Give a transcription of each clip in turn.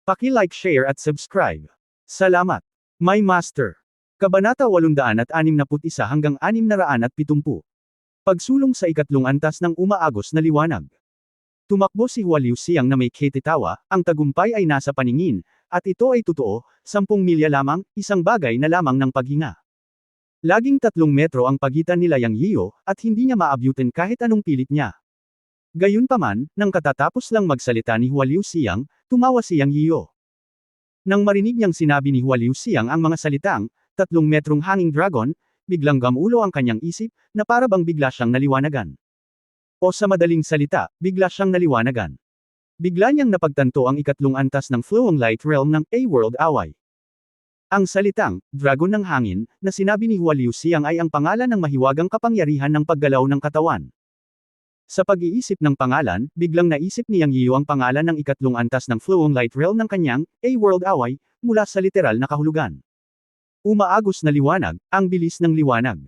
Paki-like, share at subscribe. Salamat. My Master. Kabanata 861 hanggang 670. Pagsulong sa ikatlong antas ng umaagos na liwanag. Tumakbo si Hua Liuxiang na may ketitawa, ang tagumpay ay nasa paningin, at ito ay totoo, 10 milya lamang, isang bagay na lamang ng paghinga. Laging 3 metro ang pagitan nila Yang Yiyo, at hindi niya maabyutin kahit anong pilit niya. Gayunpaman, nang katatapos lang magsalita ni Hua Liuxiang, tumawa si Yang Yiyo. Nang marinig niyang sinabi ni Hua Liuxiang ang mga salitang, 3 metrong hanging dragon, biglang gamulo ang kanyang isip, na para bang bigla siyang naliwanagan. O sa madaling salita, bigla siyang naliwanagan. Bigla niyang napagtanto ang ikatlong antas ng Flowing Light Realm ng A-World Away. Ang salitang, dragon ng hangin, na sinabi ni Hua Liuxiang ay ang pangalan ng mahiwagang kapangyarihan ng paggalaw ng katawan. Sa pag-iisip ng pangalan, biglang naisip ni Yang Yiyo ang pangalan ng ikatlong antas ng Flowing Light Realm ng kanyang, A-World Away, mula sa literal na kahulugan. Umaagos na liwanag, ang bilis ng liwanag.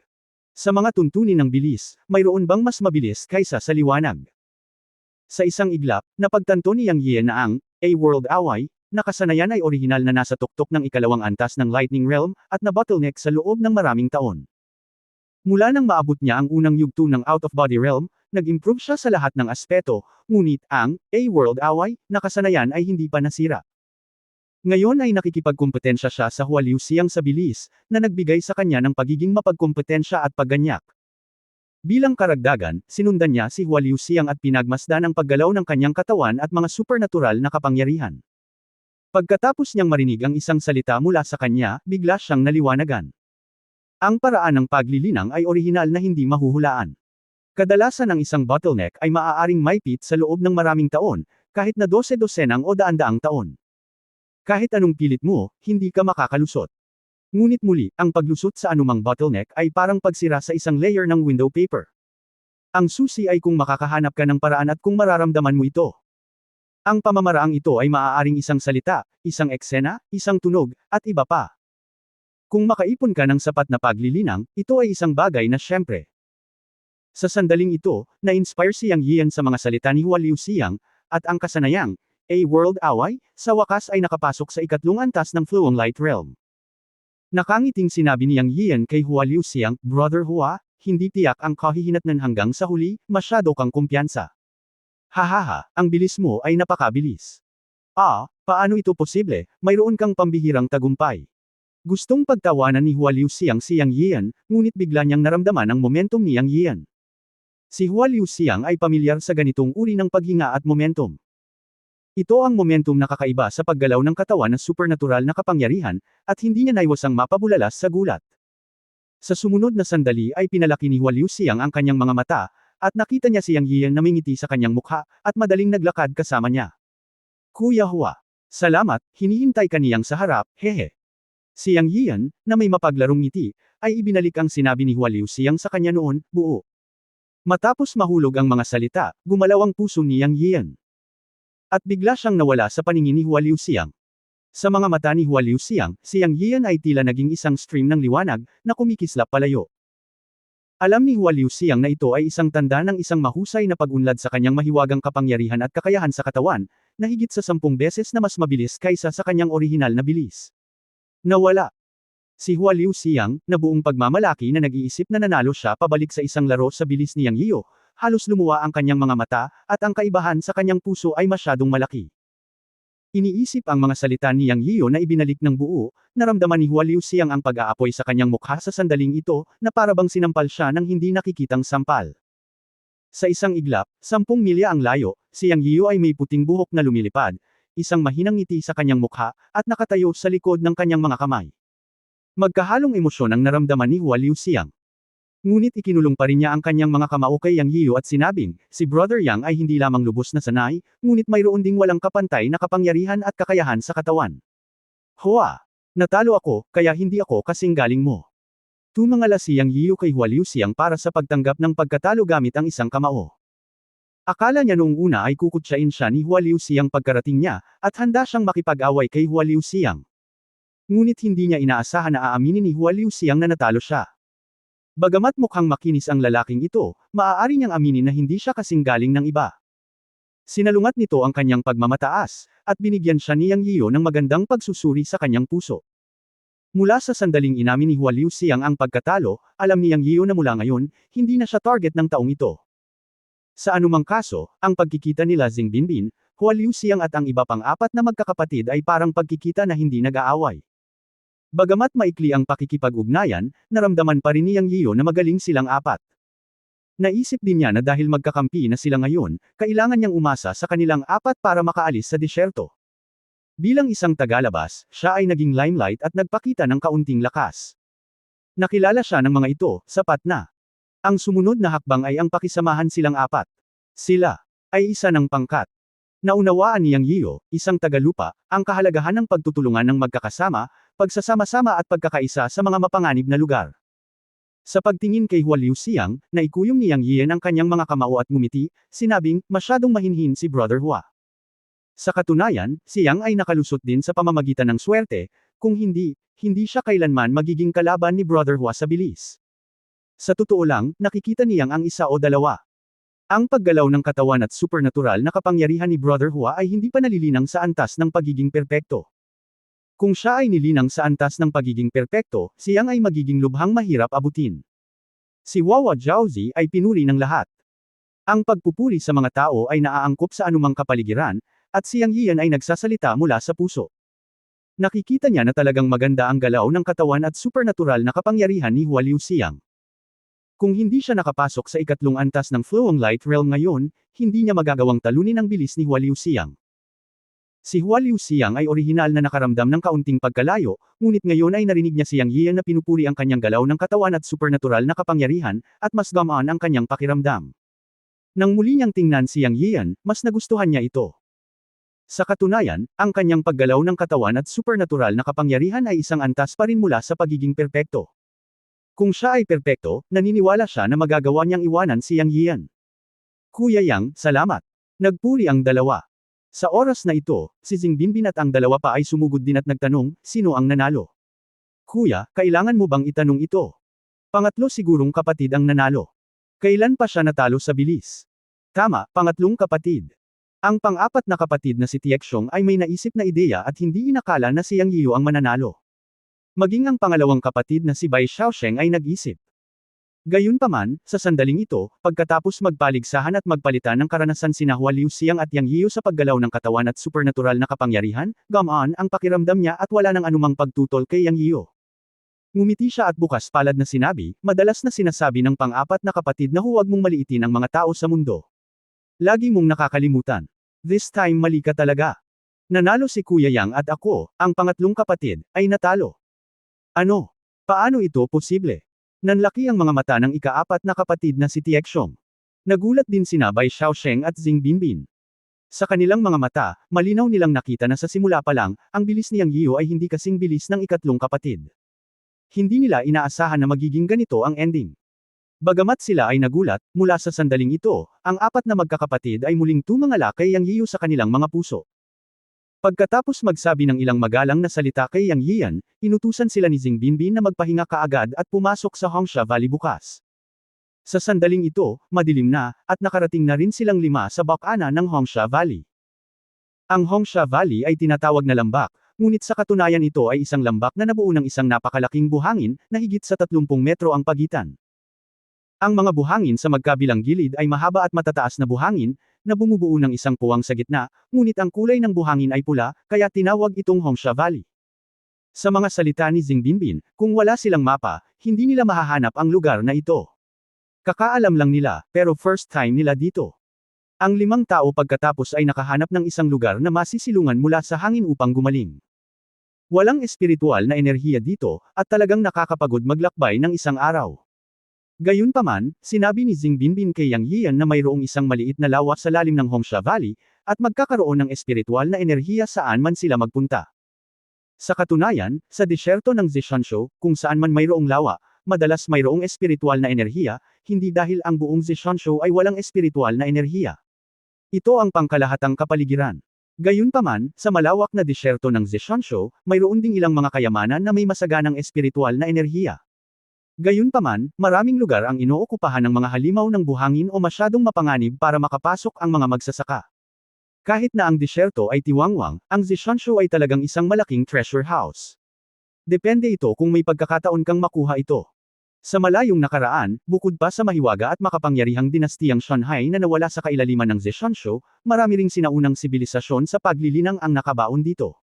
Sa mga tuntunin ng bilis, mayroon bang mas mabilis kaysa sa liwanag? Sa isang iglap, napagtanto ni Yang Yiyo na ang, A-World Away, na kasanayan ay orihinal na nasa tuktok ng ikalawang antas ng Lightning Realm, at na-bottleneck sa loob ng maraming taon. Mula nang maabot niya ang unang yugto ng Out-of-Body Realm, nag-improve siya sa lahat ng aspeto, ngunit ang A-World Away na kasanayan ay hindi pa nasira. Ngayon ay nakikipagkumpetensya siya sa Hua Liuxiang sa bilis, na nagbigay sa kanya ng pagiging mapagkumpetensya at pagganyak. Bilang karagdagan, sinundan niya si Hua Liuxiang at pinagmasdan ang paggalaw ng kanyang katawan at mga supernatural na kapangyarihan. Pagkatapos niyang marinig ang isang salita mula sa kanya, bigla siyang naliwanagan. Ang paraan ng paglilinang ay orihinal na hindi mahuhulaan. Kadalasan ang isang bottleneck ay maaaring maipit sa loob ng maraming taon, kahit na 12-dosenang o daan-daang taon. Kahit anong pilit mo, hindi ka makakalusot. Ngunit muli, ang paglusot sa anumang bottleneck ay parang pagsira sa isang layer ng window paper. Ang susi ay kung makakahanap ka ng paraan at kung mararamdaman mo ito. Ang pamamaraang ito ay maaaring isang salita, isang eksena, isang tunog, at iba pa. Kung makaipon ka ng sapat na paglilinang, ito ay isang bagay na syempre. Sa sandaling ito, na-inspire si Yang Yiyan sa mga salita ni Hua Liuxiang, at ang kasanayang, A-World Away, sa wakas ay nakapasok sa ikatlong antas ng Flowing Light Realm. Nakangiting sinabi ni Yang Yiyan kay Hua Liuxiang, Brother Hua, hindi tiyak ang kahihinatnan hanggang sa huli, masyado kang kumpiyansa. Hahaha, ang bilis mo ay napakabilis. Paano ito posible, mayroon kang pambihirang tagumpay. Gustong pagtawanan ni Hua Liuxiang si Yang Yiyan, ngunit bigla niyang naramdaman ang momentum ni Yang Yiyan. Si Hua Liuxiang ay pamilyar sa ganitong uri ng paghinga at momentum. Ito ang momentum na kakaiba sa paggalaw ng katawan na supernatural na kapangyarihan, at hindi niya naiwasang mapabulalas sa gulat. Sa sumunod na sandali ay pinalaki ni Hua Liuxiang ang kanyang mga mata, at nakita niya si Yang Yiyan na mingiti sa kanyang mukha, at madaling naglakad kasama niya. Kuya Hua. Salamat, hinihintay ka niyang sa harap, hehe. Si Yang Yiyan, na may mapaglarong ngiti, ay ibinalik ang sinabi ni Hua Liuxiang sa kanya noon, buo. Matapos mahulog ang mga salita, gumalaw ang puso ni Yang Yiyan. At bigla siyang nawala sa paningin ni Hua Liuxiang. Sa mga mata ni Hua Liuxiang, si Yang Yiyan ay tila naging isang stream ng liwanag, na kumikislap palayo. Alam ni Hua Liuxiang na ito ay isang tanda ng isang mahusay na pag-unlad sa kanyang mahiwagang kapangyarihan at kakayahan sa katawan, na higit sa 10 beses na mas mabilis kaysa sa kanyang orihinal na bilis. Nawala. Si Hua Liuxiang, na buong pagmamalaki na nag-iisip na nanalo siya pabalik sa isang laro sa bilis ni Yang Yiyo, halos lumuwa ang kanyang mga mata, at ang kaibahan sa kanyang puso ay masyadong malaki. Iniisip ang mga salita ni Yang Yiyo na ibinalik ng buo, naramdaman ni Hua Liuxiang ang pag-aapoy sa kanyang mukha sa sandaling ito, na parabang sinampal siya ng hindi nakikitang sampal. Sa isang iglap, 10 milya ang layo, si Yang Yiyo ay may puting buhok na lumilipad, isang mahinang ngiti sa kanyang mukha, at nakatayo sa likod ng kanyang mga kamay. Magkahalong emosyon ang naramdaman ni Hua Liuxiang. Ngunit ikinulong pa rin niya ang kanyang mga kamao kay Yang Yiyo at sinabing, si Brother Yang ay hindi lamang lubos na sanay, ngunit mayroon ding walang kapantay na kapangyarihan at kakayahan sa katawan. Hua! Natalo ako, kaya hindi ako kasing galing mo. Tumangala si Yang Yiyo kay Hua Liuxiang para sa pagtanggap ng pagkatalo gamit ang isang kamao. Akala niya noong una ay kukutsain siya ni Hua Liuxiang pagkarating niya, at handa siyang makipag-away kay Hua Liuxiang. Ngunit hindi niya inaasahan na aaminin ni Hua Liuxiang na natalo siya. Bagamat mukhang makinis ang lalaking ito, maaari niyang aminin na hindi siya kasing galing ng iba. Sinalungat nito ang kanyang pagmamataas, at binigyan siya ni Yang Yiyo ng magandang pagsusuri sa kanyang puso. Mula sa sandaling inamin ni Hua Liuxiang ang pagkatalo, alam ni Yang Yiyo na mula ngayon, hindi na siya target ng taong ito. Sa anumang kaso, ang pagkikita nila Xing Binbin, Hua Liuxiang at ang iba pang apat na magkakapatid ay parang pagkikita na hindi nag-aaway. Bagamat maikli ang pakikipag-ugnayan, naramdaman pa rin ni Yang Yiyo na magaling silang apat. Naisip din niya na dahil magkakampi na sila ngayon, kailangan niyang umasa sa kanilang apat para makaalis sa disyerto. Bilang isang tagalabas, siya ay naging limelight at nagpakita ng kaunting lakas. Nakilala siya ng mga ito, sapat na. Ang sumunod na hakbang ay ang pakisamahan silang apat. Sila ay isa ng pangkat. Naunawaan ni Yang Yiyo, isang tagalupa, ang kahalagahan ng pagtutulungan ng magkakasama, pagsasama-sama at pagkakaisa sa mga mapanganib na lugar. Sa pagtingin kay Hua Liuxiang, naikuyong ni Yang Yiyan ang kanyang mga kamao at ngumiti, sinabing, masyadong mahinhin si Brother Hua. Sa katunayan, si Yang ay nakalusot din sa pamamagitan ng swerte, kung hindi siya kailanman magiging kalaban ni Brother Hua sa bilis. Sa totoo lang, nakikita ni Yang ang isa o dalawa. Ang paggalaw ng katawan at supernatural na kapangyarihan ni Brother Hua ay hindi pa nalilinang sa antas ng pagiging perpekto. Kung siya ay nilinang sa antas ng pagiging perpekto, si Yang ay magiging lubhang mahirap abutin. Si Wawa Jiaozi ay pinuri ng lahat. Ang pagpupuri sa mga tao ay naaangkop sa anumang kapaligiran, at si Yang Yiyan ay nagsasalita mula sa puso. Nakikita niya na talagang maganda ang galaw ng katawan at supernatural na kapangyarihan ni Hua Liuxiang. Kung hindi siya nakapasok sa ikatlong antas ng Flowing Light Realm ngayon, hindi niya magagawang talunin ang bilis ni Hua Liuxiang. Si Hua Liuxiang ay orihinal na nakaramdam ng kaunting pagkalayo, ngunit ngayon ay narinig niya si Yang Yiyan na pinupuri ang kanyang galaw ng katawan at supernatural na kapangyarihan, at mas gamaan ang kanyang pakiramdam. Nang muli niyang tingnan si Yang Yiyan, mas nagustuhan niya ito. Sa katunayan, ang kanyang paggalaw ng katawan at supernatural na kapangyarihan ay isang antas pa rin mula sa pagiging perpekto. Kung siya ay perpekto, naniniwala siya na magagawa niyang iwanan si Yang Yiyan. Kuya Yang, salamat. Nagpuri ang dalawa. Sa oras na ito, si Xing Binbin at ang dalawa pa ay sumugod din at nagtanong, sino ang nanalo? Kuya, kailangan mo bang itanong ito? Pangatlo sigurong kapatid ang nanalo. Kailan pa siya natalo sa bilis? Tama, pangatlong kapatid. Ang pang-apat na kapatid na si Tiekshong ay may naisip na ideya at hindi inakala na si Yang Yiyo ang mananalo. Maging ang pangalawang kapatid na si Bai Xiaosheng ay nag-isip. Gayunpaman, sa sandaling ito, pagkatapos magpaligsahan at magpalitan ng karanasan sina Hua Liuxiang at Yang Yiyo sa paggalaw ng katawan at supernatural na kapangyarihan, gamaan ang pakiramdam niya at wala nang anumang pagtutol kay Yang Yiyo. Ngumiti siya at bukas palad na sinabi, madalas na sinasabi ng pang-apat na kapatid na huwag mong maliitin ang mga tao sa mundo. Lagi mong nakakalimutan. This time mali ka talaga. Nanalo si Kuya Yang at ako, ang pangatlong kapatid, ay natalo. Ano? Paano ito posible? Nanlaki ang mga mata ng ika-apat na kapatid na si Tiekshong. Nagulat din sina Bai Xiaosheng at Xing Binbin. Sa kanilang mga mata, malinaw nilang nakita na sa simula pa lang, ang bilis ni Yang Yiyo ay hindi kasing bilis ng ikatlong kapatid. Hindi nila inaasahan na magiging ganito ang ending. Bagamat sila ay nagulat, mula sa sandaling ito, ang apat na magkakapatid ay muling tumangala kay Yang Yiyo sa kanilang mga puso. Pagkatapos magsabi ng ilang magalang na salita kay Yang Yiyan, inutusan sila ni Xing Binbin na magpahinga kaagad at pumasok sa Hongsha Valley bukas. Sa sandaling ito, madilim na, at nakarating na rin silang 5 sa bakana ng Hongsha Valley. Ang Hongsha Valley ay tinatawag na lambak, ngunit sa katunayan ito ay isang lambak na nabuo ng isang napakalaking buhangin, na higit sa 30 metro ang pagitan. Ang mga buhangin sa magkabilang gilid ay mahaba at matataas na buhangin, na bumubuo ng isang puwang sa gitna, ngunit ang kulay ng buhangin ay pula, kaya tinawag itong Hongsha Valley. Sa mga salita ni Xing Binbin, kung wala silang mapa, hindi nila mahahanap ang lugar na ito. Kakaalam lang nila, pero first time nila dito. Ang 5 tao pagkatapos ay nakahanap ng isang lugar na masisilungan mula sa hangin upang gumaling. Walang espiritual na enerhiya dito, at talagang nakakapagod maglakbay ng isang araw. Gayunpaman, sinabi ni Xing Binbin kay Yang Yiyan na mayroong isang maliit na lawa sa lalim ng Hongsha Valley, at magkakaroon ng espiritual na enerhiya saan man sila magpunta. Sa katunayan, sa disyerto ng Zishanshu, kung saan man mayroong lawa, madalas mayroong espiritual na enerhiya, hindi dahil ang buong Zishanshu ay walang espiritual na enerhiya. Ito ang pangkalahatang kapaligiran. Gayunpaman, sa malawak na disyerto ng Zishanshu, mayroon ding ilang mga kayamanan na may masaganang espiritual na enerhiya. Gayunpaman, maraming lugar ang inookupahan ng mga halimaw ng buhangin o masyadong mapanganib para makapasok ang mga magsasaka. Kahit na ang disyerto ay tiwangwang, ang Zishanshu ay talagang isang malaking treasure house. Depende ito kung may pagkakataon kang makuha ito. Sa malayong nakaraan, bukod pa sa mahiwaga at makapangyarihang dinastiyang Shanghai na nawala sa kailaliman ng Zishanshu, marami ring sinaunang sibilisasyon sa paglilinang ang nakabaon dito.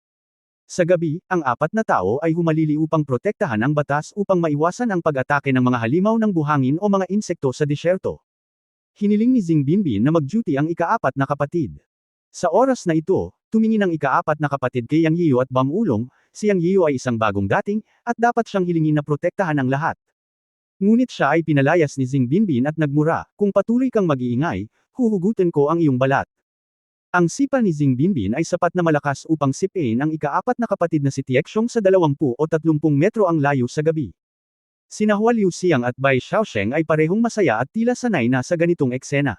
Sa gabi, ang 4 na tao ay humalili upang protektahan ang batas upang maiwasan ang pag-atake ng mga halimaw ng buhangin o mga insekto sa disyerto. Hiniling ni Xing Binbin na mag-duty ang ika-4 na kapatid. Sa oras na ito, tumingin ang ika-4 na kapatid kay Yang Yiu at Bam Ulong. Si Yang Yiu ay isang bagong dating, at dapat siyang hilingin na protektahan ang lahat. Ngunit siya ay pinalayas ni Xing Binbin at nagmura, kung patuloy kang mag-iingay, huhugutin ko ang iyong balat. Ang sipa ni Xing Binbin ay sapat na malakas upang sipain ang ika-4 na kapatid na si Tiekshong sa 20 o 30 metro ang layo sa gabi. Sina Hua Liuxiang at Bai Xiaosheng ay parehong masaya at tila sanay na sa ganitong eksena.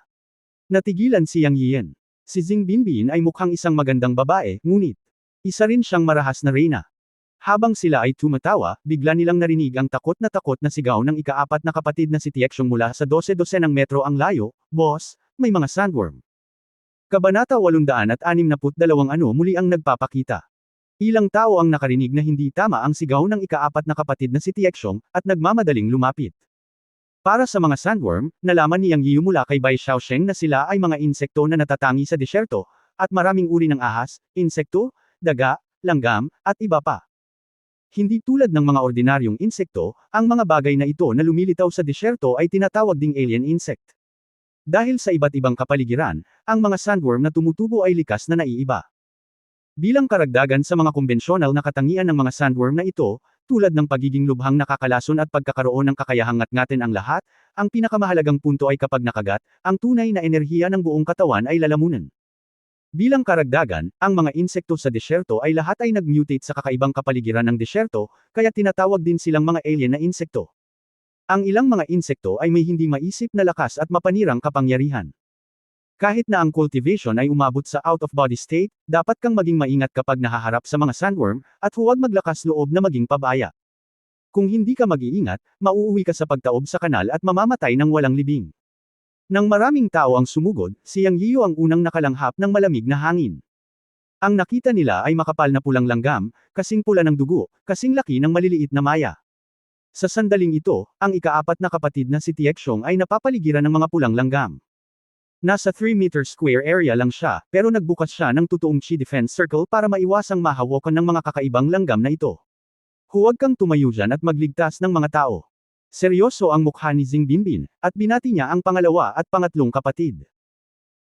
Natigilan si Yang Yian. Si Xing Binbin ay mukhang isang magandang babae, ngunit isa rin siyang marahas na reyna. Habang sila ay tumatawa, bigla nilang narinig ang takot na sigaw ng ika-4 na kapatid na si Tiekshong mula sa 12 ng metro ang layo. Boss, may mga sandworm. Kabanata 862 muli ang nagpapakita. Ilang tao ang nakarinig na hindi tama ang sigaw ng ika-4 na kapatid na si Tiekshong, at nagmamadaling lumapit. Para sa mga sandworm, nalaman ni Yang Yiu mula kay Bai Xiaosheng na sila ay mga insekto na natatangi sa disyerto, at maraming uri ng ahas, insekto, daga, langgam, at iba pa. Hindi tulad ng mga ordinaryong insekto, ang mga bagay na ito na lumilitaw sa disyerto ay tinatawag ding alien insect. Dahil sa iba't ibang kapaligiran, ang mga sandworm na tumutubo ay likas na naiiba. Bilang karagdagan sa mga kumbensyonal na katangian ng mga sandworm na ito, tulad ng pagiging lubhang nakakalason at pagkakaroon ng kakayahang ngat-ngatin ang lahat, ang pinakamahalagang punto ay kapag nakagat, ang tunay na enerhiya ng buong katawan ay lalamunan. Bilang karagdagan, ang mga insekto sa disyerto ay lahat ay nag-mutate sa kakaibang kapaligiran ng disyerto, kaya tinatawag din silang mga alien na insekto. Ang ilang mga insekto ay may hindi maisip na lakas at mapanirang kapangyarihan. Kahit na ang cultivation ay umabot sa out-of-body state, dapat kang maging maingat kapag nahaharap sa mga sandworm, at huwag maglakas loob na maging pabaya. Kung hindi ka mag-iingat, mauuwi ka sa pagtaob sa kanal at mamamatay ng walang libing. Nang maraming tao ang sumugod, si Yang Yiu ang unang nakalanghap ng malamig na hangin. Ang nakita nila ay makapal na pulang langgam, kasing pula ng dugo, kasing laki ng maliliit na maya. Sa sandaling ito, ang ika-4 na kapatid na si Tiekshong ay napapaligiran ng mga pulang langgam. Nasa 3-meter square area lang siya, pero nagbukas siya ng totoong chi defense circle para maiwasang mahawakan ng mga kakaibang langgam na ito. Huwag kang tumayo dyan at magligtas ng mga tao. Seryoso ang mukha ni Xing Binbin, at binati niya ang pangalawa at pangatlong kapatid.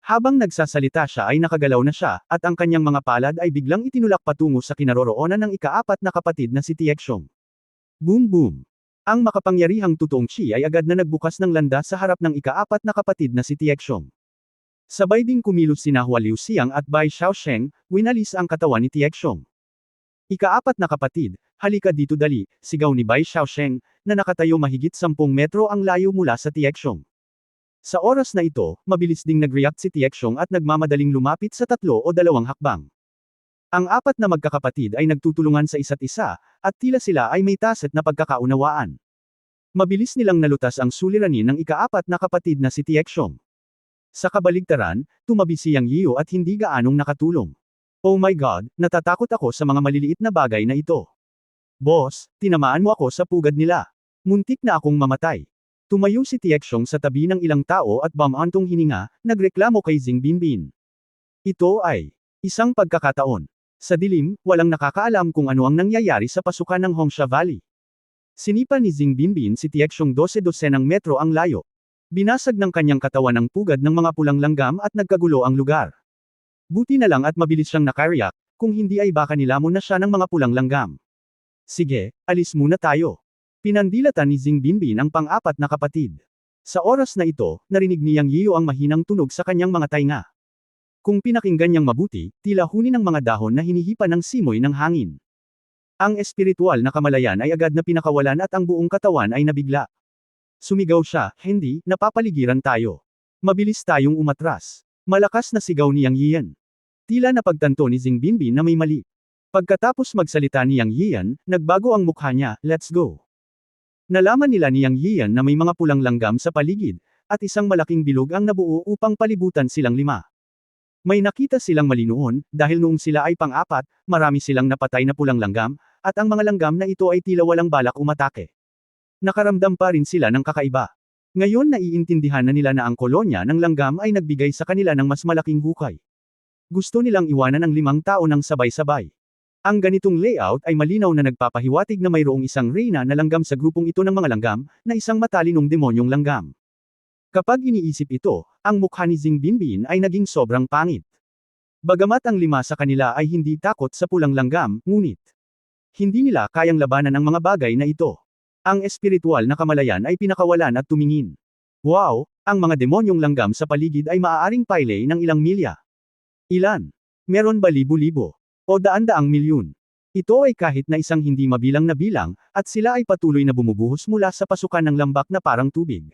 Habang nagsasalita siya ay nakagalaw na siya, at ang kanyang mga palad ay biglang itinulak patungo sa kinaroroonan ng ika-4 na kapatid na si Tiekshong. Boom boom! Ang makapangyarihang totoong chi ay agad na nagbukas ng landas sa harap ng ika-4 na kapatid na si Tiekshong. Sabay ding kumilos sina Hua Liuxiang at Bai Xiaosheng, winalis ang katawan ni Tiekshong. Ika-4 na kapatid, halika dito dali, sigaw ni Bai Xiaosheng, na nakatayo mahigit 10 metro ang layo mula sa Tiekshong. Sa oras na ito, mabilis ding nag-react si Tiekshong at nagmamadaling lumapit sa 3 o 2 hakbang. Ang 4 na magkakapatid ay nagtutulungan sa isa't isa, at tila sila ay may tacit na pagkakaunawaan. Mabilis nilang nalutas ang suliranin ng ika-4 na kapatid na si Tiekshong. Sa kabaligtaran, tumabi si Yang Yiu at hindi gaanong nakatulong. Oh my God, natatakot ako sa mga maliliit na bagay na ito. Boss, tinamaan mo ako sa pugad nila. Muntik na akong mamatay. Tumayo si Tiekshong sa tabi ng ilang tao at bumantong hininga, nagreklamo kay Xing Binbin. Ito ay isang pagkakataon. Sa dilim, walang nakakaalam kung ano ang nangyayari sa pasukan ng Hongsha Valley. Sinipa ni Xing Binbin si Tiekshong 12 ng metro ang layo. Binasag ng kanyang katawan ang pugad ng mga pulang langgam at nagkagulo ang lugar. Buti na lang at mabilis siyang nakariyak, kung hindi ay baka nilamon na siya ng mga pulang langgam. Sige, alis muna tayo. Pinandilatan ni Xing Binbin ang pang-4 na kapatid. Sa oras na ito, narinig ni Yang Yiu ang mahinang tunog sa kanyang mga tainga. Kung pinakinggan niyang mabuti, tila huni ng mga dahon na hinihipa ng simoy ng hangin. Ang espiritual na kamalayan ay agad na pinakawalan at ang buong katawan ay nabigla. Sumigaw siya, hindi, napapaligiran tayo. Mabilis tayong umatras. Malakas na sigaw ni Yang Yian. Tila napagtanto ni Xing Binbin na may mali. Pagkatapos magsalita ni Yang Yian, nagbago ang mukha niya, let's go. Nalaman nila ni Yang Yian na may mga pulang langgam sa paligid, at isang malaking bilog ang nabuo upang palibutan silang 5. May nakita silang mali noon, dahil noong sila ay pang-apat, marami silang napatay na pulang langgam, at ang mga langgam na ito ay tila walang balak umatake. Nakaramdam pa rin sila ng kakaiba. Ngayon naiintindihan na nila na ang kolonya ng langgam ay nagbigay sa kanila ng mas malaking hukay. Gusto nilang iwanan ang 5 tao ng sabay-sabay. Ang ganitong layout ay malinaw na nagpapahiwatig na mayroong isang reyna na langgam sa grupong ito ng mga langgam, na isang matalinong demonyong langgam. Kapag iniisip ito, ang mukha ni Xing Binbin ay naging sobrang pangit. Bagamat ang 5 sa kanila ay hindi takot sa pulang langgam, ngunit hindi nila kayang labanan ang mga bagay na ito. Ang espiritual na kamalayan ay pinakawalan at tumingin. Wow, ang mga demonyong langgam sa paligid ay maaaring pailay ng ilang milya. Ilan? Meron ba libo-libo? O daan-daang milyon? Ito ay kahit na isang hindi mabilang na bilang, at sila ay patuloy na bumubuhos mula sa pasukan ng lambak na parang tubig.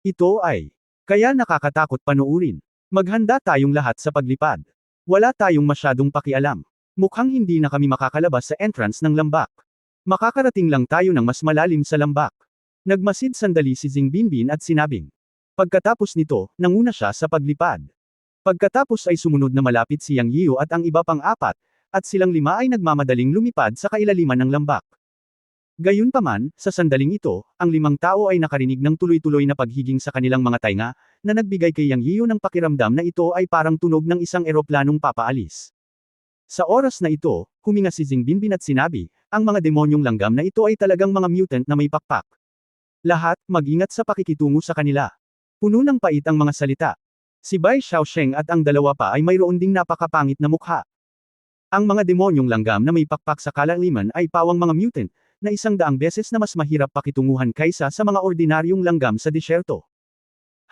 Ito ay kaya nakakatakot panuurin. Maghanda tayong lahat sa paglipad. Wala tayong masyadong pakialam. Mukhang hindi na kami makakalabas sa entrance ng lambak. Makakarating lang tayo ng mas malalim sa lambak. Nagmasid sandali si Xing Binbin at sinabing. Pagkatapos nito, nanguna siya sa paglipad. Pagkatapos ay sumunod na malapit si Yang Yiu at ang iba pang 4, at silang 5 ay nagmamadaling lumipad sa kailaliman ng lambak. Gayunpaman, sa sandaling ito, ang 5 tao ay nakarinig ng tuloy-tuloy na paghiging sa kanilang mga tainga, na nagbigay kay Yang Yiu ng pakiramdam na ito ay parang tunog ng isang eroplanong papaalis. Sa oras na ito, huminga si Xing Binbin at sinabi, ang mga demonyong langgam na ito ay talagang mga mutant na may pakpak. Lahat, mag-ingat sa pakikitungo sa kanila. Puno ng pait ang mga salita. Si Bai Xiaosheng at ang 2 pa ay mayroon ding napakapangit na mukha. Ang mga demonyong langgam na may pakpak sa kalaliman ay pawang mga mutant, na 100 beses na mas mahirap pakitunguhan kaysa sa mga ordinaryong langgam sa disyerto.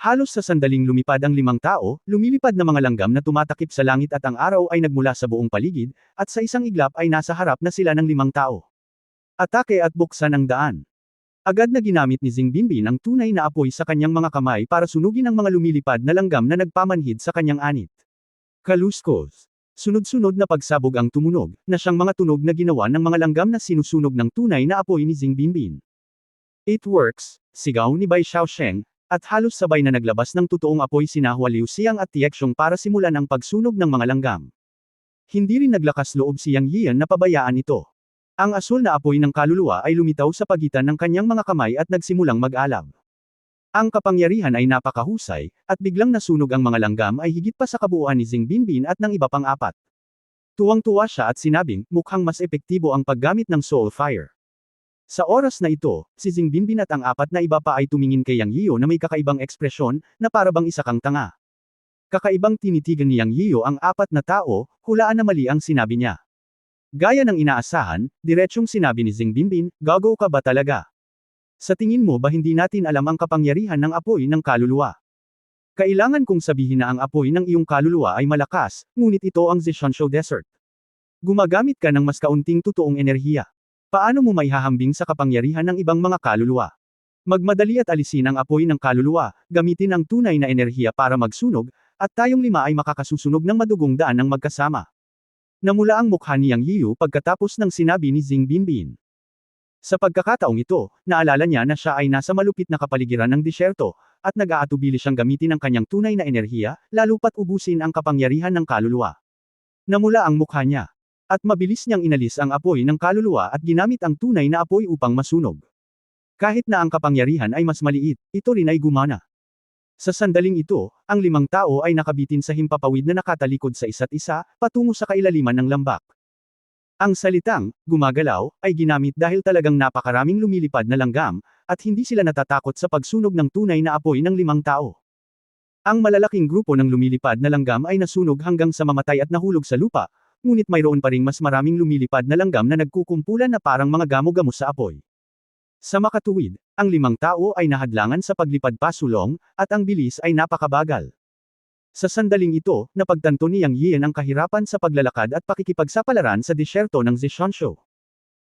Halos sa sandaling lumipad ang 5 tao, lumilipad na mga langgam na tumatakip sa langit at ang araw ay nagmula sa buong paligid, at sa isang iglap ay nasa harap na sila ng 5 tao. Atake at buksan ang daan. Agad na ginamit ni Xing Binbin ang tunay na apoy sa kanyang mga kamay para sunugin ang mga lumilipad na langgam na nagpamanhid sa kanyang anit. Kaluskos. Sunod-sunod na pagsabog ang tumunog, na siyang mga tunog na ginawa ng mga langgam na sinusunog ng tunay na apoy ni Xing Binbin. It works, sigaw ni Bai Xiaosheng, at halos sabay na naglabas ng totoong apoy sina Hua Liuxiang at Tiekshong para simulan ang pagsunog ng mga langgam. Hindi rin naglakas loob si Yang Yian na pabayaan ito. Ang asul na apoy ng kaluluwa ay lumitaw sa pagitan ng kanyang mga kamay at nagsimulang mag-alab. Ang kapangyarihan ay napakahusay, at biglang nasunog ang mga langgam ay higit pa sa kabuuan ni Xing Binbin at ng iba pang 4. Tuwang-tuwa siya at sinabing, mukhang mas epektibo ang paggamit ng Soul Fire. Sa oras na ito, si Xing Binbin at ang 4 na iba pa ay tumingin kay Yang Yiu na may kakaibang ekspresyon, na parabang isa kang tanga. Kakaibang tinitigan ni Yang Yiu ang 4 na tao, hulaan na mali ang sinabi niya. Gaya ng inaasahan, diretsyong sinabi ni Xing Binbin, gago ka ba talaga? Sa tingin mo ba hindi natin alam ang kapangyarihan ng apoy ng kaluluwa? Kailangan kong sabihin na ang apoy ng iyong kaluluwa ay malakas, ngunit ito ang Zishanshu Desert. Gumagamit ka ng mas kaunting totoong enerhiya. Paano mo maihahambing sa kapangyarihan ng ibang mga kaluluwa? Magmadali at alisin ang apoy ng kaluluwa, gamitin ang tunay na enerhiya para magsunog, at tayong 5 ay makakasusunog ng madugong daan ng magkasama. Namula ang mukha ni Yang Yiu pagkatapos ng sinabi ni Xing Binbin. Sa pagkakataong ito, naalala niya na siya ay nasa malupit na kapaligiran ng disyerto, at nag-aatubili siyang gamitin ang kanyang tunay na enerhiya, lalo pat ubusin ang kapangyarihan ng kaluluwa. Namula ang mukha niya. At mabilis niyang inalis ang apoy ng kaluluwa at ginamit ang tunay na apoy upang masunog. Kahit na ang kapangyarihan ay mas maliit, ito rin ay gumana. Sa sandaling ito, ang 5 tao ay nakabitin sa himpapawid na nakatalikod sa isa't isa, patungo sa kailaliman ng lambak. Ang salitang, gumagalaw, ay ginamit dahil talagang napakaraming lumilipad na langgam, at hindi sila natatakot sa pagsunog ng tunay na apoy ng 5 tao. Ang malalaking grupo ng lumilipad na langgam ay nasunog hanggang sa mamatay at nahulog sa lupa, ngunit mayroon pa ring mas maraming lumilipad na langgam na nagkukumpulan na parang mga gamo-gamo sa apoy. Sa makatuwid, ang 5 tao ay nahadlangan sa paglipad pasulong, at ang bilis ay napakabagal. Sa sandaling ito, napagtanto ni Yang Yian ang kahirapan sa paglalakad at pakikipagsapalaran sa disyerto ng Zishanshu.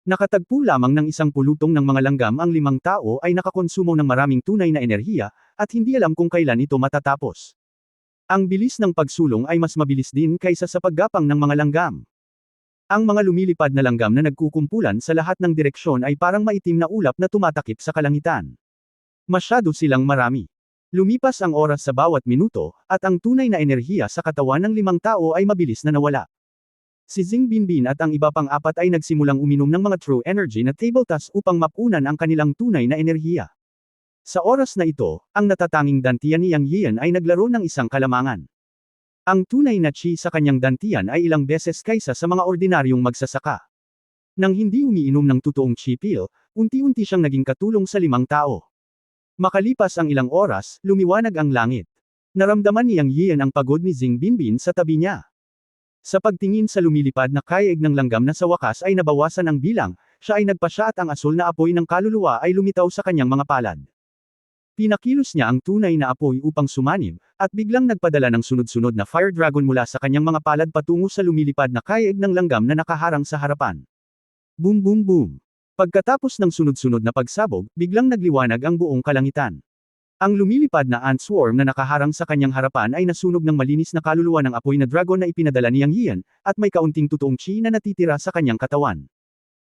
Nakatagpo lamang ng isang pulutong ng mga langgam ang 5 tao ay nakakonsumo ng maraming tunay na enerhiya, at hindi alam kung kailan ito matatapos. Ang bilis ng pagsulong ay mas mabilis din kaysa sa paggapang ng mga langgam. Ang mga lumilipad na langgam na nagkukumpulan sa lahat ng direksyon ay parang maitim na ulap na tumatakip sa kalangitan. Masyado silang marami. Lumipas ang oras sa bawat minuto, at ang tunay na enerhiya sa katawan ng 5 tao ay mabilis na nawala. Si Zing Binbin at ang iba pang 4 ay nagsimulang uminom ng mga true energy na table tasks upang mapunan ang kanilang tunay na enerhiya. Sa oras na ito, ang natatanging dantian ni Yang Yian ay naglaro ng isang kalamangan. Ang tunay na chi sa kanyang dantian ay ilang beses kaysa sa mga ordinaryong magsasaka. Nang hindi umiinom ng totoong chi pill, unti-unti siyang naging katulong sa 5 tao. Makalipas ang ilang oras, lumiwanag ang langit. Naramdaman ni Yang Yian ang pagod ni Zing Binbin sa tabi niya. Sa pagtingin sa lumilipad na kayaig ng langgam na sa wakas ay nabawasan ang bilang, siya ay nagpasya at ang asul na apoy ng kaluluwa ay lumitaw sa kanyang mga palad. Pinakilos niya ang tunay na apoy upang sumanib, at biglang nagpadala ng sunod-sunod na fire dragon mula sa kanyang mga palad patungo sa lumilipad na kayaig ng langgam na nakaharang sa harapan. Boom boom boom. Pagkatapos ng sunod-sunod na pagsabog, biglang nagliwanag ang buong kalangitan. Ang lumilipad na ant swarm na nakaharang sa kanyang harapan ay nasunog ng malinis na kaluluwa ng apoy na dragon na ipinadala ni Yang Yian, at may kaunting totoong chi na natitira sa kanyang katawan.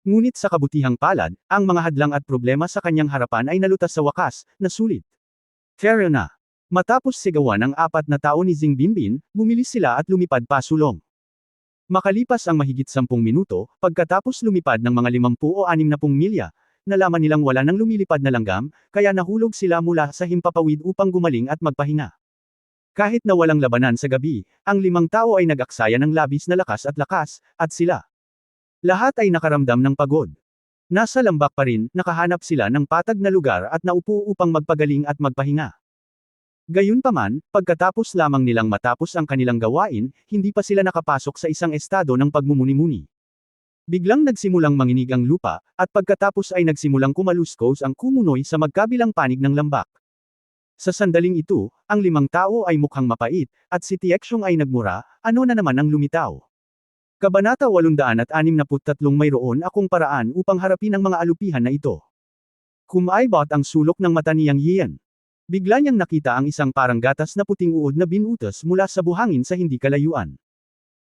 Ngunit sa kabutihang palad, ang mga hadlang at problema sa kanyang harapan ay nalutas sa wakas, nasulit. Kaya na. Matapos sigawan ang 4 na tao ni Zing Binbin, bumilis sila at lumipad pasulong. Makalipas ang mahigit 10 minuto, pagkatapos lumipad ng mga 50 o 60 milya, nalaman nilang wala nang lumilipad na langgam, kaya nahulog sila mula sa himpapawid upang gumaling at magpahinga. Kahit na walang labanan sa gabi, ang 5 tao ay nag-aksaya ng labis na lakas, at sila. Lahat ay nakaramdam ng pagod. Nasa lambak pa rin, nakahanap sila ng patag na lugar at naupo upang magpagaling at magpahinga. Gayunpaman, pagkatapos lamang nilang matapos ang kanilang gawain, hindi pa sila nakapasok sa isang estado ng pagmumuni-muni. Biglang nagsimulang manginig ang lupa, at pagkatapos ay nagsimulang kumaluskos ang kumunoy sa magkabilang panig ng lambak. Sa sandaling ito, ang 5 tao ay mukhang mapait, at si Tieksyong ay nagmura, ano na naman ang lumitaw. Kabanata 863 mayroon akong paraan upang harapin ang mga alupihan na ito. Kumaibot ang sulok ng mata ni Yang Yian. Bigla niyang nakita ang isang parang gatas na puting uod na binutas mula sa buhangin sa hindi kalayuan.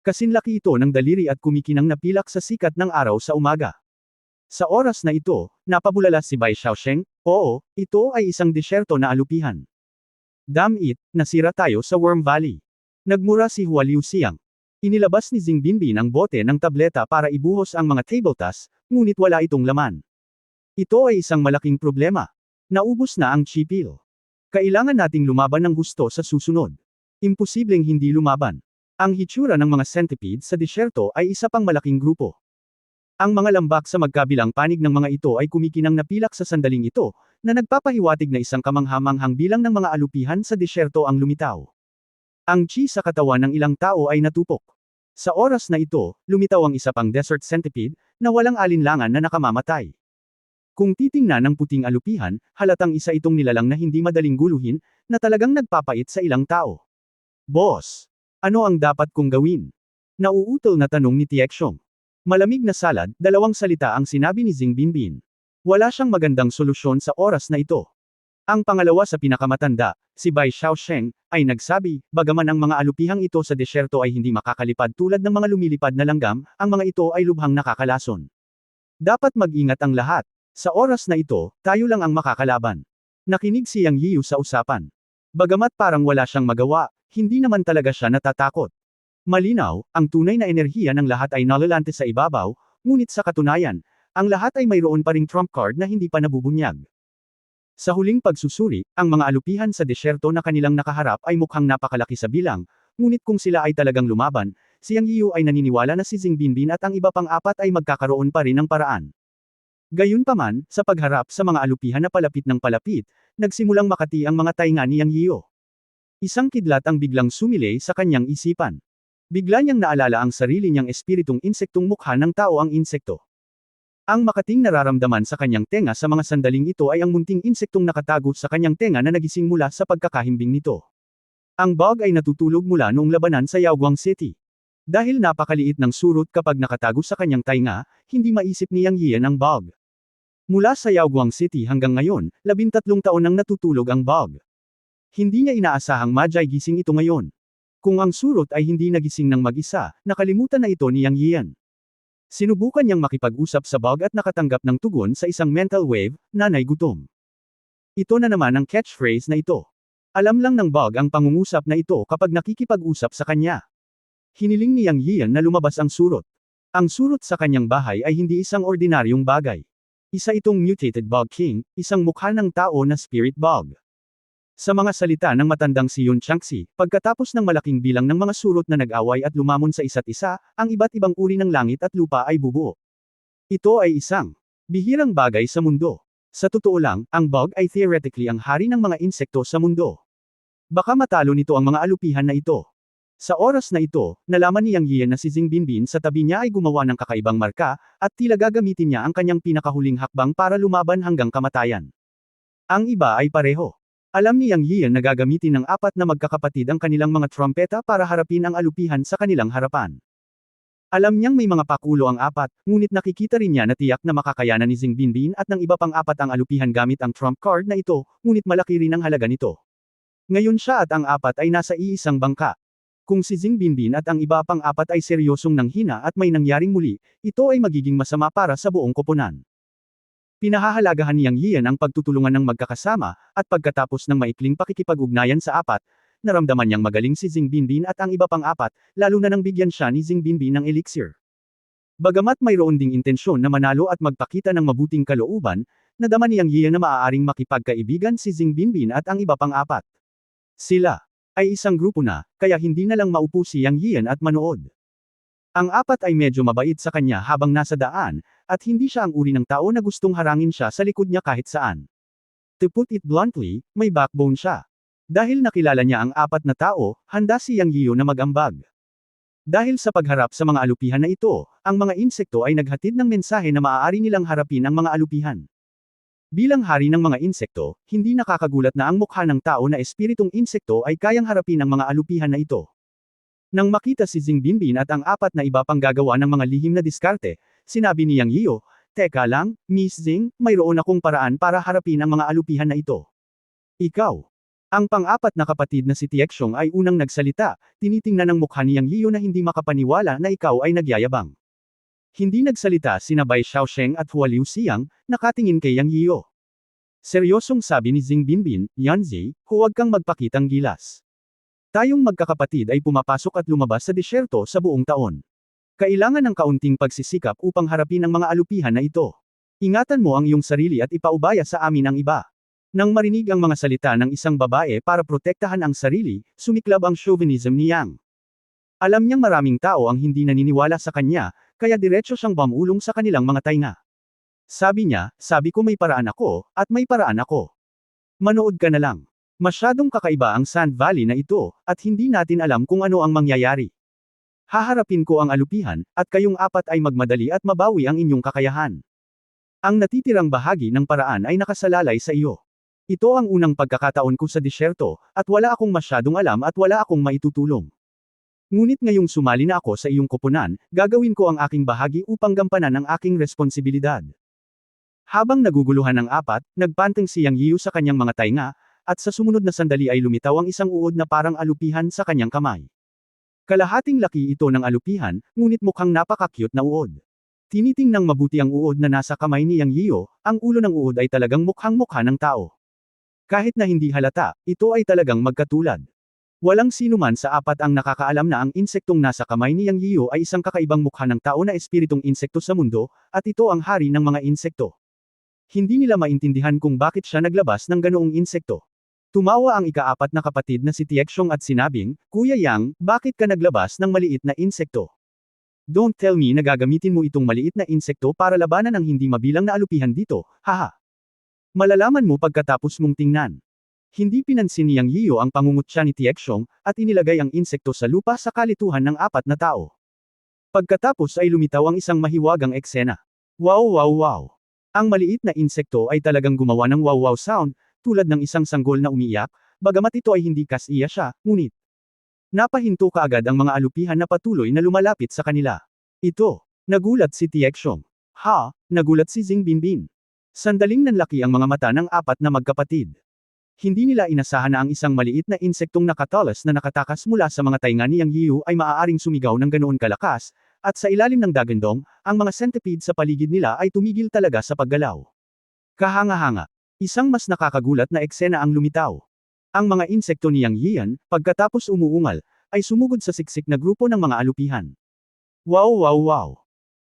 Kasinlaki ito ng daliri at kumikinang napilak sa sikat ng araw sa umaga. Sa oras na ito, napabulala si Bai Xiaosheng, oo, ito ay isang disyerto na alupihan. Damn it, nasira tayo sa Worm Valley. Nagmura si Hua Liu Xiang. Inilabas ni Zing Binbin ang bote ng tableta para ibuhos ang mga table tasks, ngunit wala itong laman. Ito ay isang malaking problema. Naubos na ang chi pill. Kailangan nating lumaban ng gusto sa susunod. Imposibleng hindi lumaban. Ang hitsura ng mga centipede sa disyerto ay isa pang malaking grupo. Ang mga lambak sa magkabilang panig ng mga ito ay kumikinang napilak sa sandaling ito, na nagpapahiwatig na isang kamanghamanghang bilang ng mga alupihan sa disyerto ang lumitaw. Ang chi sa katawan ng ilang tao ay natupok. Sa oras na ito, lumitaw ang isa pang desert centipede, na walang alinlangan na nakamamatay. Kung titingnan ng puting alupihan, halatang isa itong nilalang na hindi madaling guluhin, na talagang nagpapait sa ilang tao. Boss! Ano ang dapat kong gawin? Nauutol na tanong ni Tieksyong. Malamig na salad, 2 salita ang sinabi ni Zing Binbin. Wala siyang magandang solusyon sa oras na ito. Ang pangalawa sa pinakamatanda, si Bai Xiaosheng, ay nagsabi, bagaman ang mga alupihang ito sa disyerto ay hindi makakalipad tulad ng mga lumilipad na langgam, ang mga ito ay lubhang nakakalason. Dapat mag-ingat ang lahat. Sa oras na ito, tayo lang ang makakalaban. Nakinig si Yang Yiu sa usapan. Bagamat parang wala siyang magawa, hindi naman talaga siya natatakot. Malinaw, ang tunay na enerhiya ng lahat ay nalalante sa ibabaw, ngunit sa katunayan, ang lahat ay mayroon pa ring trump card na hindi pa nabubunyag. Sa huling pagsusuri, ang mga alupihan sa disyerto na kanilang nakaharap ay mukhang napakalaki sa bilang, ngunit kung sila ay talagang lumaban, si Yang Yiu ay naniniwala na si Zing Binbin at ang iba pang 4 ay magkakaroon pa rin ng paraan. Gayunpaman, sa pagharap sa mga alupihan na palapit ng palapit, nagsimulang makati ang mga tainga ni Yang Yiu. Isang kidlat ang biglang sumilay sa kanyang isipan. Bigla niyang naalala ang sarili niyang espiritong insektong mukha ng tao ang insekto. Ang makating nararamdaman sa kanyang tenga sa mga sandaling ito ay ang munting insektong nakatago sa kanyang tenga na nagising mula sa pagkakahimbing nito. Ang bug ay natutulog mula noong labanan sa Yaoguang City. Dahil napakaliit ng surot kapag nakatago sa kanyang tainga, hindi maisip ni Yang Yian ang bug. Mula sa Yaoguang City hanggang ngayon, 13 taon nang natutulog ang bug. Hindi niya inaasahang madyay gising ito ngayon. Kung ang surot ay hindi nagising ng mag-isa, nakalimutan na ito ni Yang Yian. Sinubukan niyang makipag-usap sa bug at nakatanggap ng tugon sa isang mental wave, nanay gutom. Ito na naman ang catchphrase na ito. Alam lang ng bug ang pangungusap na ito kapag nakikipag-usap sa kanya. Hiniling ni Yang Yian na lumabas ang surot. Ang surot sa kanyang bahay ay hindi isang ordinaryong bagay. Isa itong mutated bug king, isang mukha ng tao na spirit bug. Sa mga salita ng matandang si Yun Changxi, pagkatapos ng malaking bilang ng mga surot na nag-away at lumamon sa isa't isa, ang iba't ibang uri ng langit at lupa ay bubuo. Ito ay isang bihirang bagay sa mundo. Sa totoo lang, ang bug ay theoretically ang hari ng mga insekto sa mundo. Baka matalo nito ang mga alupihan na ito. Sa oras na ito, nalaman ni Yang Yian na si Xing Binbin sa tabi niya ay gumawa ng kakaibang marka, at tila gagamitin niya ang kanyang pinakahuling hakbang para lumaban hanggang kamatayan. Ang iba ay pareho. Alam ni Yang Yian na gagamitin ng apat na magkakapatid ang kanilang mga trompeta para harapin ang alupihan sa kanilang harapan. Alam niyang may mga pakulo ang apat, ngunit nakikita rin niya na tiyak na makakayanan ni Xing Binbin at ng iba pang apat ang alupihan gamit ang trump card na ito, ngunit malaki rin ang halaga nito. Ngayon siya at ang apat ay nasa iisang bangka. Kung si Xing Binbin at ang iba pang apat ay seryosong nanghina at may nangyaring muli, ito ay magiging masama para sa buong koponan. Pinahahalagahan ni Yang Yian ang pagtutulungan ng magkakasama, at pagkatapos ng maikling pakikipag-ugnayan sa apat, naramdaman niyang magaling si Xing Binbin at ang iba pang apat, lalo na nang bigyan siya ni Xing Binbin ng elixir. Bagamat mayroon ding intensyon na manalo at magpakita ng mabuting kalooban, nadama ni Yang Yian na maaaring makipagkaibigan si Xing Binbin at ang iba pang apat. Sila ay isang grupo na, kaya hindi na lang maupo si Yang Yian at manood. Ang apat ay medyo mabait sa kanya habang nasa daan, at hindi siya ang uri ng tao na gustong harangin siya sa likod niya kahit saan. To put it bluntly, may backbone siya. Dahil nakilala niya ang apat na tao, handa si Yang Yian na mag-ambag. Dahil sa pagharap sa mga alupihan na ito, ang mga insekto ay naghatid ng mensahe na maaari nilang harapin ang mga alupihan. Bilang hari ng mga insekto, hindi nakakagulat na ang mukha ng tao na espiritong insekto ay kayang harapin ang mga alupihan na ito. Nang makita si Xing Binbin at ang apat na iba pang gagawa ng mga lihim na diskarte, sinabi ni Yang Yian, "Teka lang, Miss Xing, mayroon akong paraan para harapin ang mga alupihan na ito." Ikaw. Ang pang-apat na kapatid na si Tiekshong ay unang nagsalita, tinitingnan ng mukha ni Yang Yian na hindi makapaniwala na ikaw ay nagyayabang. Hindi nagsalita sina Bai Xiaosheng at Hua Liuxiang, nakatingin kay Yang Yian. Seryosong sabi ni Xing Binbin, "Yanzi, huwag kang magpakitang gilas. Tayong magkakapatid ay pumapasok at lumabas sa disyerto sa buong taon. Kailangan ng kaunting pagsisikap upang harapin ang mga alupihan na ito. Ingatan mo ang iyong sarili at ipaubaya sa amin ang iba." Nang marinig ang mga salita ng isang babae para protektahan ang sarili, sumiklab ang chauvinism ni Yang. Alam niyang maraming tao ang hindi naniniwala sa kanya, kaya diretso siyang bumulong sa kanilang mga tainga. Sabi niya, "Sabi ko may paraan ako, at may paraan ako. Manood ka na lang. Masyadong kakaiba ang Sand Valley na ito, at hindi natin alam kung ano ang mangyayari. Haharapin ko ang alupihan, at kayong apat ay magmadali at mabawi ang inyong kakayahan. Ang natitirang bahagi ng paraan ay nakasalalay sa iyo. Ito ang unang pagkakataon ko sa disyerto, at wala akong masyadong alam at wala akong maitutulong. Ngunit ngayong sumali na ako sa iyong koponan, gagawin ko ang aking bahagi upang gampanan ang aking responsibilidad." Habang naguguluhan ang apat, nagpanteng si Yang Yian sa kanyang mga tainga, at sa sumunod na sandali ay lumitaw ang isang uod na parang alupihan sa kanyang kamay. Kalahating laki ito ng alupihan, ngunit mukhang napaka-cute na uod. Tinitingnang mabuti ang uod na nasa kamay ni Yang Yian, ang ulo ng uod ay talagang mukhang-mukha ng tao. Kahit na hindi halata, ito ay talagang magkatulad. Walang sino man sa apat ang nakakaalam na ang insektong nasa kamay ni Yang Yian ay isang kakaibang mukha ng tao na espiritong insekto sa mundo, at ito ang hari ng mga insekto. Hindi nila maintindihan kung bakit siya naglabas ng ganoong insekto. Tumawa ang ika-apat na kapatid na si Tiekshong at sinabing, "Kuya Yang, bakit ka naglabas ng maliit na insekto? Don't tell me na gagamitin mo itong maliit na insekto para labanan ang hindi mabilang na alupihan dito, haha. Malalaman mo pagkatapos mong tingnan." Hindi pinansin ni Yang Yian ang pangungutya ni Tiekshong, at inilagay ang insekto sa lupa sa kalituhan ng apat na tao. Pagkatapos ay lumitaw ang isang mahiwagang eksena. Wow wow wow! Ang maliit na insekto ay talagang gumawa ng wow wow sound, tulad ng isang sanggol na umiiyak, bagamat ito ay hindi kasiya siya, ngunit napahinto kaagad ang mga alupihan na patuloy na lumalapit sa kanila. Ito. Nagulat si Tiekshong. Ha? Nagulat si Xing Binbin. Sandaling nanlaki ang mga mata ng apat na magkapatid. Hindi nila inasahan na ang isang maliit na insektong nakatalas na nakatakas mula sa mga tainga ni Yang Yian ay maaaring sumigaw ng ganoon kalakas, at sa ilalim ng dagandong, ang mga centipede sa paligid nila ay tumigil talaga sa paggalaw. Kahanga-hanga. Isang mas nakakagulat na eksena ang lumitaw. Ang mga insekto ni Yang Yian, pagkatapos umuungal, ay sumugod sa siksik na grupo ng mga alupihan. Wow wow wow!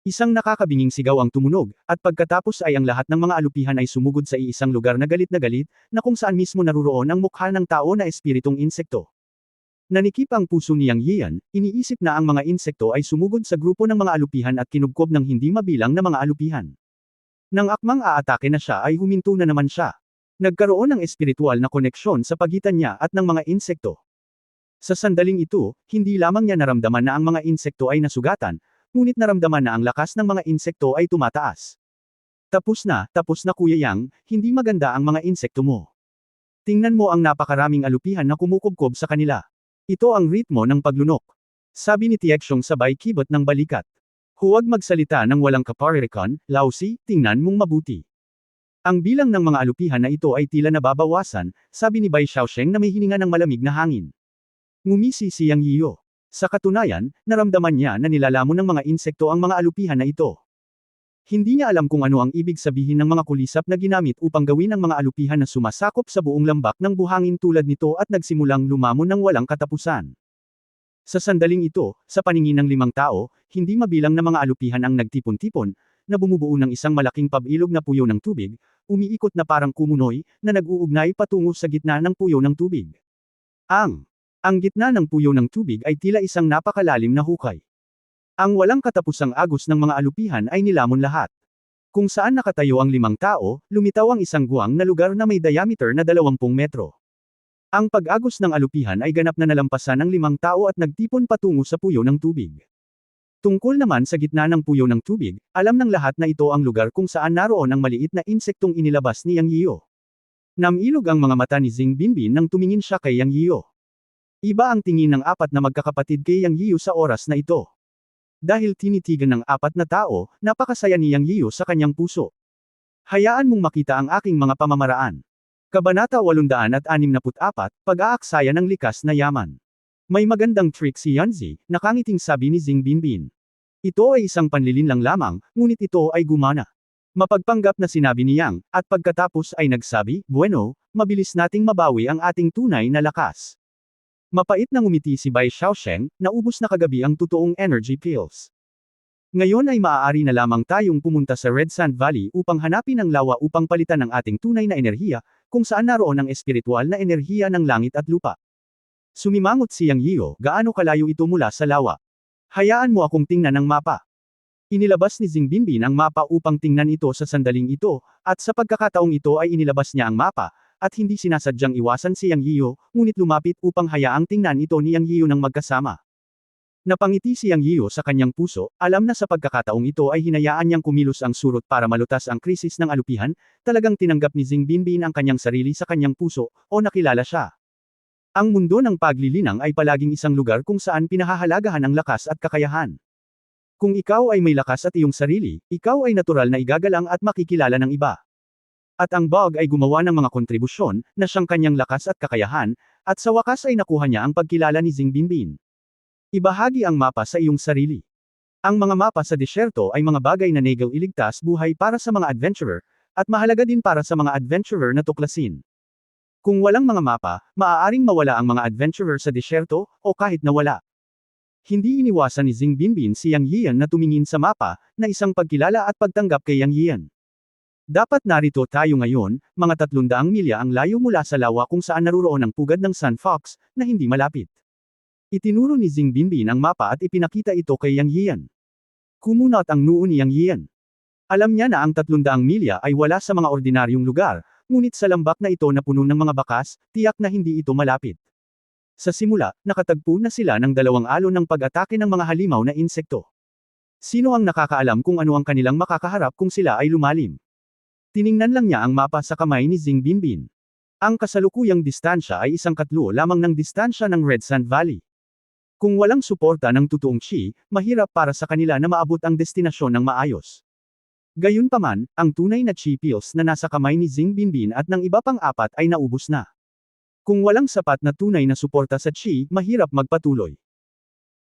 Isang nakakabinging sigaw ang tumunog, at pagkatapos ay ang lahat ng mga alupihan ay sumugod sa iisang lugar na galit na kung saan mismo naruroon ang mukha ng tao na espiritong insekto. Nanikip ang puso ni Yang Yian, iniisip na ang mga insekto ay sumugod sa grupo ng mga alupihan at kinubkob ng hindi mabilang na mga alupihan. Nang akmang aatake na siya ay huminto na naman siya. Nagkaroon ng espiritual na koneksyon sa pagitan niya at ng mga insekto. Sa sandaling ito, hindi lamang niya naramdaman na ang mga insekto ay nasugatan, ngunit naramdaman na ang lakas ng mga insekto ay tumataas. Tapos na Kuya Yang, hindi maganda ang mga insekto mo. Tingnan mo ang napakaraming alupihan na kumukubkob sa kanila. Ito ang ritmo ng paglunok. Sabi ni Tiekshong sabay kibot ng balikat. Huwag magsalita ng walang kaparirikan, Lausi, tingnan mong mabuti. Ang bilang ng mga alupihan na ito ay tila nababawasan, sabi ni Bai Xiaosheng na may hininga ng malamig na hangin. Ngumisi si Yang Yiyo. Sa katunayan, naramdaman niya na nilalamon ng mga insekto ang mga alupihan na ito. Hindi niya alam kung ano ang ibig sabihin ng mga kulisap na ginamit upang gawin ang mga alupihan na sumasakop sa buong lambak ng buhangin tulad nito at nagsimulang lumamon ng walang katapusan. Sa sandaling ito, sa paningin ng 5 tao, hindi mabilang na mga alupihan ang nagtipon-tipon, na bumubuo ng isang malaking pabilog na puyo ng tubig, umiikot na parang kumunoy, na nag-uugnay patungo sa gitna ng puyo ng tubig. Ang gitna ng puyo ng tubig ay tila isang napakalalim na hukay. Ang walang katapusang agos ng mga alupihan ay nilamon lahat. Kung saan nakatayo ang 5 tao, lumitaw ang isang guwang na lugar na may diameter na 20 metro. Ang pag-agos ng alupihan ay ganap na nalampasan ng 5 tao at nagtipon patungo sa puyo ng tubig. Tungkol naman sa gitna ng puyo ng tubig, alam ng lahat na ito ang lugar kung saan naroon ang maliit na insektong inilabas ni Yang Yiyo. Namilog ang mga mata ni Zing Binbin nang tumingin siya kay Yang Yiyo. Iba ang tingin ng 4 na magkakapatid kay Yang Yiyo sa oras na ito. Dahil tinitigan ng 4 na tao, napakasaya ni Yang Yiyo sa kanyang puso. Hayaan mong makita ang aking mga pamamaraan. Kabanata 864, Pag-aaksaya ng likas na yaman. May magandang trick si Yanzi, nakangiting sabi ni Zing Binbin. Ito ay isang panlilinlang lamang, ngunit ito ay gumana. Mapagpanggap na sinabi ni Yang, at pagkatapos ay nagsabi, bueno, mabilis nating mabawi ang ating tunay na lakas. Mapait na ngumiti si Bai Xiaosheng, naubos na kagabi ang totoong energy pills. Ngayon ay maaari na lamang tayong pumunta sa Red Sand Valley upang hanapin ang lawa upang palitan ang ating tunay na enerhiya, kung saan naroon ang espiritual na enerhiya ng langit at lupa. Sumimangot si Yang Yiyo, gaano kalayo ito mula sa lawa? Hayaan mo akong tingnan ang mapa. Inilabas ni Zing Binbin ang mapa upang tingnan ito sa sandaling ito, at sa pagkakataong ito ay inilabas niya ang mapa, at hindi sinasadyang iwasan si Yang Yiyo, ngunit lumapit upang hayaang tingnan ito ni Yang Yiyo ng magkasama. Napangiti si Yang Yiyo sa kanyang puso, alam na sa pagkakataong ito ay hinayaan niyang kumilos ang surot para malutas ang krisis ng alupihan, talagang tinanggap ni Zing Binbin ang kanyang sarili sa kanyang puso, o nakilala siya. Ang mundo ng paglilinang ay palaging isang lugar kung saan pinahahalagahan ang lakas at kakayahan. Kung ikaw ay may lakas at iyong sarili, ikaw ay natural na igagalang at makikilala ng iba. At ang Bog ay gumawa ng mga kontribusyon, na siyang kanyang lakas at kakayahan, at sa wakas ay nakuha niya ang pagkilala ni Zing Binbin. Ibahagi ang mapa sa iyong sarili. Ang mga mapa sa disyerto ay mga bagay na negal iligtas buhay para sa mga adventurer, at mahalaga din para sa mga adventurer na tuklasin. Kung walang mga mapa, maaaring mawala ang mga adventurer sa disyerto, o kahit nawala. Hindi iniwasan ni Zing Binbin si Yang Yian na tumingin sa mapa, na isang pagkilala at pagtanggap kay Yang Yian. Dapat narito tayo ngayon, mga 300 milya ang layo mula sa lawa kung saan naruroon ang pugad ng Sun Fox, na hindi malapit. Itinuro ni Zing Binbin ang mapa at ipinakita ito kay Yang Yian. Kumunot ang noo ni Yang Yian. Alam niya na ang 300 milya ay wala sa mga ordinaryong lugar, ngunit sa lambak na ito na puno ng mga bakas, tiyak na hindi ito malapit. Sa simula, nakatagpo na sila ng 2 alon ng pag-atake ng mga halimaw na insekto. Sino ang nakakaalam kung ano ang kanilang makakaharap kung sila ay lumalim? Tiningnan lang niya ang mapa sa kamay ni Zing Binbin. Ang kasalukuyang distansya ay 1/4 lamang ng distansya ng Red Sand Valley. Kung walang suporta ng totoong chi, mahirap para sa kanila na maabot ang destinasyon ng maayos. Gayunpaman, ang tunay na chi pills na nasa kamay ni Zing Binbin at ng iba pang 4 ay naubos na. Kung walang sapat na tunay na suporta sa chi, mahirap magpatuloy.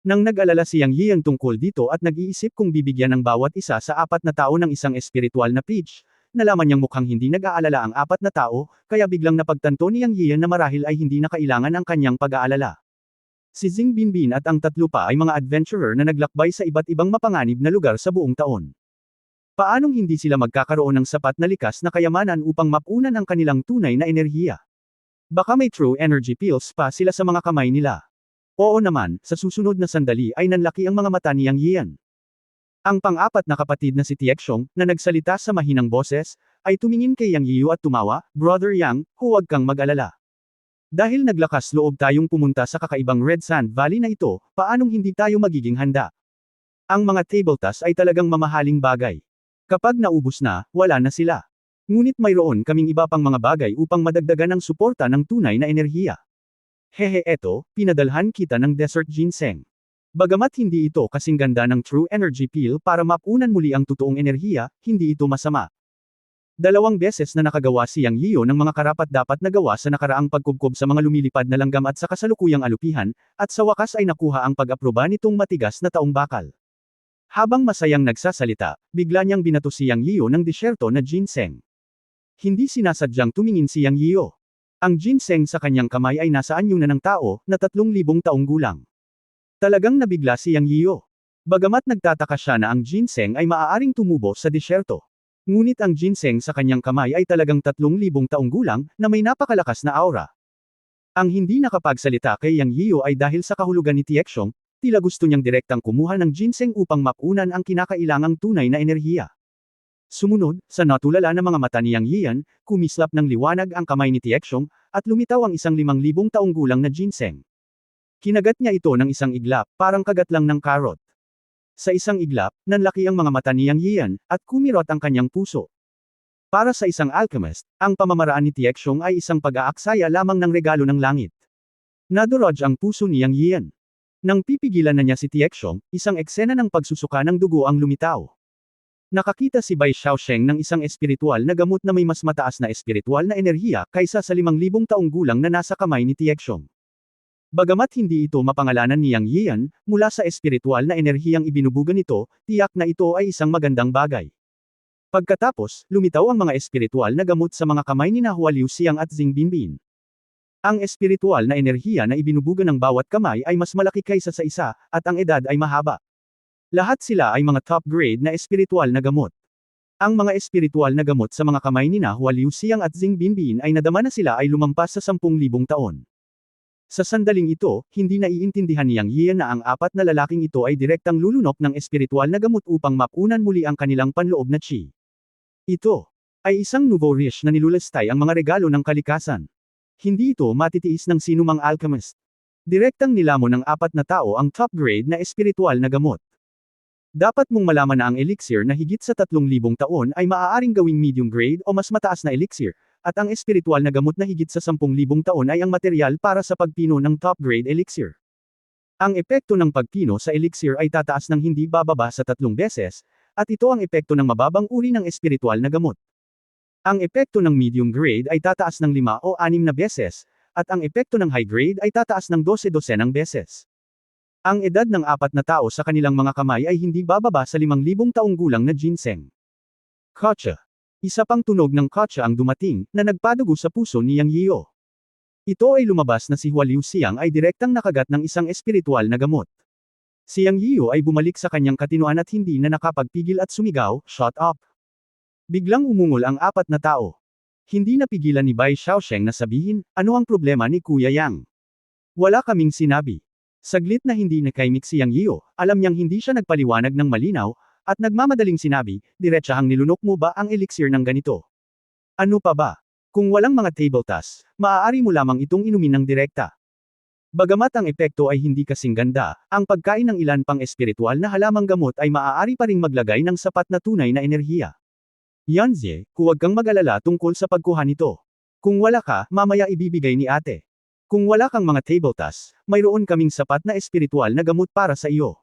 Nang nag-alala si Yang Yian tungkol dito at nag-iisip kung bibigyan ng bawat isa sa 4 na tao ng isang espiritual na pitch, Nalaman niyang mukhang hindi nag-aalala ang apat na tao, kaya biglang napagtanto ni Yang Yian na marahil ay hindi na kailangan ang kanyang pag-aalala. Si Zing Binbin at ang tatlo pa ay mga adventurer na naglakbay sa iba't ibang mapanganib na lugar sa buong taon. Paanong hindi sila magkakaroon ng sapat na likas na kayamanan upang mapunan ang kanilang tunay na enerhiya? Baka may true energy pills pa sila sa mga kamay nila. Oo naman, sa susunod na sandali ay nanlaki ang mga mata ni Yang Yian. Ang pang-apat na kapatid na si Tiekshong, na nagsalita sa mahinang boses, ay tumingin kay Yang Yiu at tumawa, "Brother Yang, huwag kang mag-alala. Dahil naglakas loob tayong pumunta sa kakaibang Red Sand Valley na ito, paanong hindi tayo magiging handa? Ang mga table tasks ay talagang mamahaling bagay. Kapag naubos na, wala na sila. Ngunit mayroon kaming iba pang mga bagay upang madagdagan ang suporta ng tunay na enerhiya. Hehe, eto, pinadalhan kita ng Desert Ginseng. Bagamat hindi ito kasing ganda ng True Energy Pill para mapunan muli ang totoong enerhiya, hindi ito masama. 2 beses na nakagawa si Yang Yiu ng mga karapat-dapat na gawa sa nakaraang pagkubkob sa mga lumilipad na langgam at sa kasalukuyang alupihan, at sa wakas ay nakuha ang pag-aproba nitong matigas na taong bakal. Habang masayang nagsasalita, bigla niyang binato si Yang Yiu ng disyerto na ginseng. Hindi sinasadyang tumingin si Yang Yiu. Ang ginseng sa kanyang kamay ay nasa anyo na ng tao, na 3,000 taong gulang. Talagang nabigla si Yang Yiu. Bagamat nagtataka siya na ang ginseng ay maaaring tumubo sa disyerto. Ngunit ang ginseng sa kanyang kamay ay talagang 3,000 taong gulang, na may napakalakas na aura. Ang hindi nakapagsalita kay Yang Yiu ay dahil sa kahulugan ni Tiekshong, tila gusto niyang direktang kumuha ng ginseng upang mapunan ang kinakailangang tunay na enerhiya. Sumunod, sa natulala na mga mata ni Yang Yian, kumislap ng liwanag ang kamay ni Tiekshong, at lumitaw ang isang 5,000 taong gulang na ginseng. Kinagat niya ito ng isang iglap, parang kagat lang ng karot. Sa isang iglap, nanlaki ang mga mata ni Yang Yian, at kumirot ang kanyang puso. Para sa isang alchemist, ang pamamaraan ni Tiekshong ay isang pag-aaksaya lamang ng regalo ng langit. Nadurog ang puso ni Yang Yian. Nang pipigilan na niya si Tiekshong, isang eksena ng pagsusuka ng dugo ang lumitaw. Nakakita si Bai Xiaosheng ng isang espiritual na gamot na may mas mataas na espiritual na enerhiya kaysa sa 5,000 taong gulang na nasa kamay ni Tiekshong. Bagamat hindi ito mapangalanan ni Yang Yian, mula sa espiritual na enerhiyang ibinubugan nito, tiyak na ito ay isang magandang bagay. Pagkatapos, lumitaw ang mga espiritual na gamot sa mga kamay ni Hua Liuxiang at Zing Binbin. Ang espiritual na enerhiya na ibinubugan ng bawat kamay ay mas malaki kaysa sa isa, at ang edad ay mahaba. Lahat sila ay mga top-grade na espiritual na gamot. Ang mga espiritual na gamot sa mga kamay ni Hua Liuxiang at Zing Binbin ay nadama na sila ay lumampas sa 10,000 taon. Sa sandaling ito, hindi naiintindihan ni Yang Yian na ang apat na lalaking ito ay direktang lulunok ng espiritual na gamot upang mapunan muli ang kanilang panloob na chi. Ito ay isang nouveau-riche na nilulustay ang mga regalo ng kalikasan. Hindi ito matitiis ng sinumang alchemist. Direktang nilamon ng apat na tao ang top-grade na espiritual na gamot. Dapat mong malaman na ang elixir na higit sa 3,000 taon ay maaaring gawing medium grade o mas mataas na elixir, at ang espiritual na gamot na higit sa 10,000 taon ay ang material para sa pagpino ng top-grade elixir. Ang epekto ng pagpino sa elixir ay tataas ng hindi bababa sa 3 beses, at ito ang epekto ng mababang uri ng espiritual na gamot. Ang epekto ng medium grade ay tataas ng 5 o 6 na beses, at ang epekto ng high grade ay tataas ng 12-dosenang beses. Ang edad ng apat na tao sa kanilang mga kamay ay hindi bababa sa 5,000 taong gulang na ginseng. Kotsa. Isa pang tunog ng kotsa ang dumating, na nagpadugo sa puso ni Yang Yiu. Ito ay lumabas na si Hua Liuxiang ay direktang nakagat ng isang espiritual na gamot. Si Yang Yiu ay bumalik sa kanyang katinoan at hindi na nakapagpigil at sumigaw, "Shut up!" Biglang umungol ang apat na tao. Hindi napigilan ni Bai Xiaosheng na sabihin, "Ano ang problema ni Kuya Yang?" "Wala kaming sinabi." Saglit na hindi nakaimik si Yang Yiu, alam niyang hindi siya nagpaliwanag ng malinaw, at nagmamadaling sinabi, "Diretsahang nilunok mo ba ang elixir ng ganito? Ano pa ba? Kung walang mga table tasks, maaari mo lamang itong inumin ng direkta." Bagamat ang epekto ay hindi kasing ganda, ang pagkain ng ilan pang espiritual na halamang gamot ay maaari pa ring maglagay ng sapat na tunay na enerhiya. Yanzie, huwag kang mag-alala tungkol sa pagkuha nito. Kung wala ka, mamaya ibibigay ni ate. Kung wala kang mga table tasks, mayroon kaming sapat na espiritual na gamot para sa iyo.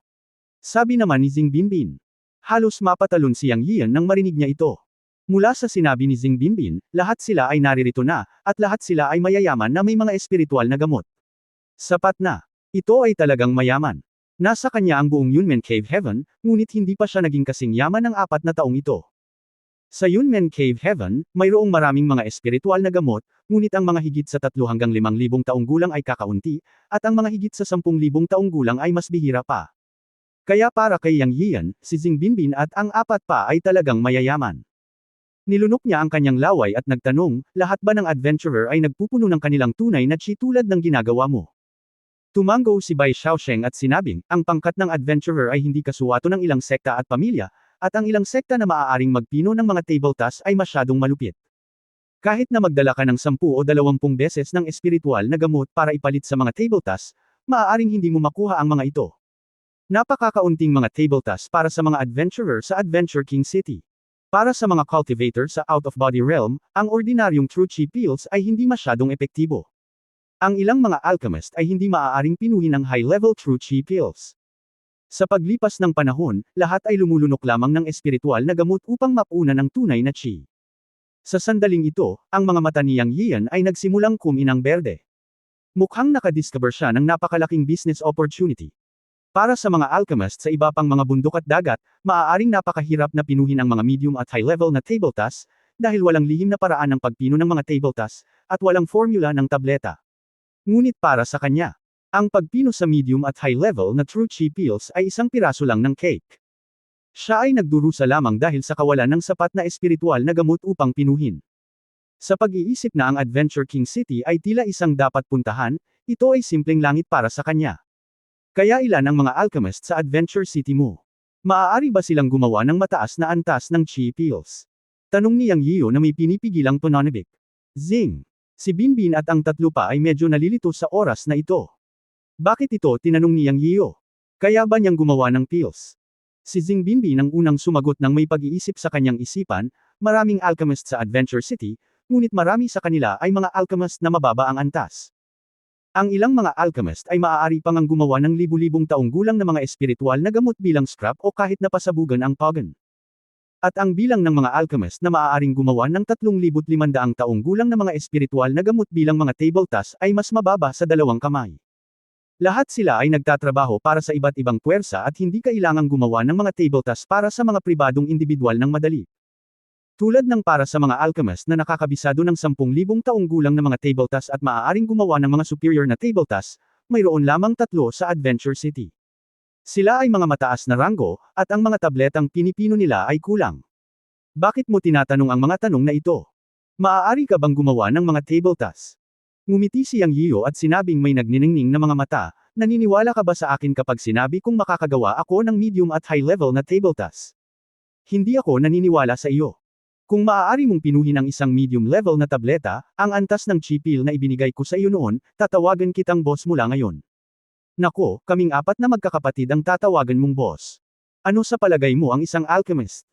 Sabi naman ni Zing Binbin. Halos mapatalon si Yang Yian nang marinig niya ito. Mula sa sinabi ni Zing Binbin, lahat sila ay naririto na, at lahat sila ay mayayaman na may mga espiritual na gamot. Sapat na. Ito ay talagang mayaman. Nasa kanya ang buong Yunmen Cave Heaven, ngunit hindi pa siya naging kasing yaman ng 4 na taong ito. Sa Yunmen Cave Heaven, mayroong maraming mga espiritual na gamot, ngunit ang mga higit sa 3 hanggang 5,000 taong gulang ay kakaunti, at ang mga higit sa 10,000 taong gulang ay mas bihira pa. Kaya para kay Yang Yian, si Xing Binbin at ang apat pa ay talagang mayayaman. Nilunok niya ang kanyang laway at nagtanong, lahat ba ng adventurer ay nagpupuno ng kanilang tunay na chi tulad ng ginagawa mo? Tumango si Bai Xiaosheng at sinabing, ang pangkat ng adventurer ay hindi kasuwato ng ilang sekta at pamilya, at ang ilang sekta na maaaring magpino ng mga table task ay masyadong malupit. Kahit na magdala ka ng 10 o 20 beses ng espiritual na gamot para ipalit sa mga table task, maaaring hindi mo makuha ang mga ito. Napakakaunting mga table task para sa mga adventurer sa Adventure King City. Para sa mga cultivator sa out-of-body realm, ang ordinaryong true chi pills ay hindi masyadong epektibo. Ang ilang mga alchemist ay hindi maaaring pinuhin ang high-level true chi pills. Sa paglipas ng panahon, lahat ay lumulunok lamang ng espiritual na gamot upang mapunan ng tunay na chi. Sa sandaling ito, ang mga mata ni Yang Yian ay nagsimulang kuminang berde. Mukhang nakadiscover siya ng napakalaking business opportunity. Para sa mga alchemist sa iba pang mga bundok at dagat, maaaring napakahirap na pinuhin ang mga medium at high-level na table task, dahil walang lihim na paraan ng pagpino ng mga table task, at walang formula ng tableta. Ngunit para sa kanya, ang pagpino sa medium at high-level na true chi pills ay isang piraso lang ng cake. Siya ay nagdurusa lamang dahil sa kawalan ng sapat na espiritual na gamot upang pinuhin. Sa pag-iisip na ang Adventure King City ay tila isang dapat puntahan, ito ay simpleng langit para sa kanya. Kaya ilan ang mga alchemist sa Adventure City mo? Maaari ba silang gumawa ng mataas na antas ng chi pills? Tanong ni Yang Yiyo na may pinipigilang pananabik. Zing. Si Binbin at ang tatlo pa ay medyo nalilito sa oras na ito. Bakit ito? Tinanong ni Yang Yiyo. Kaya ba niyang gumawa ng pills? Si Xing Binbin ang unang sumagot ng may pag-iisip sa kanyang isipan, maraming alchemist sa Adventure City, ngunit marami sa kanila ay mga alchemist na mababa ang antas. Ang ilang mga alchemist ay maaari pang ang gumawa ng libu-libong taong gulang na mga espiritual na gamot bilang scrap o kahit napasabugan ang pagan. At ang bilang ng mga alchemist na maaaring gumawa ng 3,500 taong gulang na mga espiritual na gamot bilang mga table task ay mas mababa sa 2 kamay. Lahat sila ay nagtatrabaho para sa iba't ibang puwersa at hindi kailangang gumawa ng mga table task para sa mga pribadong individual ng madali. Tulad ng para sa mga alchemist na nakakabisado ng 10,000 taong gulang na mga table task at maaaring gumawa ng mga superior na table task, mayroon lamang 3 sa Adventure City. Sila ay mga mataas na ranggo, at ang mga tabletang pinipino nila ay kulang. Bakit mo tinatanong ang mga tanong na ito? Maaari ka bang gumawa ng mga table task? Ngumiti si Yang Yiyo at sinabing may nagniningning na mga mata, naniniwala ka ba sa akin kapag sinabi kong makakagawa ako ng medium at high-level na table task? Hindi ako naniniwala sa iyo. Kung maaari mong pinuhin ang isang medium-level na tableta, ang antas ng chi pill na ibinigay ko sa iyo noon, tatawagan kitang boss mula ngayon. Nako, kaming 4 na magkakapatid ang tatawagan mong boss. Ano sa palagay mo ang isang alchemist?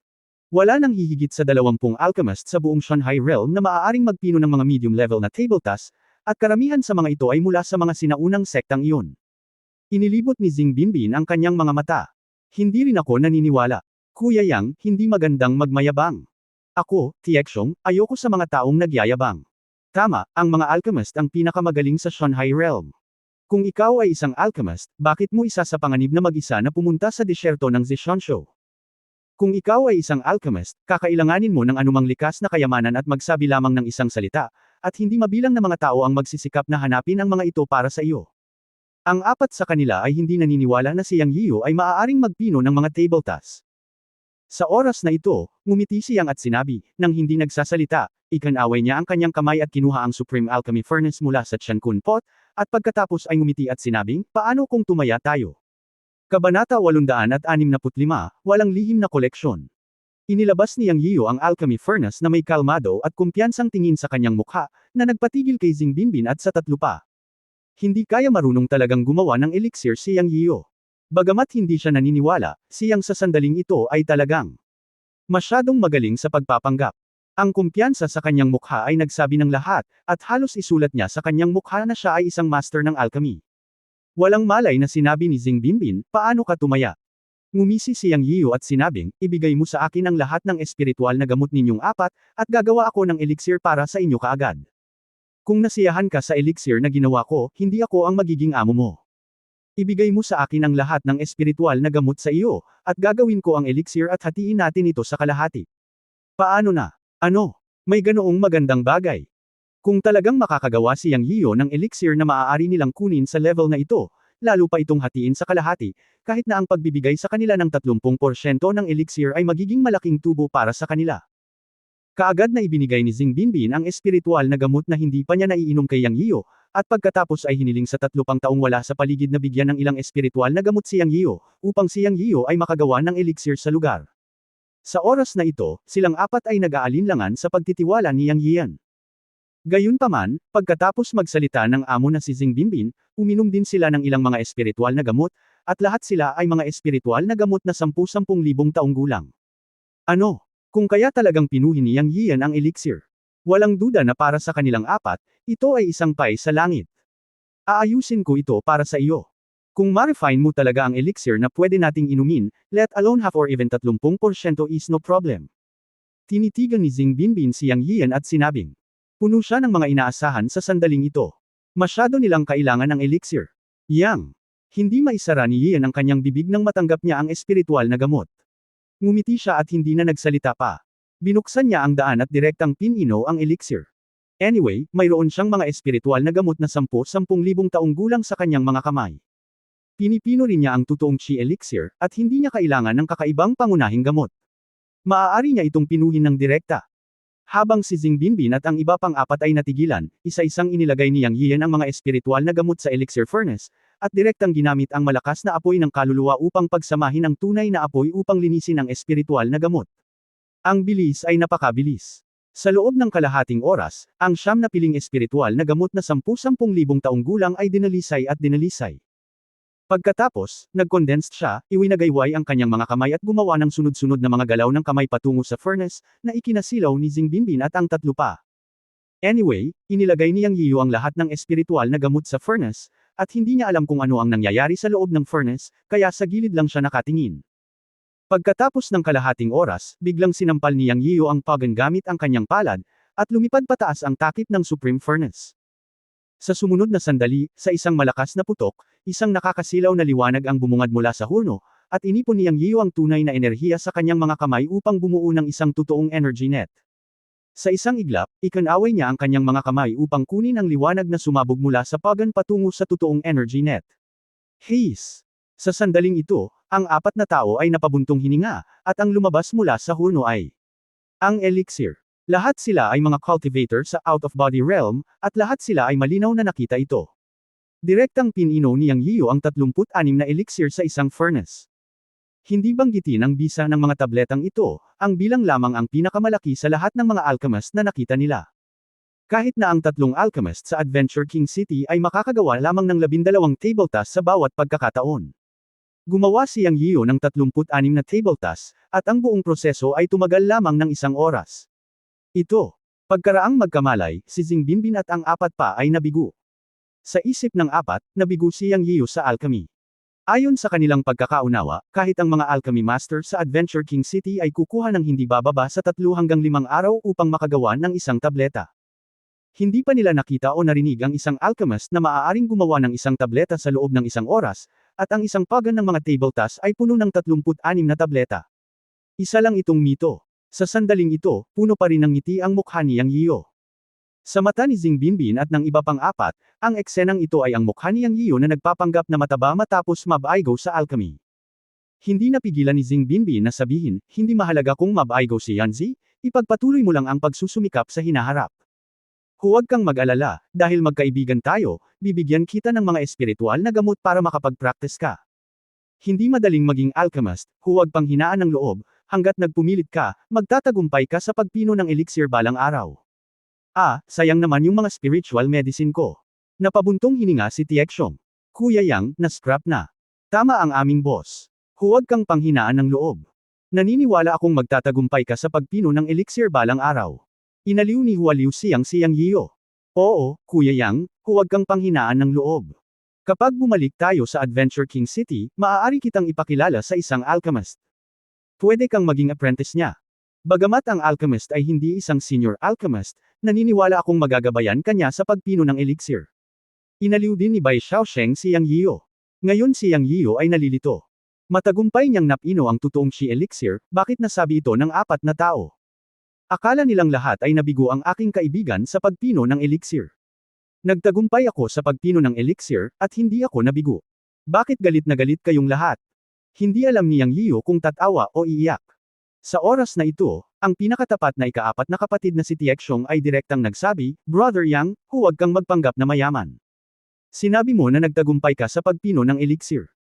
Wala nang hihigit sa 20 alchemist sa buong Shanghai realm na maaaring magpino ng mga medium-level na table task, at karamihan sa mga ito ay mula sa mga sinaunang sektang iyon. Inilibot ni Xing Binbin ang kanyang mga mata. Hindi rin ako naniniwala. Kuya Yang, hindi magandang magmayabang. Ako, Tiekshong, ayoko sa mga taong nagyayabang. Tama, ang mga alchemist ang pinakamagaling sa Shanghai realm. Kung ikaw ay isang alchemist, bakit mo isa sa panganib na mag-isa na pumunta sa disyerto ng Zishansho? Kung ikaw ay isang alchemist, kakailanganin mo ng anumang likas na kayamanan at magsabi lamang ng isang salita, at hindi mabilang na mga tao ang magsisikap na hanapin ang mga ito para sa iyo. Ang 4 sa kanila ay hindi naniniwala na si Yang Yiyo ay maaaring magpino ng mga table task. Sa oras na ito, ngumiti si Yang at sinabi, nang hindi nagsasalita, ikanaway niya ang kanyang kamay at kinuha ang Supreme Alchemy Furnace mula sa Tiankun Pot, at pagkatapos ay ngumiti at sinabing, paano kung tumaya tayo? Kabanata 865, walang lihim na koleksyon. Inilabas ni Yang Yiyo ang Alchemy Furnace na may kalmado at kumpiyansang tingin sa kanyang mukha, na nagpatigil kay Xing Binbin at sa tatlo pa. Hindi kaya marunong talagang gumawa ng elixir si Yang Yiyo. Bagamat hindi siya naniniwala, si Yang sa sandaling ito ay talagang masyadong magaling sa pagpapanggap. Ang kumpiyansa sa kanyang mukha ay nagsabi ng lahat, at halos isulat niya sa kanyang mukha na siya ay isang master ng alchemy. Walang malay na sinabi ni Xing Binbin, paano ka tumaya? Ngumisi si Yang Yiyo at sinabing, ibigay mo sa akin ang lahat ng espiritual na gamot ninyong 4, at gagawa ako ng elixir para sa inyo kaagad. Kung nasiyahan ka sa elixir na ginawa ko, hindi ako ang magiging amo mo. Ibigay mo sa akin ang lahat ng espiritual na gamot sa iyo, at gagawin ko ang elixir at hatiin natin ito sa kalahati. Paano na? Ano? May ganoong magandang bagay. Kung talagang makakagawa si Yang Yiyo ng elixir na maaari nilang kunin sa level na ito, lalo pa itong hatiin sa kalahati, kahit na ang pagbibigay sa kanila ng 30% ng elixir ay magiging malaking tubo para sa kanila. Kaagad na ibinigay ni Xing Binbin ang espiritual na gamot na hindi pa niya naiinom kay Yang Yiyo, at pagkatapos ay hiniling sa 3 pang taong wala sa paligid na bigyan ng ilang espiritual na gamot si Yang Yiyo, upang si Yang Yiyo ay makagawa ng elixir sa lugar. Sa oras na ito, silang apat ay nag-aalinlangan sa pagtitiwala ni Yang Yian. Gayunpaman, pagkatapos magsalita ng amo na si Xing Binbin, uminom din sila ng ilang mga espiritual na gamot, at lahat sila ay mga espiritual na gamot na 10,000 taong gulang. Ano? Kung kaya talagang pinuhin ni Yang Yian ang elixir. Walang duda na para sa kanilang apat, ito ay isang pay sa langit. Aayusin ko ito para sa iyo. Kung ma-refine mo talaga ang elixir na pwede nating inumin, let alone half or even 30% is no problem. Tinitigan ni Xing Binbin si Yang Yian at sinabing. Puno siya ng mga inaasahan sa sandaling ito. Masyado nilang kailangan ng elixir. Yang. Hindi maisara ni Yian ang kanyang bibig nang matanggap niya ang espiritual na gamot. Ngumiti siya at hindi na nagsalita pa. Binuksan niya ang daan at direktang pinino ang elixir. Anyway, mayroon siyang mga espiritual na gamot na 10,000 taong gulang sa kanyang mga kamay. Pinipino rin niya ang totoong chi elixir, at hindi niya kailangan ng kakaibang pangunahing gamot. Maaari niya itong pinuhin ng direkta. Habang si Xing Binbin at ang iba pang apat ay natigilan, isa-isang inilagay ni Yang Yian ang mga espiritual na gamot sa elixir furnace, at direktang ginamit ang malakas na apoy ng kaluluwa upang pagsamahin ang tunay na apoy upang linisin ang espiritual na gamot. Ang bilis ay napakabilis. Sa loob ng kalahating oras, ang 9 na piling espiritual na gamot na 10,000 taong gulang ay dinalisay at dinalisay. Pagkatapos, nag-condensed siya, iwinagayway ang kanyang mga kamay at gumawa ng sunod-sunod na mga galaw ng kamay patungo sa furnace, na ikinasilaw ni Xing Binbin at ang 3 pa. Anyway, inilagay ni Yang Yiyo ang lahat ng espiritual na gamot sa furnace, at hindi niya alam kung ano ang nangyayari sa loob ng furnace, kaya sa gilid lang siya nakatingin. Pagkatapos ng kalahating oras, biglang sinampal ni Yang Yiyo ang pagan gamit ang kanyang palad, at lumipad pataas ang takip ng Supreme Furnace. Sa sumunod na sandali, sa isang malakas na putok, isang nakakasilaw na liwanag ang bumungad mula sa hurno, at inipon ni Yang Yiyo ang tunay na enerhiya sa kanyang mga kamay upang bumuo ng isang totoong energy net. Sa isang iglap, ikanaway niya ang kanyang mga kamay upang kunin ang liwanag na sumabog mula sa pagan patungo sa totoong energy net. Haze! Sa sandaling ito, ang apat na tao ay napabuntong hininga, at ang lumabas mula sa hurno ay ang elixir. Lahat sila ay mga cultivator sa out-of-body realm, at lahat sila ay malinaw na nakita ito. Direktang pinino ni Yang Yiyo ang 36 na elixir sa isang furnace. Hindi banggitin ang bisa ng mga tabletang ito, ang bilang lamang ang pinakamalaki sa lahat ng mga alchemist na nakita nila. Kahit na ang 3 alchemist sa Adventure King City ay makakagawa lamang ng 12 table tasks sa bawat pagkakataon. Gumawa si Yang Yiyo ng 36 na table tasks, at ang buong proseso ay tumagal lamang ng 1 oras. Ito. Pagkaraang magkamalay, si Xing Binbin at ang apat pa ay nabigo. Sa isip ng apat, nabigo si Yang Yiyo sa alchemy. Ayon sa kanilang pagkakaunawa, kahit ang mga alchemy master sa Adventure King City ay kukuha ng hindi bababa sa 3 hanggang 5 araw upang makagawa ng isang tableta. Hindi pa nila nakita o narinig ang isang alchemist na maaaring gumawa ng isang tableta sa loob ng 1 oras, at ang isang pagan ng mga table tasks ay puno ng 36 na tableta. Isa lang itong mito. Sa sandaling ito, puno pa rin ng ngiti ang mukha ni Yang Yiyo. Sa mata ni Xing Binbin at ng iba pang apat, ang eksenang ito ay ang mukha ni Yang Yiyo na nagpapanggap na mataba matapos mab-aigo sa alchemy. Hindi napigilan ni Xing Binbin na sabihin, hindi mahalaga kung mab-aigo si Yanzi, ipagpatuloy mo lang ang pagsusumikap sa hinaharap. Huwag kang mag-alala, dahil magkaibigan tayo, bibigyan kita ng mga espiritual na gamot para makapag-practice ka. Hindi madaling maging alchemist, huwag pang hinaan ng loob, hanggat nagpumilit ka, magtatagumpay ka sa pagpino ng elixir balang araw. Sayang naman yung mga spiritual medicine ko. Napabuntong hininga si Tiekshong. Kuya Yang, na-scrap na. Tama ang aming boss. Huwag kang panghinaan ng loob. Naniniwala akong magtatagumpay ka sa pagpino ng elixir balang araw. Inaliw ni Hualiu Siyang si Yang Yiyo. Oo, Kuya Yang, huwag kang panghinaan ng loob. Kapag bumalik tayo sa Adventure King City, maaari kitang ipakilala sa isang alchemist. Pwede kang maging apprentice niya. Bagamat ang alchemist ay hindi isang senior alchemist, naniniwala akong magagabayan kanya sa pagpino ng elixir. Inaliw din ni Bai Xiaosheng si Yang Yiyo. Ngayon si Yang Yiyo ay nalilito. Matagumpay niyang napino ang totoong chi elixir, bakit nasabi ito ng apat na tao? Akala nilang lahat ay nabigo ang aking kaibigan sa pagpino ng elixir. Nagtagumpay ako sa pagpino ng elixir, at hindi ako nabigo. Bakit galit na galit kayong lahat? Hindi alam ni Yang Yiyo kung tatawa o iiyak. Sa oras na ito, ang pinakatapat na ikaapat na kapatid na si Tiekshong ay direktang nagsabi, Brother Yang, huwag kang magpanggap na mayaman. Sinabi mo na nagtagumpay ka sa pagpino ng elixir.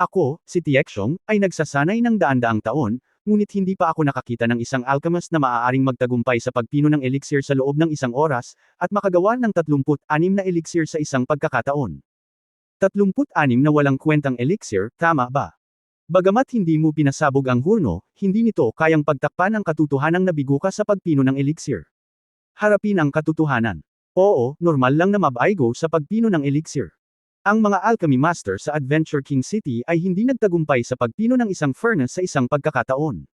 Ako, si Tiekshong, ay nagsasanay ng daan-daang taon, ngunit hindi pa ako nakakita ng isang alchemist na maaaring magtagumpay sa pagpino ng elixir sa loob ng isang oras, at makagawa ng 36 na elixir sa isang pagkakataon. 36 na walang kwentang elixir, tama ba? Bagamat hindi mo pinasabog ang hurno, hindi nito kayang pagtakpan ang katotohanang nabigo ka sa pagpino ng elixir. Harapin ang katotohanan. Oo, normal lang na mabaigo sa pagpino ng elixir. Ang mga alchemy master sa Adventure King City ay hindi nagtagumpay sa pagpino ng isang furnace sa isang pagkakataon.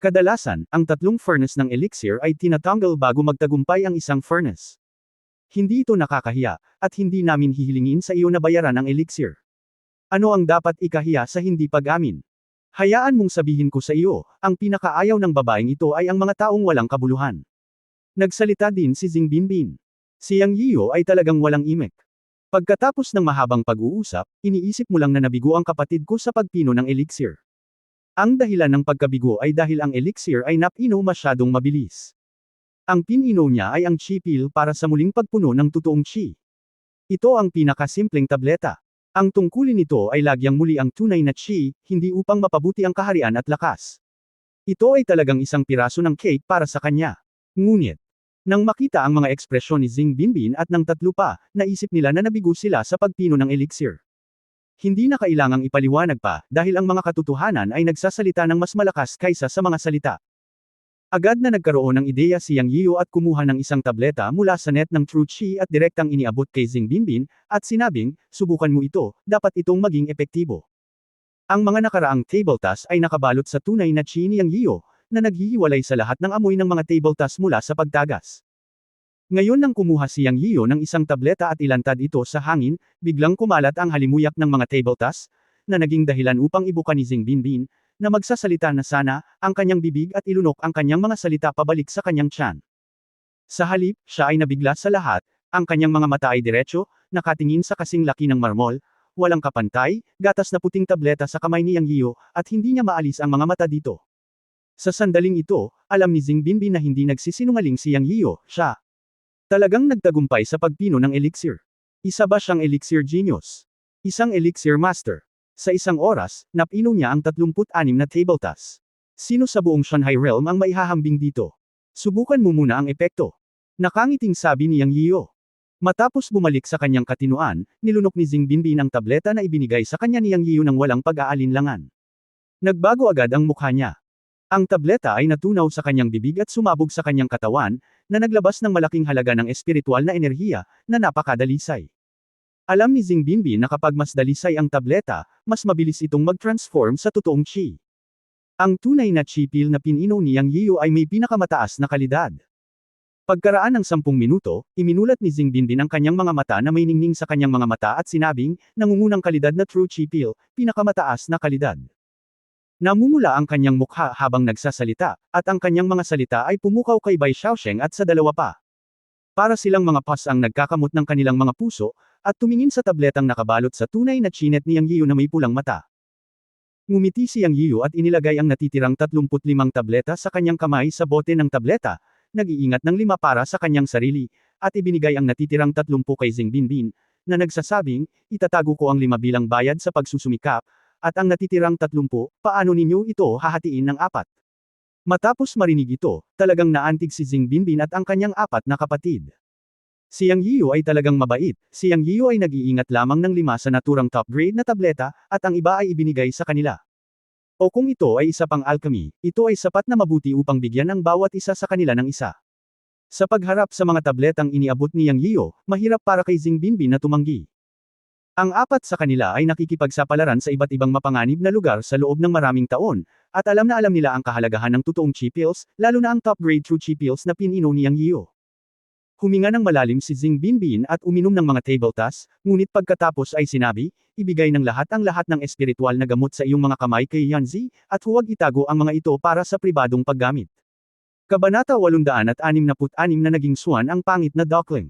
Kadalasan, ang 3 furnace ng elixir ay tinatanggal bago magtagumpay ang isang furnace. Hindi ito nakakahiya, at hindi namin hihilingin sa iyo na bayaran ang elixir. Ano ang dapat ikahiya sa hindi pag-amin? Hayaan mong sabihin ko sa iyo, ang pinakaayaw ng babaeng ito ay ang mga taong walang kabuluhan. Nagsalita din si Xing Binbin. Si Yang Yiyo ay talagang walang imek. Pagkatapos ng mahabang pag-uusap, iniisip mo lang na nabigo ang kapatid ko sa pagpino ng elixir. Ang dahilan ng pagkabigo ay dahil ang elixir ay napino masyadong mabilis. Ang pinino niya ay ang chi pill para sa muling pagpuno ng totoong chi. Ito ang pinakasimpleng tableta. Ang tungkulin nito ay lagyang muli ang tunay na chi, hindi upang mapabuti ang kaharian at lakas. Ito ay talagang isang piraso ng cake para sa kanya. Ngunit, nang makita ang mga ekspresyon ni Xing Binbin at ng tatlo pa, naisip nila na nabigo sila sa pagpino ng elixir. Hindi na kailangang ipaliwanag pa, dahil ang mga katotohanan ay nagsasalita ng mas malakas kaysa sa mga salita. Agad na nagkaroon ng ideya si Yang Yiyo at kumuha ng isang tableta mula sa net ng True Chi at direktang iniabot kay Xing Binbin, at sinabing, subukan mo ito, dapat itong maging epektibo. Ang mga nakaraang table task ay nakabalot sa tunay na chi ni Yang Yiyo, na naghihiwalay sa lahat ng amoy ng mga table task mula sa pagtagas. Ngayon nang kumuha si Yang Yiyo ng isang tableta at ilantad ito sa hangin, biglang kumalat ang halimuyak ng mga table task, na naging dahilan upang ibuka ni Xing Binbin, na magsasalita na sana, ang kanyang bibig at ilunok ang kanyang mga salita pabalik sa kanyang tiyan. Sa halip, siya ay nabigla sa lahat, ang kanyang mga mata ay diretso, nakatingin sa kasing laki ng marmol, walang kapantay, gatas na puting tableta sa kamay ni Yang Yiyo, at hindi niya maalis ang mga mata dito. Sa sandaling ito, alam ni Xing Binbin na hindi nagsisinungaling si Yang Yiyo, siya. Talagang nagtagumpay sa pagpino ng elixir. Isa ba siyang elixir genius? Isang elixir master. Sa isang oras, napino niya ang 36 na table task. Sino sa buong Shanghai Realm ang maihahambing dito? Subukan mo muna ang epekto. Nakangiting sabi ni Yang Yiyo. Matapos bumalik sa kanyang katinuan, nilunok ni Xing Binbin ang tableta na ibinigay sa kanya ni Yang Yiyo ng walang pag-aalinlangan. Nagbago agad ang mukha niya. Ang tableta ay natunaw sa kanyang bibig at sumabog sa kanyang katawan, na naglabas ng malaking halaga ng espiritual na enerhiya, na napakadalisay. Alam ni Xing Binbin na kapag mas dalisay ang tableta, mas mabilis itong mag-transform sa totoong chi. Ang tunay na chi pill na pinino ni Yang Yiyo ay may pinakamataas na kalidad. Pagkaraan ng 10 minuto, iminulat ni Xing Binbin ang kanyang mga mata na may ningning sa kanyang mga mata at sinabing, nangungunang kalidad na true chi pill, pinakamataas na kalidad. Namumula ang kanyang mukha habang nagsasalita, at ang kanyang mga salita ay pumukaw kay Bai Xiaosheng at sa dalawa pa. Para silang mga pas ang nagkakamot ng kanilang mga puso, at tumingin sa tabletang nakabalot sa tunay na chinet ni Yang Yiyo na may pulang mata. Ngumiti si Yang Yiyo at inilagay ang natitirang 35 tableta sa kanyang kamay sa bote ng tableta, nag-iingat ng 5 para sa kanyang sarili, at ibinigay ang natitirang 30 kay Xing Binbin, na nagsasabing, itatago ko ang 5 bilang bayad sa pagsusumikap, at ang natitirang 30, paano ninyo ito hahatiin ng 4? Matapos marinig ito, talagang naantig si Xing Binbin at ang kanyang 4 na kapatid. Si Yang Yiyo ay talagang mabait, si Yang Yiyo ay nag-iingat lamang ng 5 sa naturang top grade na tableta, at ang iba ay ibinigay sa kanila. O kung ito ay isa pang alchemy, ito ay sapat na mabuti upang bigyan ang bawat isa sa kanila ng isa. Sa pagharap sa mga tabletang iniabot ni Yang Yiyo, mahirap para kay Xing Binbin na tumanggi. Ang 4 sa kanila ay nakikipagsapalaran sa iba't ibang mapanganib na lugar sa loob ng maraming taon, at alam na alam nila ang kahalagahan ng totoong chi pills, lalo na ang top grade true chi pills na pinino ni Yang Yiyo. Huminga ng malalim si Xing Binbin at uminom ng mga table task, ngunit pagkatapos ay sinabi, ibigay ng lahat ng espiritual na gamot sa iyong mga kamay kay Yanzi, at huwag itago ang mga ito para sa pribadong paggamit. Kabanata 866 na naging swan ang pangit na duckling.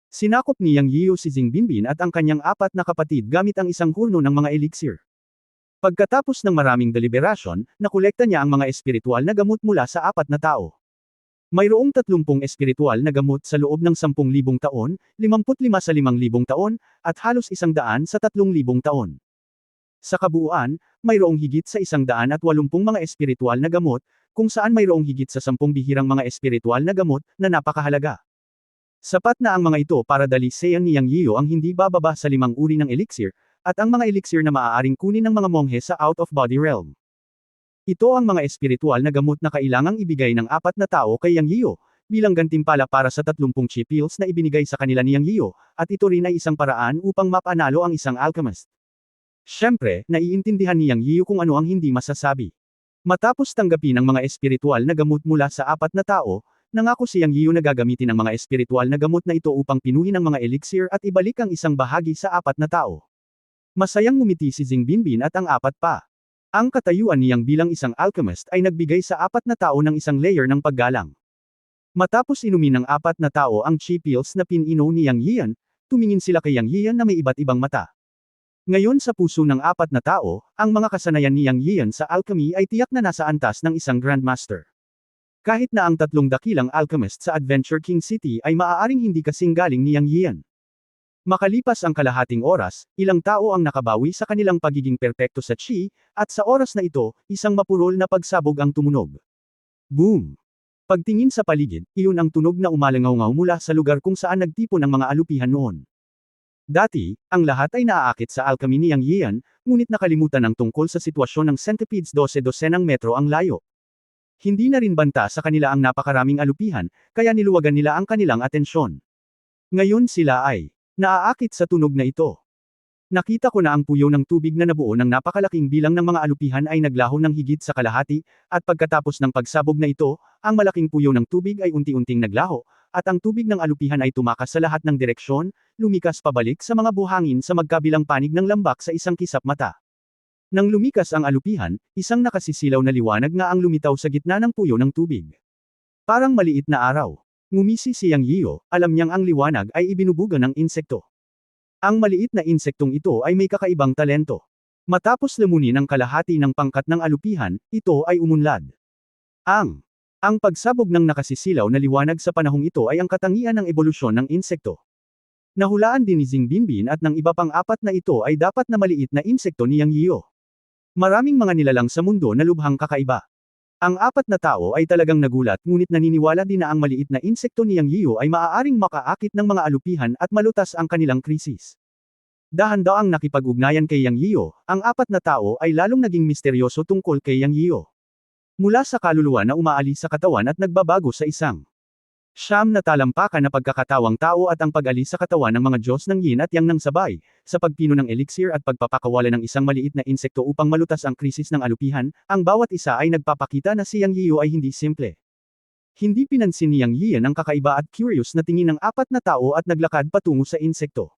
Sinakop ni Yang Yiu si Xing Binbin at ang kanyang apat na kapatid gamit ang isang hurno ng mga elixir. Pagkatapos ng maraming deliberasyon, nakolekta niya ang mga espiritual na gamot mula sa apat na tao. Mayroong 30 espiritual na gamot sa loob ng 10,000 taon, 55 sa 5,000 taon, at halos 100 sa 3,000 taon. Sa kabuuan, mayroong higit sa 180 mga espiritual na gamot, kung saan mayroong higit sa 10 bihirang mga espiritual na gamot na napakahalaga. Sapat na ang mga ito para dalisayan ni Yang Yiu ang hindi bababa sa 5 uri ng elixir, at ang mga elixir na maaaring kunin ng mga monghe sa out-of-body realm. Ito ang mga espiritual na gamot na kailangang ibigay ng apat na tao kay Yang Yiu, bilang gantimpala para sa 30 chi pills na ibinigay sa kanila ni Yang Yiu, at ito rin ay isang paraan upang mapanalo ang isang alchemist. Siyempre, naiintindihan ni Yang Yiu kung ano ang hindi masasabi. Matapos tanggapin ang mga espiritual na gamot mula sa apat na tao, nangako si Yang Yiu na gagamitin ang mga espiritual na gamot na ito upang pinuhin ang mga elixir at ibalik ang isang bahagi sa apat na tao. Masayang ngumiti si Xing Binbin at ang apat pa. Ang katayuan niyang bilang isang alchemist ay nagbigay sa apat na tao ng isang layer ng paggalang. Matapos inumin ng apat na tao ang chi pills na pin-inom ni Yang Yian, tumingin sila kay Yang Yian na may iba't ibang mata. Ngayon sa puso ng apat na tao, ang mga kasanayan ni Yang Yian sa alchemy ay tiyak na nasa antas ng isang grandmaster. Kahit na ang 3 dakilang alchemist sa Adventure King City ay maaaring hindi kasing galing ni Yang Yian. Makalipas ang kalahating oras, ilang tao ang nakabawi sa kanilang pagiging perpekto sa chi, at sa oras na ito, isang mapurol na pagsabog ang tumunog. Boom! Pagtingin sa paligid, iyon ang tunog na umalangaw-ngaw mula sa lugar kung saan nagtipon ang mga alupihan noon. Dati, ang lahat ay naaakit sa alchemy ni Yang Yian, ngunit nakalimutan ang tungkol sa sitwasyon ng centipedes 12-dosenang metro ang layo. Hindi na rin banta sa kanila ang napakaraming alupihan, kaya niluwagan nila ang kanilang atensyon. Ngayon sila ay naaakit sa tunog na ito. Nakita ko na ang puyo ng tubig na nabuo ng napakalaking bilang ng mga alupihan ay naglaho ng higit sa kalahati, at pagkatapos ng pagsabog na ito, ang malaking puyo ng tubig ay unti-unting naglaho, at ang tubig ng alupihan ay tumakas sa lahat ng direksyon, lumikas pabalik sa mga buhangin sa magkabilang panig ng lambak sa isang kisap mata. Nang lumikas ang alupihan, isang nakasisilaw na liwanag nga ang lumitaw sa gitna ng puyo ng tubig. Parang maliit na araw. Ngumisi si Yang Yiu, alam niyang ang liwanag ay ibinubuga ng insekto. Ang maliit na insektong ito ay may kakaibang talento. Matapos lamunin ang kalahati ng pangkat ng alupihan, ito ay umunlad. Ang pagsabog ng nakasisilaw na liwanag sa panahong ito ay ang katangian ng ebolusyon ng insekto. Nahulaan din ni Xing Binbin at ng iba pang apat na ito ay dapat na maliit na insekto ni Yang Yiu. Maraming mga nilalang sa mundo na lubhang kakaiba. Ang apat na tao ay talagang nagulat ngunit naniniwala din na ang maliit na insekto ni Yang Yiu ay maaaring makaakit ng mga alupihan at malutas ang kanilang krisis. Dahan-daang nakipag-ugnayan kay Yang Yiu, ang apat na tao ay lalong naging misteryoso tungkol kay Yang Yiu. Mula sa kaluluwa na umaalis sa katawan at nagbabago sa isang siyam na talampakan na pagkakatawang tao at ang pag-alis sa katawan ng mga Diyos ng Yin at Yang ng sabay, sa pagpino ng elixir at pagpapakawala ng isang maliit na insekto upang malutas ang krisis ng alupihan, ang bawat isa ay nagpapakita na si Yang Yiu ay hindi simple. Hindi pinansin ni Yang Yian ang kakaiba at curious na tingin ng apat na tao at naglakad patungo sa insekto.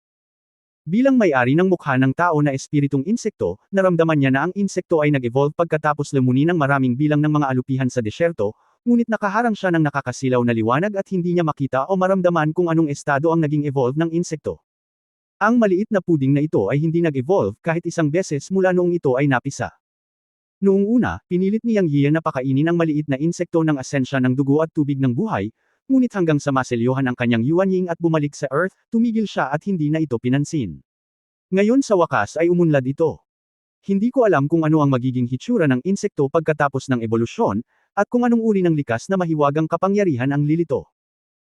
Bilang may-ari ng mukha ng tao na espiritong insekto, naramdaman niya na ang insekto ay nag-evolve pagkatapos lamunin ng maraming bilang ng mga alupihan sa desyerto, ngunit nakaharang siya ng nakakasilaw na liwanag at hindi niya makita o maramdaman kung anong estado ang naging evolve ng insekto. Ang maliit na puding na ito ay hindi nag-evolve kahit isang beses mula noong ito ay napisa. Noong una, pinilit ni Yang Yian na pakainin ang maliit na insekto ng asensya ng dugo at tubig ng buhay, ngunit hanggang sa maselyohan ang kanyang yuanying at bumalik sa Earth, tumigil siya at hindi na ito pinansin. Ngayon sa wakas ay umunlad ito. Hindi ko alam kung ano ang magiging hitsura ng insekto pagkatapos ng ebolusyon, at kung anong uri ng likas na mahiwagang kapangyarihan ang lilito.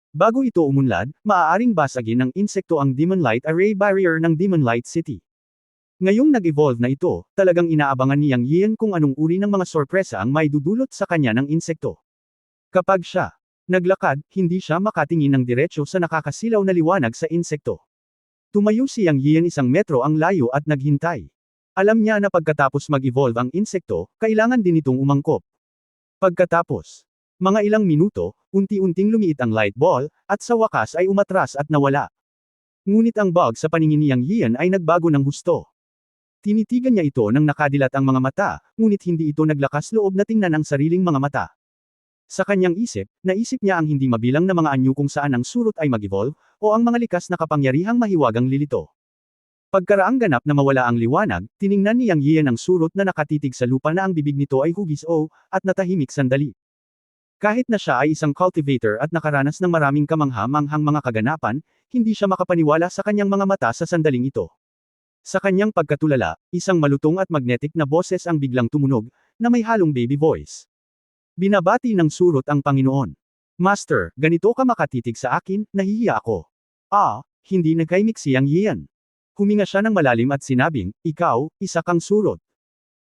Bago ito umunlad, maaaring basagin ng insekto ang Demon Light Array Barrier ng Demon Light City. Ngayong nag-evolve na ito, talagang inaabangan ni Yang Yian kung anong uri ng mga sorpresa ang may dudulot sa kanya ng insekto. Kapag siya naglakad, hindi siya makatingin ng diretso sa nakakasilaw na liwanag sa insekto. Tumayo si Yang Yian 1 metro ang layo at naghintay. Alam niya na pagkatapos mag-evolve ang insekto, kailangan din itong umangkop. Pagkatapos mga ilang minuto, unti-unting lumiit ang light ball, at sa wakas ay umatras at nawala. Ngunit ang bug sa paningin ni Yang Yian ay nagbago ng husto. Tinitigan niya ito nang nakadilat ang mga mata, ngunit hindi ito naglakas loob na tingnan ang sariling mga mata. Sa kanyang isip, naisip niya ang hindi mabilang na mga anyo kung saan ang surot ay mag-evolve, o ang mga likas na kapangyarihang mahiwagang lilito. Pagkaraang ganap na mawala ang liwanag, tiningnan ni Yang Yian ang surot na nakatitig sa lupa na ang bibig nito ay hugis at natahimik sandali. Kahit na siya ay isang cultivator at nakaranas ng maraming kamangha-manghang mga kaganapan, hindi siya makapaniwala sa kanyang mga mata sa sandaling ito. Sa kanyang pagkatulala, isang malutong at magnetic na boses ang biglang tumunog, na may halong baby voice. Binabati ng surot ang Panginoon. Master, ganito ka makatitig sa akin, nahihiya ako. Hindi nagkaimik si Yang Yian. Huminga siya ng malalim at sinabing, ikaw, isa kang surot.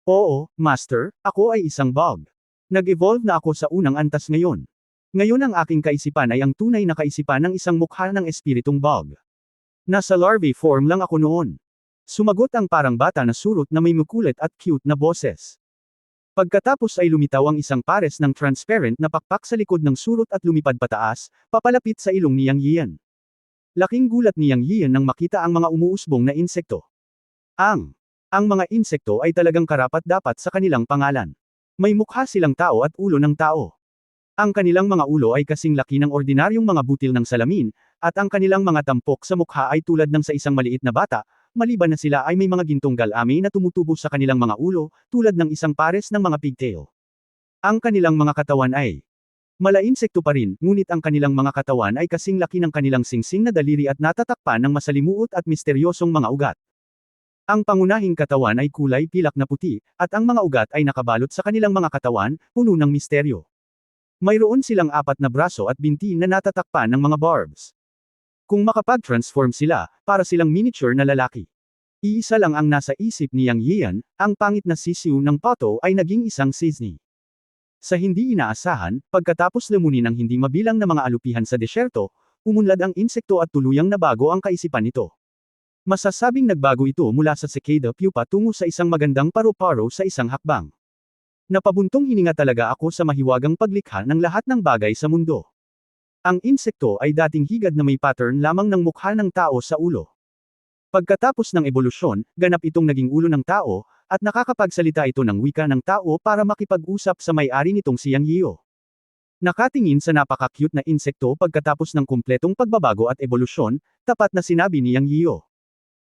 Oo, Master, ako ay isang bug. Nag-evolve na ako sa unang antas ngayon. Ngayon ang aking kaisipan ay ang tunay na kaisipan ng isang mukha ng espiritong bug. Nasa larvae form lang ako noon. Sumagot ang parang bata na surot na may makulit at cute na boses. Pagkatapos ay lumitaw ang isang pares ng transparent na pakpak sa likod ng surot at lumipad pataas, papalapit sa ilong ni Yang Yian. Laking gulat ni Yang Yian nang makita ang mga umuusbong na insekto. Ang mga insekto ay talagang karapat-dapat sa kanilang pangalan. May mukha silang tao at ulo ng tao. Ang kanilang mga ulo ay kasing laki ng ordinaryong mga butil ng salamin, at ang kanilang mga tampok sa mukha ay tulad ng sa isang maliit na bata, maliban na sila ay may mga gintong galami na tumutubo sa kanilang mga ulo, tulad ng isang pares ng mga pigtail. Ang kanilang mga katawan ay mala-insekto pa rin, ngunit ang kanilang mga katawan ay kasing laki ng kanilang singsing na daliri at natatakpan ng masalimuot at misteryosong mga ugat. Ang pangunahing katawan ay kulay pilak na puti, at ang mga ugat ay nakabalot sa kanilang mga katawan, puno ng misteryo. Mayroon silang 4 na braso at binti na natatakpan ng mga barbs. Kung makapag-transform sila, para silang miniature na lalaki. Iisa lang ang nasa isip ni Yang Yian, ang pangit na sisiw ng pato ay naging isang sisni. Sa hindi inaasahan, pagkatapos lumunin ng hindi mabilang na mga alupihan sa desyerto, umunlad ang insekto at tuluyang nabago ang kaisipan nito. Masasabing nagbago ito mula sa cicada pupa tungo sa isang magandang paro-paro sa isang hakbang. Napabuntong hininga talaga ako sa mahiwagang paglikha ng lahat ng bagay sa mundo. Ang insekto ay dating higad na may pattern lamang ng mukha ng tao sa ulo. Pagkatapos ng ebolusyon, ganap itong naging ulo ng tao, at nakakapagsalita ito ng wika ng tao para makipag-usap sa may-ari nitong si Yang Yian. Nakatingin sa napaka-cute na insekto pagkatapos ng kumpletong pagbabago at ebolusyon, tapat na sinabi ni Yang Yian.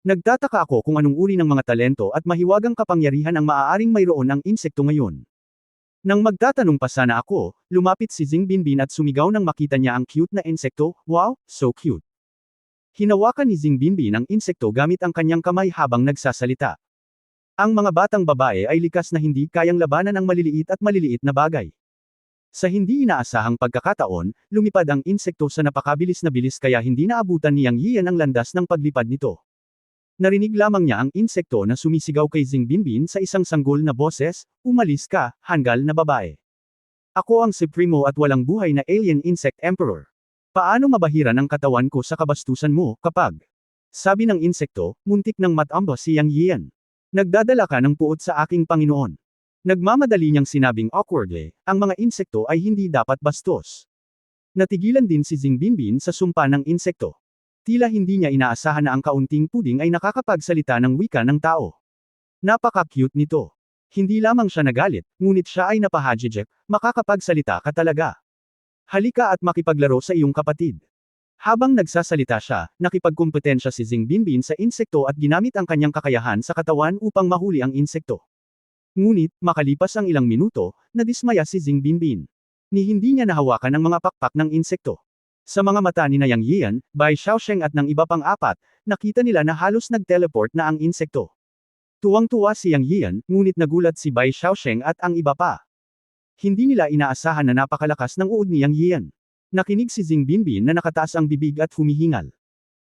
Nagtataka ako kung anong uri ng mga talento at mahiwagang kapangyarihan ang maaaring mayroon ang insekto ngayon. Nang magtatanong pa sana ako, lumapit si Xing Binbin at sumigaw nang makita niya ang cute na insekto, wow, so cute. Hinawakan ni Xing Binbin ang insekto gamit ang kanyang kamay habang nagsasalita. Ang mga batang babae ay likas na hindi kayang labanan ang maliliit at maliliit na bagay. Sa hindi inaasahang pagkakataon, lumipad ang insekto sa napakabilis na bilis kaya hindi naabutan ni Yang Yian ang landas ng paglipad nito. Narinig lamang niya ang insekto na sumisigaw kay Xing Binbin sa isang sanggol na boses, umalis ka, hanggal na babae. Ako ang supremo at walang buhay na alien insect emperor. Paano mabahiran ang katawan ko sa kabastusan mo, kapag? Sabi ng insekto, muntik ng matamba si Yang Yian. Nagdadala ka ng puot sa aking Panginoon. Nagmamadali niyang sinabing awkwardly, ang mga insekto ay hindi dapat bastos. Natigilan din si Xing Binbin sa sumpa ng insekto. Tila hindi niya inaasahan na ang kaunting puding ay nakakapagsalita ng wika ng tao. Napaka-cute nito. Hindi lamang siya nagalit, ngunit siya ay napahajijek, makakapagsalita ka talaga. Halika at makipaglaro sa iyong kapatid. Habang nagsasalita siya, nakipagkumpetensya si Xing Binbin sa insekto at ginamit ang kanyang kakayahan sa katawan upang mahuli ang insekto. Ngunit, makalipas ang ilang minuto, nadismaya si Xing Binbin. Ni hindi niya nahawakan ang mga pakpak ng insekto. Sa mga mata ni Yang Yian, Bai Xiaosheng at ng iba pang 4, nakita nila na halos nag-teleport na ang insekto. Tuwang-tuwa si Yang Yian, ngunit nagulat si Bai Xiaosheng at ang iba pa. Hindi nila inaasahan na napakalakas ng uod ni Yang Yian. Nakinig si Xing Binbin na nakataas ang bibig at humihingal.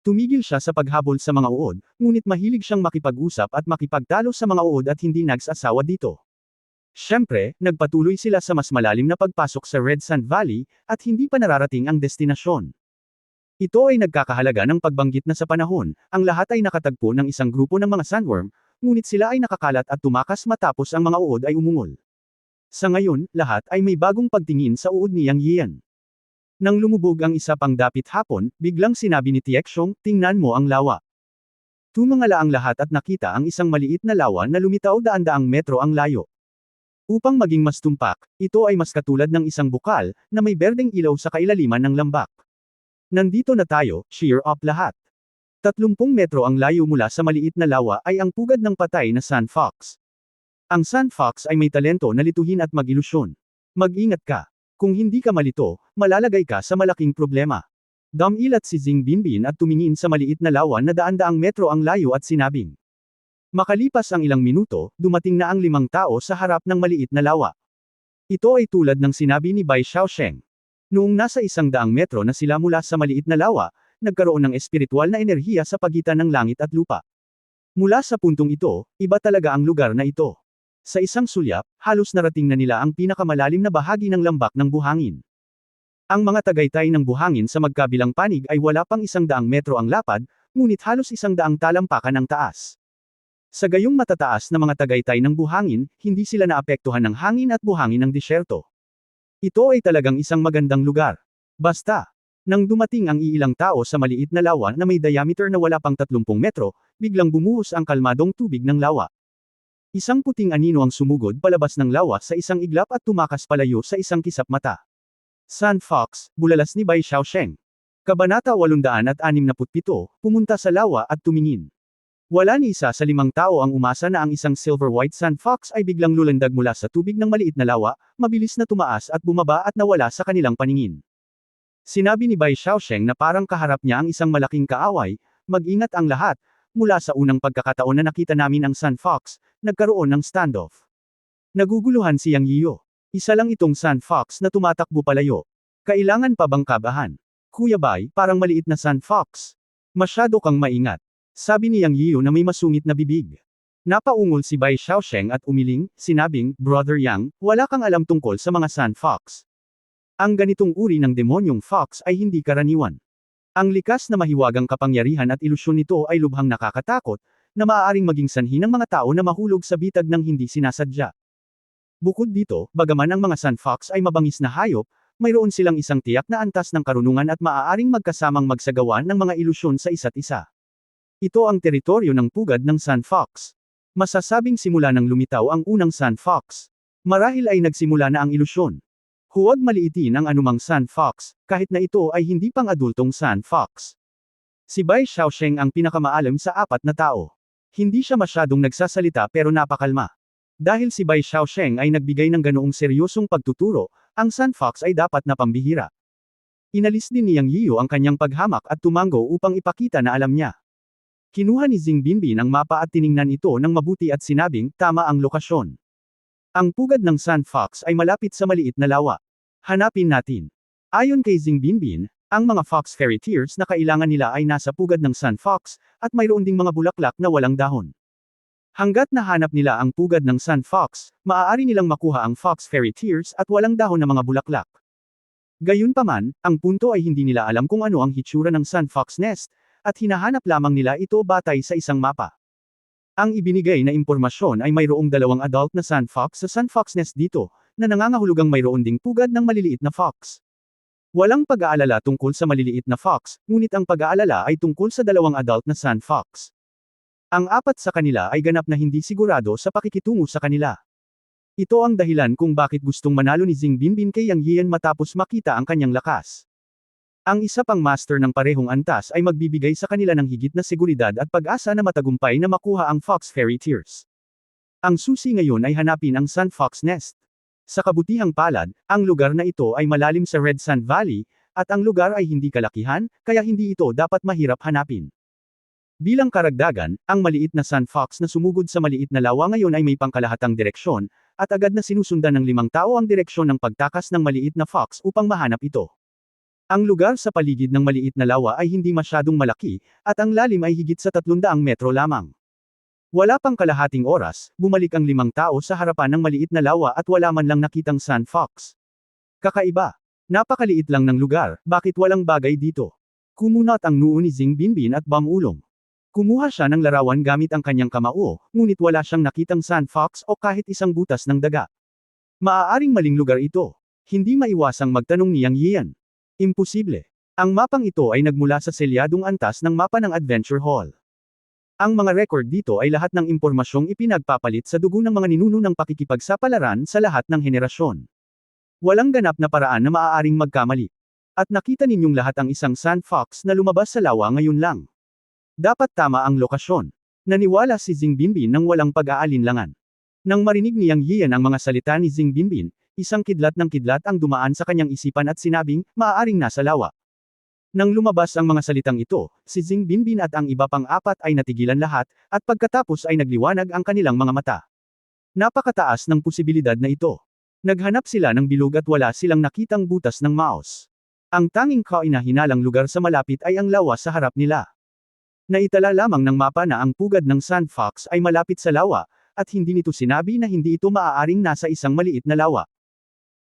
Tumigil siya sa paghabol sa mga uod, ngunit mahilig siyang makipag-usap at makipagtalo sa mga uod at hindi nagsasawa dito. Siyempre, nagpatuloy sila sa mas malalim na pagpasok sa Red Sand Valley, at hindi pa nararating ang destinasyon. Ito ay nagkakahalaga ng pagbanggit na sa panahon, ang lahat ay nakatagpo ng isang grupo ng mga sandworm, ngunit sila ay nakakalat at tumakas matapos ang mga uod ay umungol. Sa ngayon, lahat ay may bagong pagtingin sa uod ni Yang Yian. Nang lumubog ang isa pang dapit hapon, biglang sinabi ni Tiekshong, tingnan mo ang lawa. Tumangala ang lahat at nakita ang isang maliit na lawa na lumitaw daan-daang metro ang layo. Upang maging mas tumpak, ito ay mas katulad ng isang bukal, na may berdeng ilaw sa kailaliman ng lambak. Nandito na tayo, cheer up lahat. 30 metro ang layo mula sa maliit na lawa ay ang pugad ng patay na Sand Fox. Ang Sand Fox ay may talento na lituhin at mag-ilusyon. Mag-ingat ka. Kung hindi ka malito, malalagay ka sa malaking problema. Dumilat si Zing Binbin at tumingin sa maliit na lawa na daan-daang metro ang layo at sinabing. Makalipas ang ilang minuto, dumating na ang 5 tao sa harap ng maliit na lawa. Ito ay tulad ng sinabi ni Bai Xiaosheng. Noong nasa 100 metro na sila mula sa maliit na lawa, nagkaroon ng espiritual na enerhiya sa pagitan ng langit at lupa. Mula sa puntong ito, iba talaga ang lugar na ito. Sa isang sulyap, halos narating na nila ang pinakamalalim na bahagi ng lambak ng buhangin. Ang mga tagaytay ng buhangin sa magkabilang panig ay wala pang 100 metro ang lapad, ngunit halos 100 talampakan ang taas. Sa gayong matataas na mga tagaytay ng buhangin, hindi sila naapektuhan ng hangin at buhangin ng disyerto. Ito ay talagang isang magandang lugar. Basta, nang dumating ang iilang tao sa maliit na lawa na may diameter na wala pang 30 metro, biglang bumuhos ang kalmadong tubig ng lawa. Isang puting anino ang sumugod palabas ng lawa sa isang iglap at tumakas palayo sa isang kisap mata. Sand Fox, bulalas ni Bai Xiaosheng. Kabanata 867, pumunta sa lawa at tumingin. Wala ni isa sa 5 tao ang umasa na ang isang silver white Sand Fox ay biglang lulandag mula sa tubig ng maliit na lawa, mabilis na tumaas at bumaba at nawala sa kanilang paningin. Sinabi ni Bai Xiaosheng na parang kaharap niya ang isang malaking kaaway, mag-ingat ang lahat, mula sa unang pagkakataon na nakita namin ang Sand Fox, nagkaroon ng standoff. Naguguluhan si Yang Yiyo. Isa lang itong Sand Fox na tumatakbo palayo. Kailangan pa bang kabahan? Kuya Bai, parang maliit na Sand Fox. Masyado kang maingat. Sabi ni Yang Yiyo na may masungit na bibig. Napaungol si Bai Xiaosheng at umiling, sinabing, Brother Yang, wala kang alam tungkol sa mga Sand Fox. Ang ganitong uri ng demonyong fox ay hindi karaniwan. Ang likas na mahiwagang kapangyarihan at ilusyon nito ay lubhang nakakatakot, na maaaring maging sanhi ng mga tao na mahulog sa bitag ng hindi sinasadya. Bukod dito, bagaman ang mga Sand Fox ay mabangis na hayop, mayroon silang isang tiyak na antas ng karunungan at maaaring magkasamang magsagawa ng mga ilusyon sa isa't isa. Ito ang teritoryo ng pugad ng Sand Fox. Masasabing simula nang lumitaw ang unang Sand Fox. Marahil ay nagsimula na ang ilusyon. Huwag maliitin ang anumang Sand Fox, kahit na ito ay hindi pang adultong Sand Fox. Si Bai Xiaosheng ang pinakamaalam sa 4 na tao. Hindi siya masyadong nagsasalita pero napakalma. Dahil si Bai Xiaosheng ay nagbigay ng ganoong seryosong pagtuturo, ang Sand Fox ay dapat na pambihira. Inalis din ni Yang Yiyo ang kanyang paghamak at tumango upang ipakita na alam niya. Kinuha ni Zing Binbin ang mapa at tiningnan ito ng mabuti at sinabing, tama ang lokasyon. Ang pugad ng Sand Fox ay malapit sa maliit na lawa. Hanapin natin. Ayon kay Zing Binbin, ang mga Fox Fairy Tears na kailangan nila ay nasa pugad ng Sand Fox, at mayroon ding mga bulaklak na walang dahon. Hanggat nahanap nila ang pugad ng Sand Fox, maaari nilang makuha ang Fox Fairy Tears at walang dahon na mga bulaklak. Gayunpaman, ang punto ay hindi nila alam kung ano ang hitsura ng Sand Fox Nest, at hinahanap lamang nila ito batay sa isang mapa. Ang ibinigay na impormasyon ay mayroong 2 adult na Sand Fox sa Sand Fox Nest dito, na nangangahulugang mayroon ding pugad ng maliliit na fox. Walang pag-aalala tungkol sa maliliit na fox, ngunit ang pag-aalala ay tungkol sa 2 adult na Sand Fox. Ang 4 sa kanila ay ganap na hindi sigurado sa pakikitungo sa kanila. Ito ang dahilan kung bakit gustong manalo ni Zing Binbin kay Yang Yiyan matapos makita ang kanyang lakas. Ang isa pang master ng parehong antas ay magbibigay sa kanila ng higit na seguridad at pag-asa na matagumpay na makuha ang Fox Fairy Tears. Ang susi ngayon ay hanapin ang Sand Fox Nest. Sa kabutihang palad, ang lugar na ito ay malalim sa Red Sand Valley, at ang lugar ay hindi kalakihan, kaya hindi ito dapat mahirap hanapin. Bilang karagdagan, ang maliit na Sand Fox na sumugod sa maliit na lawa ngayon ay may pangkalahatang direksyon, at agad na sinusundan ng 5 tao ang direksyon ng pagtakas ng maliit na fox upang mahanap ito. Ang lugar sa paligid ng maliit na lawa ay hindi masyadong malaki, at ang lalim ay higit sa 300 metro lamang. Wala pang kalahating oras, bumalik ang 5 tao sa harapan ng maliit na lawa at wala man lang nakitang Sand Fox. Kakaiba. Napakaliit lang ng lugar, bakit walang bagay dito? Kumunat ang noo ni Zing Binbin at bumulong. Kumuha siya ng larawan gamit ang kanyang kamao, ngunit wala siyang nakitang Sand Fox o kahit isang butas ng daga. Maaaring maling lugar ito. Hindi maiwasang magtanong ni Yang Yiyan. Imposible. Ang mapang ito ay nagmula sa selyadong antas ng mapa ng Adventure Hall. Ang mga record dito ay lahat ng impormasyong ipinagpapalit sa dugo ng mga ninuno ng pakikipagsapalaran sa lahat ng henerasyon. Walang ganap na paraan na maaaring magkamali. At nakita ninyong lahat ang isang sand fox na lumabas sa lawa ngayon lang. Dapat tama ang lokasyon. Naniwala si Xing Binbin nang walang pag-aalinlangan. Nang marinig ni Yang Yian ang mga salita ni Xing Binbin, isang kidlat ng kidlat ang dumaan sa kanyang isipan at sinabing, maaaring nasa lawa. Nang lumabas ang mga salitang ito, si Xing Binbin at ang iba pang apat ay natigilan lahat, at pagkatapos ay nagliwanag ang kanilang mga mata. Napakataas ng posibilidad na ito. Naghanap sila ng bilog at wala silang nakitang butas ng mouse. Ang tanging kainahinalang lugar sa malapit ay ang lawa sa harap nila. Naitala lamang ng mapa na ang pugad ng sand fox ay malapit sa lawa, at hindi nito sinabi na hindi ito maaaring nasa isang maliit na lawa.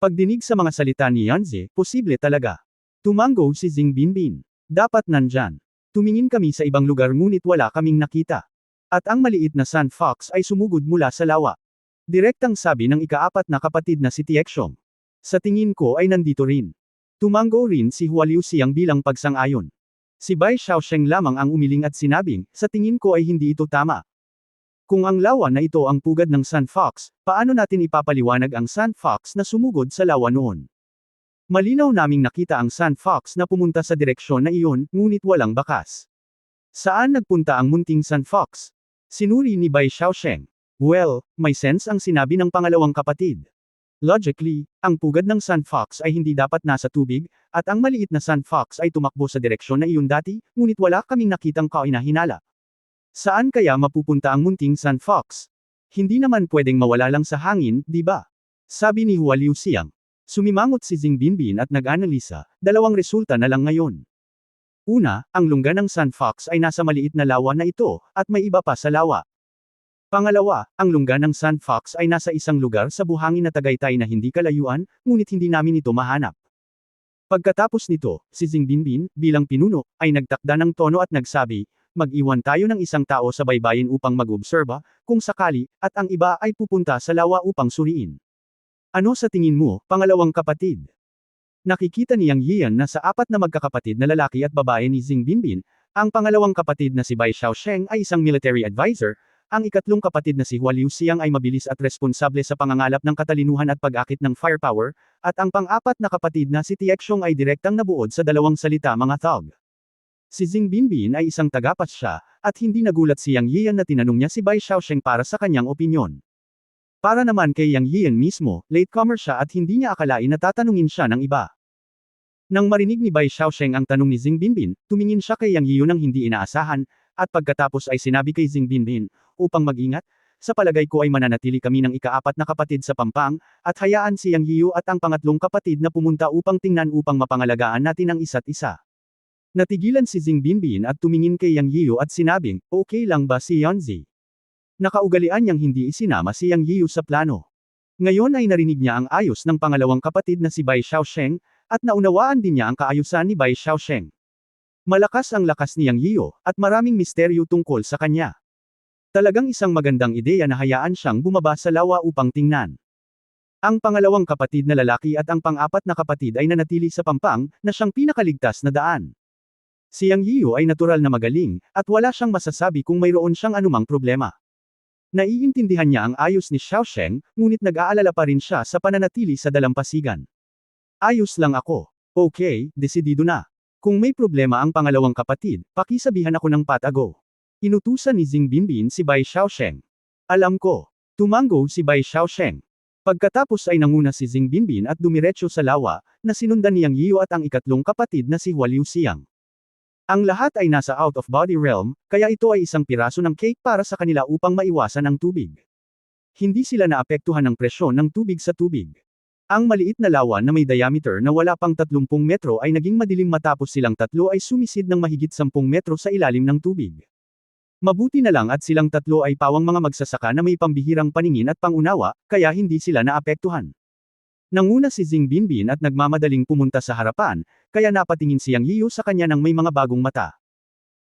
Pagdinig sa mga salita ni Yanzi, posible talaga. Tumango si Xing Binbin. Dapat nandyan. Tumingin kami sa ibang lugar ngunit wala kaming nakita. At ang maliit na sand fox ay sumugod mula sa lawa. Direktang sabi ng ikaapat na kapatid na si Tiekshong. Sa tingin ko ay nandito rin. Tumango rin si Hua Liuxiang bilang pagsang-ayon. Si Bai Xiaosheng lamang ang umiling at sinabing, sa tingin ko ay hindi ito tama. Kung ang lawa na ito ang pugad ng sand fox, paano natin ipapaliwanag ang sand fox na sumugod sa lawa noon? Malinaw naming nakita ang sand fox na pumunta sa direksyon na iyon, ngunit walang bakas. Saan nagpunta ang munting sand fox? Sinuri ni Bai Xiaosheng. Well, may sense ang sinabi ng pangalawang kapatid. Logically, ang pugad ng sand fox ay hindi dapat nasa tubig, at ang maliit na sand fox ay tumakbo sa direksyon na iyon dati, ngunit wala kaming nakitang kainahinala. Saan kaya mapupunta ang munting sand fox? Hindi naman pwedeng mawala lang sa hangin, di ba? Sabi ni Hua Liuxiang. Sumimangot si Xing Binbin at nag-analisa, dalawang resulta na lang ngayon. Una, ang lungga ng sand fox ay nasa maliit na lawa na ito, at may iba pa sa lawa. Pangalawa, ang lungga ng sand fox ay nasa isang lugar sa buhangin na Tagaytay na hindi kalayuan, ngunit hindi namin ito mahanap. Pagkatapos nito, si Xing Binbin, bilang pinuno, ay nagtakda ng tono at nagsabi, mag-iwan tayo ng isang tao sa baybayin upang mag-obserba, kung sakali, at ang iba ay pupunta sa lawa upang suriin. Ano sa tingin mo, pangalawang kapatid? Nakikita ni Yang Yian na sa apat na magkakapatid na lalaki at babae ni Xing Binbin, ang pangalawang kapatid na si Bai Xiaosheng ay isang military advisor, ang ikatlong kapatid na si Hua Liuxiang ay mabilis at responsable sa pangangalap ng katalinuhan at pag-akit ng firepower, at ang pang-apat na kapatid na si Tiekshong ay direktang nabuod sa dalawang salita mga thug. Si Xing Binbin ay isang tagapasya, at hindi nagulat si Yang Yian na tinanong niya si Bai Xiaosheng para sa kanyang opinyon. Para naman kay Yang Yian mismo, latecomer siya at hindi niya akalain na tatanungin siya ng iba. Nang marinig ni Bai Xiaosheng ang tanong ni Xing Binbin, tumingin siya kay Yang Yian ng hindi inaasahan, at pagkatapos ay sinabi kay Xing Binbin, upang mag-ingat, sa palagay ko ay mananatili kami ng ikaapat na kapatid sa Pampang, at hayaan si Yang Yian at ang pangatlong kapatid na pumunta upang tingnan upang mapangalagaan natin ang isa't isa. Natigilan si Xing Binbin at tumingin kay Yang Yian at sinabing, okay lang ba si Yanzi? Nakaugalian niyang hindi isinama si Yang Yian sa plano. Ngayon ay narinig niya ang ayos ng pangalawang kapatid na si Bai Xiaosheng, at naunawaan din niya ang kaayusan ni Bai Xiaosheng. Malakas ang lakas ni Yang Yian, at maraming misteryo tungkol sa kanya. Talagang isang magandang ideya na hayaan siyang bumaba sa lawa upang tingnan. Ang pangalawang kapatid na lalaki at ang pang-apat na kapatid ay nanatili sa Pampang, na siyang pinakaligtas na daan. Si Yang Yian ay natural na magaling, at wala siyang masasabi kung mayroon siyang anumang problema. Naiintindihan niya ang ayos ni Xiaosheng, ngunit nag-aalala pa rin siya sa pananatili sa dalampasigan. Ayos lang ako. Okay, desidido na. Kung may problema ang pangalawang kapatid, pakisabihan ako ng patago. Inutusan ni Xing Binbin si Bai Xiaosheng. Alam ko. Tumango si Bai Xiaosheng. Pagkatapos ay nanguna si Xing Binbin at dumiretso sa lawa, na sinundan ni Yang Yian at ang ikatlong kapatid na si Hua Liuxiang. Ang lahat ay nasa out-of-body realm, kaya ito ay isang piraso ng cake para sa kanila upang maiwasan ang tubig. Hindi sila naapektuhan ng presyon ng tubig sa tubig. Ang maliit na lawa na may diameter na wala pang 30 metro ay naging madilim matapos silang tatlo ay sumisid ng mahigit 10 metro sa ilalim ng tubig. Mabuti na lang at silang tatlo ay pawang mga magsasaka na may pambihirang paningin at pangunawa, kaya hindi sila naapektuhan. Nanguna si Xing Binbin at nagmamadaling pumunta sa harapan, kaya napatingin si Yang Yian sa kanya ng may mga bagong mata.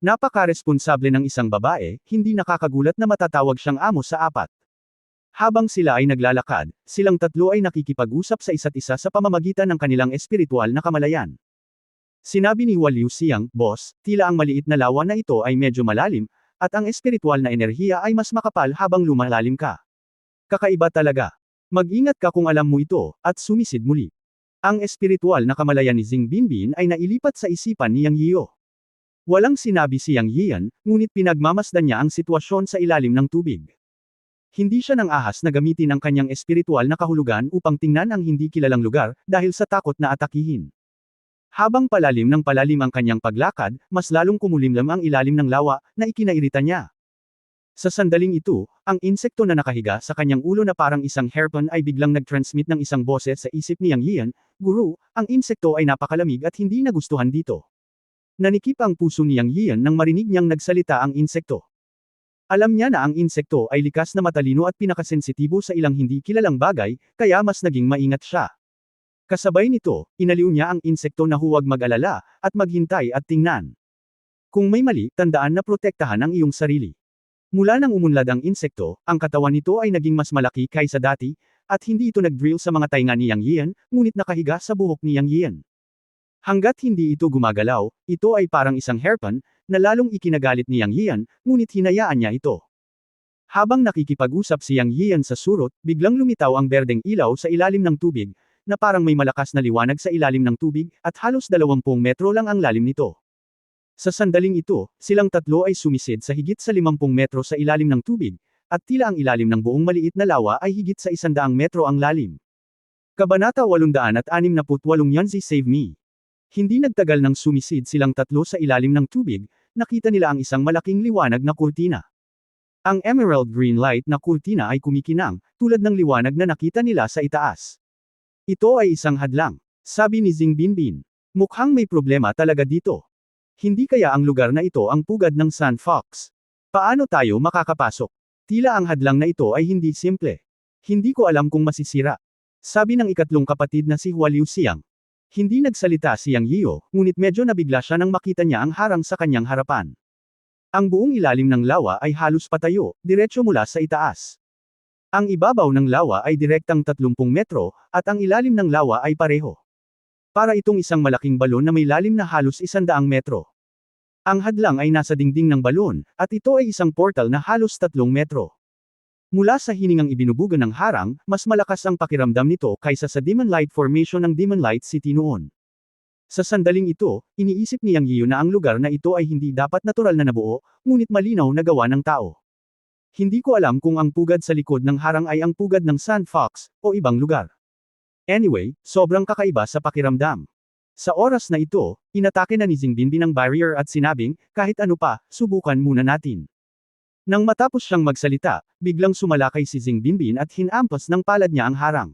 Napaka-responsable ng isang babae, hindi nakakagulat na matatawag siyang amo sa apat. Habang sila ay naglalakad, silang tatlo ay nakikipag-usap sa isa't isa sa pamamagitan ng kanilang espiritual na kamalayan. Sinabi ni Hua Liuxiang, Boss, tila ang maliit na lawa na ito ay medyo malalim, at ang espiritual na enerhiya ay mas makapal habang lumalalim ka. Kakaiba talaga. Mag-ingat ka kung alam mo ito, at sumisid muli. Ang espiritual na kamalayan ni Xing Binbin ay nailipat sa isipan ni Yang Yiyo. Walang sinabi si Yang Yian, ngunit pinagmamasdan niya ang sitwasyon sa ilalim ng tubig. Hindi siya nang ahas na gamitin ang kanyang espiritual na kahulugan upang tingnan ang hindi kilalang lugar, dahil sa takot na atakihin. Habang palalim ng palalim ang kanyang paglakad, mas lalong kumulimlam ang ilalim ng lawa, na ikinairita niya. Sa sandaling ito, ang insekto na nakahiga sa kanyang ulo na parang isang hairpin ay biglang nag-transmit ng isang boses sa isip ni Yang Yian, "Guru, ang insekto ay napakalamig at hindi nagustuhan dito." Nanikip ang puso ni Yang Yian nang marinig niyang nagsalita ang insekto. Alam niya na ang insekto ay likas na matalino at pinakasensitibo sa ilang hindi kilalang bagay, kaya mas naging maingat siya. Kasabay nito, inaliw niya ang insekto na huwag mag-alala, at maghintay at tingnan. Kung may mali, tandaan na protektahan ang iyong sarili. Mula nang umunlad ang insekto, ang katawan nito ay naging mas malaki kaysa dati, at hindi ito nag-drill sa mga tainga ni Yang Yian, ngunit nakahiga sa buhok ni Yang Yian. Hanggat hindi ito gumagalaw, ito ay parang isang hairpin, na lalong ikinagalit ni Yang Yian, ngunit hinayaan niya ito. Habang nakikipag-usap si Yang Yian sa surot, biglang lumitaw ang berdeng ilaw sa ilalim ng tubig, na parang may malakas na liwanag sa ilalim ng tubig, at halos 20 metro lang ang lalim nito. Sa sandaling ito, silang tatlo ay sumisid sa higit sa 50 metro sa ilalim ng tubig, at tila ang ilalim ng buong maliit na lawa ay higit sa 100 metro ang lalim. Kabanata 868 Yanzi Save Me. Hindi nagtagal nang sumisid silang tatlo sa ilalim ng tubig, nakita nila ang isang malaking liwanag na kurtina. Ang emerald green light na kurtina ay kumikinang, tulad ng liwanag na nakita nila sa itaas. Ito ay isang hadlang, sabi ni Xing Binbin. Mukhang may problema talaga dito. Hindi kaya ang lugar na ito ang pugad ng Sun Fox? Paano tayo makakapasok? Tila ang hadlang na ito ay hindi simple. Hindi ko alam kung masisira. Sabi ng ikatlong kapatid na si Hua Liuxiang. Hindi nagsalita si Yang Yiyo, ngunit medyo nabigla siya nang makita niya ang harang sa kanyang harapan. Ang buong ilalim ng lawa ay halos patayo, diretso mula sa itaas. Ang ibabaw ng lawa ay direktang 30 metro, at ang ilalim ng lawa ay pareho. Para itong isang malaking balon na may lalim na halos 100 metro. Ang hadlang ay nasa dingding ng balon, at ito ay isang portal na halos 3 metro. Mula sa hiningang ibinubugan ng harang, mas malakas ang pakiramdam nito kaysa sa Demon Light Formation ng Demon Light City noon. Sa sandaling ito, iniisip ni Yang Yiyo na ang lugar na ito ay hindi dapat natural na nabuo, ngunit malinaw na gawa ng tao. Hindi ko alam kung ang pugad sa likod ng harang ay ang pugad ng Sun Fox, o ibang lugar. Anyway, sobrang kakaiba sa pakiramdam. Sa oras na ito, inatake na ni Xing Binbin ang barrier at sinabing, kahit ano pa, subukan muna natin. Nang matapos siyang magsalita, biglang sumalakay si Xing Binbin at hinampas ng palad niya ang harang.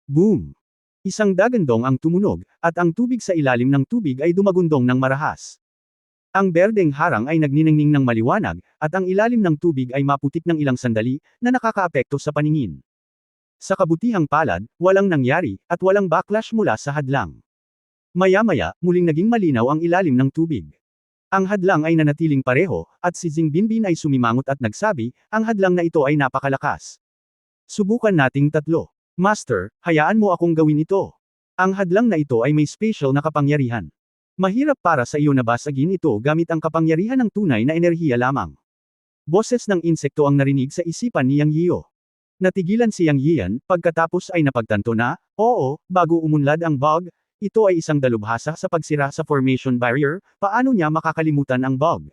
Boom! Isang dagandong ang tumunog, at ang tubig sa ilalim ng tubig ay dumagundong ng marahas. Ang berdeng harang ay nagniningning ng maliwanag, at ang ilalim ng tubig ay maputik ng ilang sandali, na nakakaapekto sa paningin. Sa kabutihang palad, walang nangyari, at walang backlash mula sa hadlang. Maya-maya, muling naging malinaw ang ilalim ng tubig. Ang hadlang ay nanatiling pareho, at si Xing Binbin ay sumimangot at nagsabi, ang hadlang na ito ay napakalakas. Subukan nating tatlo. Master, hayaan mo akong gawin ito. Ang hadlang na ito ay may special na kapangyarihan. Mahirap para sa iyo na basagin ito gamit ang kapangyarihan ng tunay na enerhiya lamang. Boses ng insekto ang narinig sa isipan ni Yang Yiyo. Natigilan si Yang Yian, pagkatapos ay napagtanto na, oo, bago umunlad ang bug, ito ay isang dalubhasa sa pagsira sa formation barrier, paano niya makakalimutan ang bug?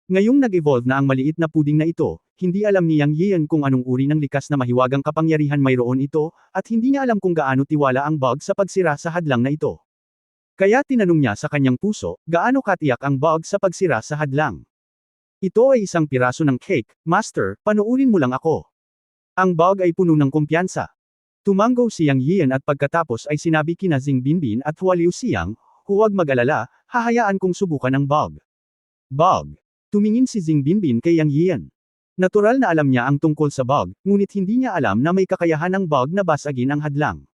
Ngayong nag-evolve na ang maliit na puding na ito, hindi alam ni Yang Yian kung anong uri ng likas na mahiwagang kapangyarihan mayroon ito, at hindi niya alam kung gaano tiwala ang bug sa pagsira sa hadlang na ito. Kaya tinanong niya sa kanyang puso, gaano katiyak ang bug sa pagsira sa hadlang? Ito ay isang piraso ng cake, Master, panuurin mo lang ako. Ang bug ay puno ng kumpiyansa. Tumanggo si Yang Yian at pagkatapos ay sinabi kina Xing Binbin at Hua Liuxiang, huwag mag-alala, hahayaan kong subukan ang bug. Bug. Tumingin si Xing Binbin kay Yang Yian. Natural na alam niya ang tungkol sa bug, ngunit hindi niya alam na may kakayahan ang bug na basagin ang hadlang.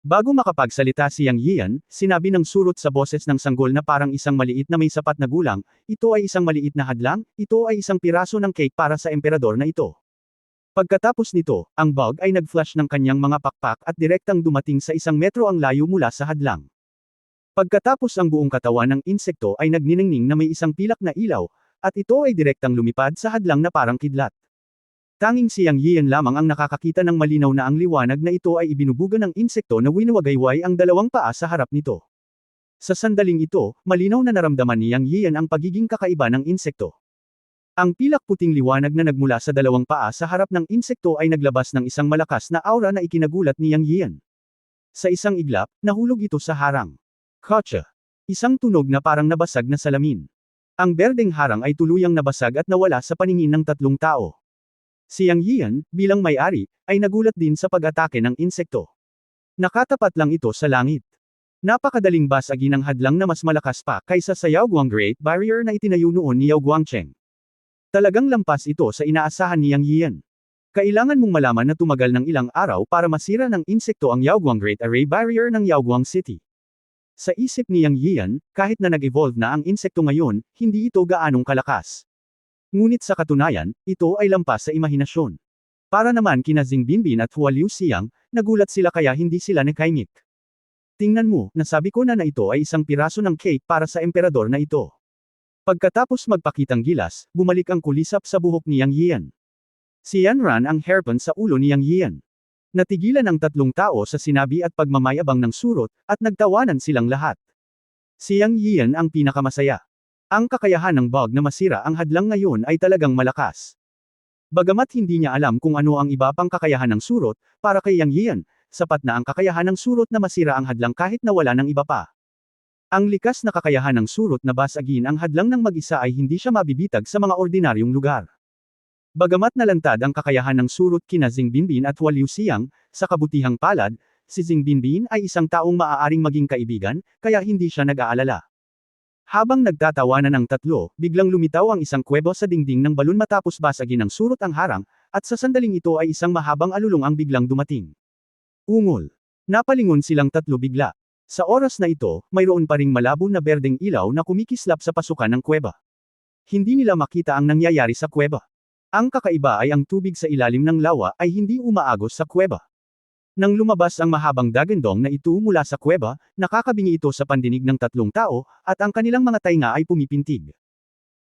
Bago makapagsalita si Yang Yian, sinabi ng surot sa boses ng sanggol na parang isang maliit na may sapat na gulang, ito ay isang maliit na hadlang, ito ay isang piraso ng cake para sa emperador na ito. Pagkatapos nito, ang bug ay nag-flash ng kanyang mga pakpak at direktang dumating sa 1 metro ang layo mula sa hadlang. Pagkatapos ang buong katawan ng insekto ay nagniningning na may isang pilak na ilaw, at ito ay direktang lumipad sa hadlang na parang kidlat. Tanging si Yang Yian lamang ang nakakakita ng malinaw na ang liwanag na ito ay ibinubuga ng insekto na winawagayway ang dalawang paa sa harap nito. Sa sandaling ito, malinaw na naramdaman ni Yang Yian ang pagiging kakaiba ng insekto. Ang pilak puting liwanag na nagmula sa dalawang paa sa harap ng insekto ay naglabas ng isang malakas na aura na ikinagulat ni Yang Yian. Sa isang iglap, nahulog ito sa harang. Kotsa! Isang tunog na parang nabasag na salamin. Ang berdeng harang ay tuluyang nabasag at nawala sa paningin ng tatlong tao. Si Yang Yian, bilang may-ari, ay nagulat din sa pag-atake ng insekto. Nakatapat lang ito sa langit. Napakadaling basagin ang hadlang na mas malakas pa kaysa sa Yaoguang Great Barrier na itinayo noon ni Yao Guangcheng. Talagang lampas ito sa inaasahan ni Yang Yian. Kailangan mong malaman na tumagal ng ilang araw para masira ng insekto ang Yaoguang Great Array Barrier ng Yaoguang City. Sa isip ni Yang Yian, kahit na nag-evolve na ang insekto ngayon, hindi ito gaanong kalakas. Ngunit sa katunayan, ito ay lampas sa imahinasyon. Para naman kina Xing Binbin at Hua Liuxiang, nagulat sila kaya hindi sila nakaimik. Tingnan mo, nasabi ko na ito ay isang piraso ng cake para sa emperador na ito. Pagkatapos magpakitang gilas, bumalik ang kulisap sa buhok ni Yang Yian. Si Yanran ang hairpin sa ulo ni Yang Yian. Natigilan ang tatlong tao sa sinabi at pagmamayabang ng surot, at nagtawanan silang lahat. Si Yang Yian ang pinakamasaya. Ang kakayahan ng bug na masira ang hadlang ngayon ay talagang malakas. Bagamat hindi niya alam kung ano ang iba pang kakayahan ng surot, para kay Yang Yian, sapat na ang kakayahan ng surot na masira ang hadlang kahit na wala ng iba pa. Ang likas na kakayahan ng surot na basagin ang hadlang ng mag-isa ay hindi siya mabibitag sa mga ordinaryong lugar. Bagamat nalantad ang kakayahan ng surot kina Xing Binbin at Hua Liuxiang, sa kabutihang palad, si Xing Binbin ay isang taong maaaring maging kaibigan, kaya hindi siya nag-aalala. Habang nagtatawanan ang tatlo, biglang lumitaw ang isang kuwebo sa dingding ng balon matapos basagin ng surot ang harang, at sa sandaling ito ay isang mahabang alulong ang biglang dumating. Ungol. Napalingon silang tatlo bigla. Sa oras na ito, mayroon pa ring malabo na berdeng ilaw na kumikislap sa pasukan ng kuweba. Hindi nila makita ang nangyayari sa kuweba. Ang kakaiba ay ang tubig sa ilalim ng lawa ay hindi umaagos sa kuweba. Nang lumabas ang mahabang dagandong na ito mula sa kuweba, nakakabingi ito sa pandinig ng tatlong tao, at ang kanilang mga tainga ay pumipintig.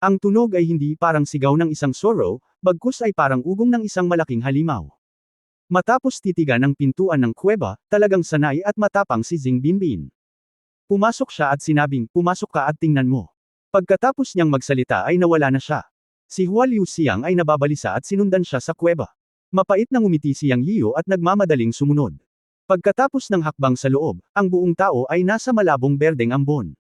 Ang tunog ay hindi parang sigaw ng isang sorrow, bagkus ay parang ugong ng isang malaking halimaw. Matapos titigan ang pintuan ng kuweba, talagang sanay at matapang si Xing Binbin. Pumasok siya at sinabing, pumasok ka at tingnan mo. Pagkatapos niyang magsalita ay nawala na siya. Si Hua Liuxiang ay nababalisa at sinundan siya sa kuweba. Mapait na ngumiti si Yang Yiu at nagmamadaling sumunod. Pagkatapos ng hakbang sa loob, ang buong tao ay nasa malabong berdeng ambon.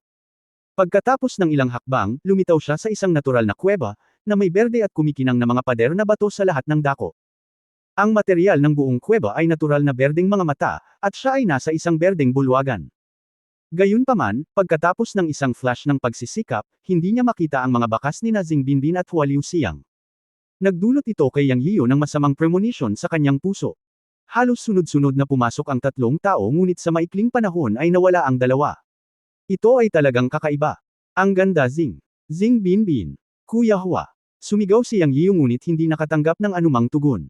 Pagkatapos ng ilang hakbang, lumitaw siya sa isang natural na kuweba, na may berde at kumikinang na mga pader na bato sa lahat ng dako. Ang material ng buong kuweba ay natural na berdeng mga mata, at siya ay nasa isang berdeng bulwagan. Gayunpaman, pagkatapos ng isang flash ng pagsisikap, hindi niya makita ang mga bakas ni Xing Binbin at Hua Liuxiang. Nagdulot ito kay Yang Yiu ng masamang premonition sa kanyang puso. Halos sunod-sunod na pumasok ang tatlong tao ngunit sa maikling panahon ay nawala ang dalawa. Ito ay talagang kakaiba. Ang ganda Xing Binbin. Kuya Hua. Sumigaw si Yang Yiu ngunit hindi nakatanggap ng anumang tugon.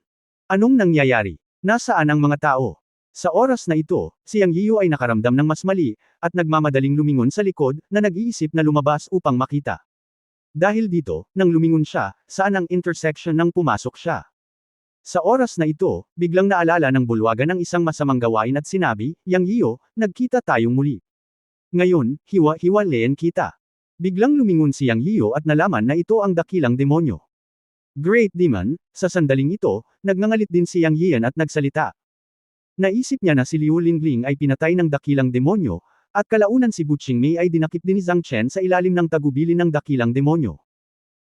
Anong nangyayari? Nasaan ang mga tao? Sa oras na ito, si Yang Yiu ay nakaramdam ng mas mali, at nagmamadaling lumingon sa likod, na nag-iisip na lumabas upang makita. Dahil dito, nang lumingon siya, saan ang intersection nang pumasok siya? Sa oras na ito, biglang naalala ng bulwagan ng isang masamang gawain at sinabi, Yang Yiu, nagkita tayong muli. Ngayon, hiwa-hiwalayan kita. Biglang lumingon si Yang Yiu at nalaman na ito ang dakilang demonyo. Great Demon, sa sandaling ito, nagngangalit din si Yang Yian at nagsalita. Naisip niya na si Liu Lingling ay pinatay ng dakilang demonyo, at kalaunan si Bu Qingmei ay dinakip din ni Zhang Chen sa ilalim ng tagubilin ng dakilang demonyo.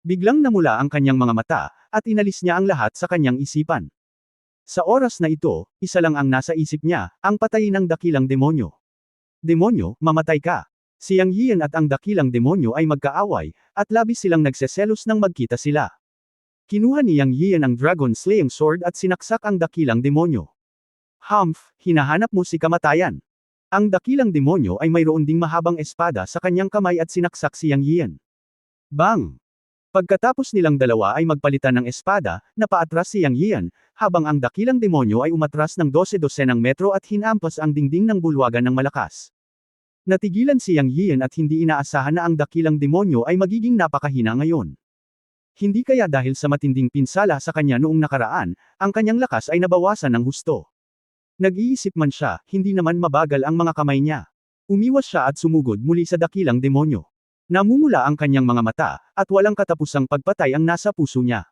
Biglang namula ang kanyang mga mata, at inalis niya ang lahat sa kanyang isipan. Sa oras na ito, isa lang ang nasa isip niya, ang patayin ng dakilang demonyo. Demonyo, mamatay ka. Si Yang Yian at ang dakilang demonyo ay magkaaway, at labis silang nagseselos nang magkita sila. Kinuha ni Yang Yian ang Dragon Slaying Sword at sinaksak ang dakilang demonyo. Humph, hinahanap mo si kamatayan. Ang dakilang demonyo ay mayroon ding mahabang espada sa kanyang kamay at sinaksak si Yang Yian. Bang! Pagkatapos nilang dalawa ay magpalitan ng espada, napaatras si Yang Yian, habang ang dakilang demonyo ay umatras ng 12-12 metro at hinampas ang dingding ng bulwagan ng malakas. Natigilan si Yang Yian at hindi inaasahan na ang dakilang demonyo ay magiging napakahina ngayon. Hindi kaya dahil sa matinding pinsala sa kanya noong nakaraan, ang kanyang lakas ay nabawasan ng husto. Nag-iisip man siya, hindi naman mabagal ang mga kamay niya. Umiwas siya at sumugod muli sa dakilang demonyo. Namumula ang kanyang mga mata, at walang katapusang pagpatay ang nasa puso niya.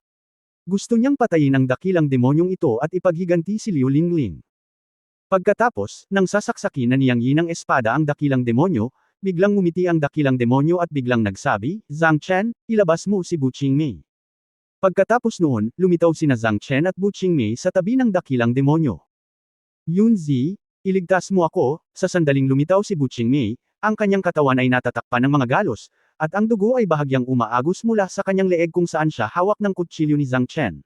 Gusto niyang patayin ang dakilang demonyong ito at ipaghiganti si Liu Lingling. Pagkatapos, nang sasaksakin na niyang Yin ang espada ang dakilang demonyo, biglang ngumiti ang dakilang demonyo at biglang nagsabi, Zhang Chen, ilabas mo si Bu Qingmei. Pagkatapos noon, lumitaw sina Zhang Chen at Bu Qingmei sa tabi ng dakilang demonyo. Yunzi, iligtas mo ako. Sa sandaling lumitaw si Bu Qingmei, ang kanyang katawan ay natatakpan ng mga galos, at ang dugo ay bahagyang umaagos mula sa kanyang leeg kung saan siya hawak ng kutsilyo ni Zhang Chen.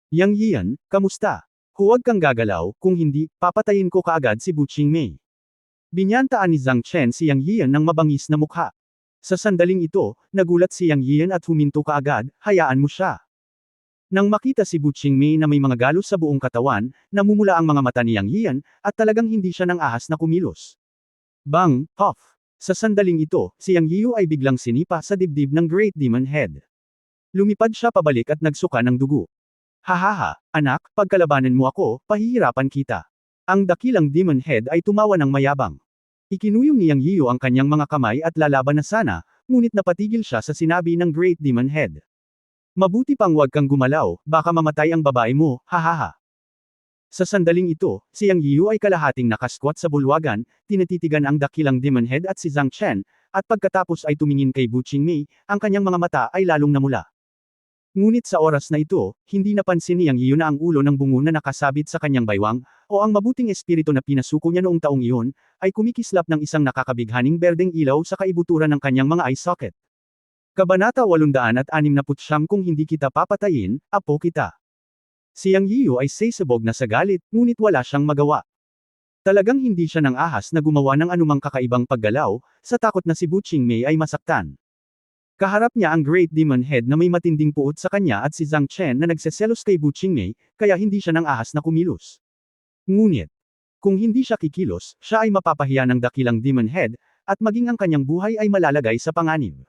Yang Yian, kamusta? Huwag kang gagalaw, kung hindi, papatayin ko kaagad si Bu Qingmei. Binyantaan ni Zhang Chen si Yang Yian ng mabangis na mukha. Sa sandaling ito, nagulat si Yang Yian at huminto kaagad, hayaan mo siya. Nang makita si Bu Qingmei na may mga galos sa buong katawan, namumula ang mga mata ni Yang Yian, at talagang hindi siya nang ahas na kumilos. Bang, puff! Sa sandaling ito, si Yang Yiu ay biglang sinipa sa dibdib ng Great Demon Head. Lumipad siya pabalik at nagsuka ng dugo. Hahaha, anak, pagkalabanan mo ako, pahihirapan kita. Ang dakilang Demon Head ay tumawa ng mayabang. Ikinuyong ni Yang Yiu ang kanyang mga kamay at lalaban na sana, ngunit napatigil siya sa sinabi ng Great Demon Head. Mabuti pang huwag kang gumalaw, baka mamatay ang babae mo, hahaha. Sa sandaling ito, si Yang Yiu ay kalahating nakasquat sa bulwagan, tinatitigan ang dakilang Demon Head at si Zhang Chen, at pagkatapos ay tumingin kay Bu Qingmei, ang kanyang mga mata ay lalong namula. Ngunit sa oras na ito, hindi napansin ni Yang Yiu na ang ulo ng bungo na nakasabit sa kanyang baywang, o ang mabuting espiritu na pinasuko niya noong taong iyon, ay kumikislap ng isang nakakabighaning berdeng ilaw sa kaibuturan ng kanyang mga eye socket. Kabanata 869 Kung hindi kita papatayin, apo kita. Si Yang Yiu ay sasabog na sa galit, ngunit wala siyang magawa. Talagang hindi siya nang ahas na gumawa ng anumang kakaibang paggalaw, sa takot na si Bu Qingmei ay masaktan. Kaharap niya ang Great Demon Head na may matinding puot sa kanya at si Zhang Chen na nagseselos kay Bu Qingmei, kaya hindi siya nang ahas na kumilos. Ngunit, kung hindi siya kikilos, siya ay mapapahiya ng dakilang Demon Head, at maging ang kanyang buhay ay malalagay sa panganib.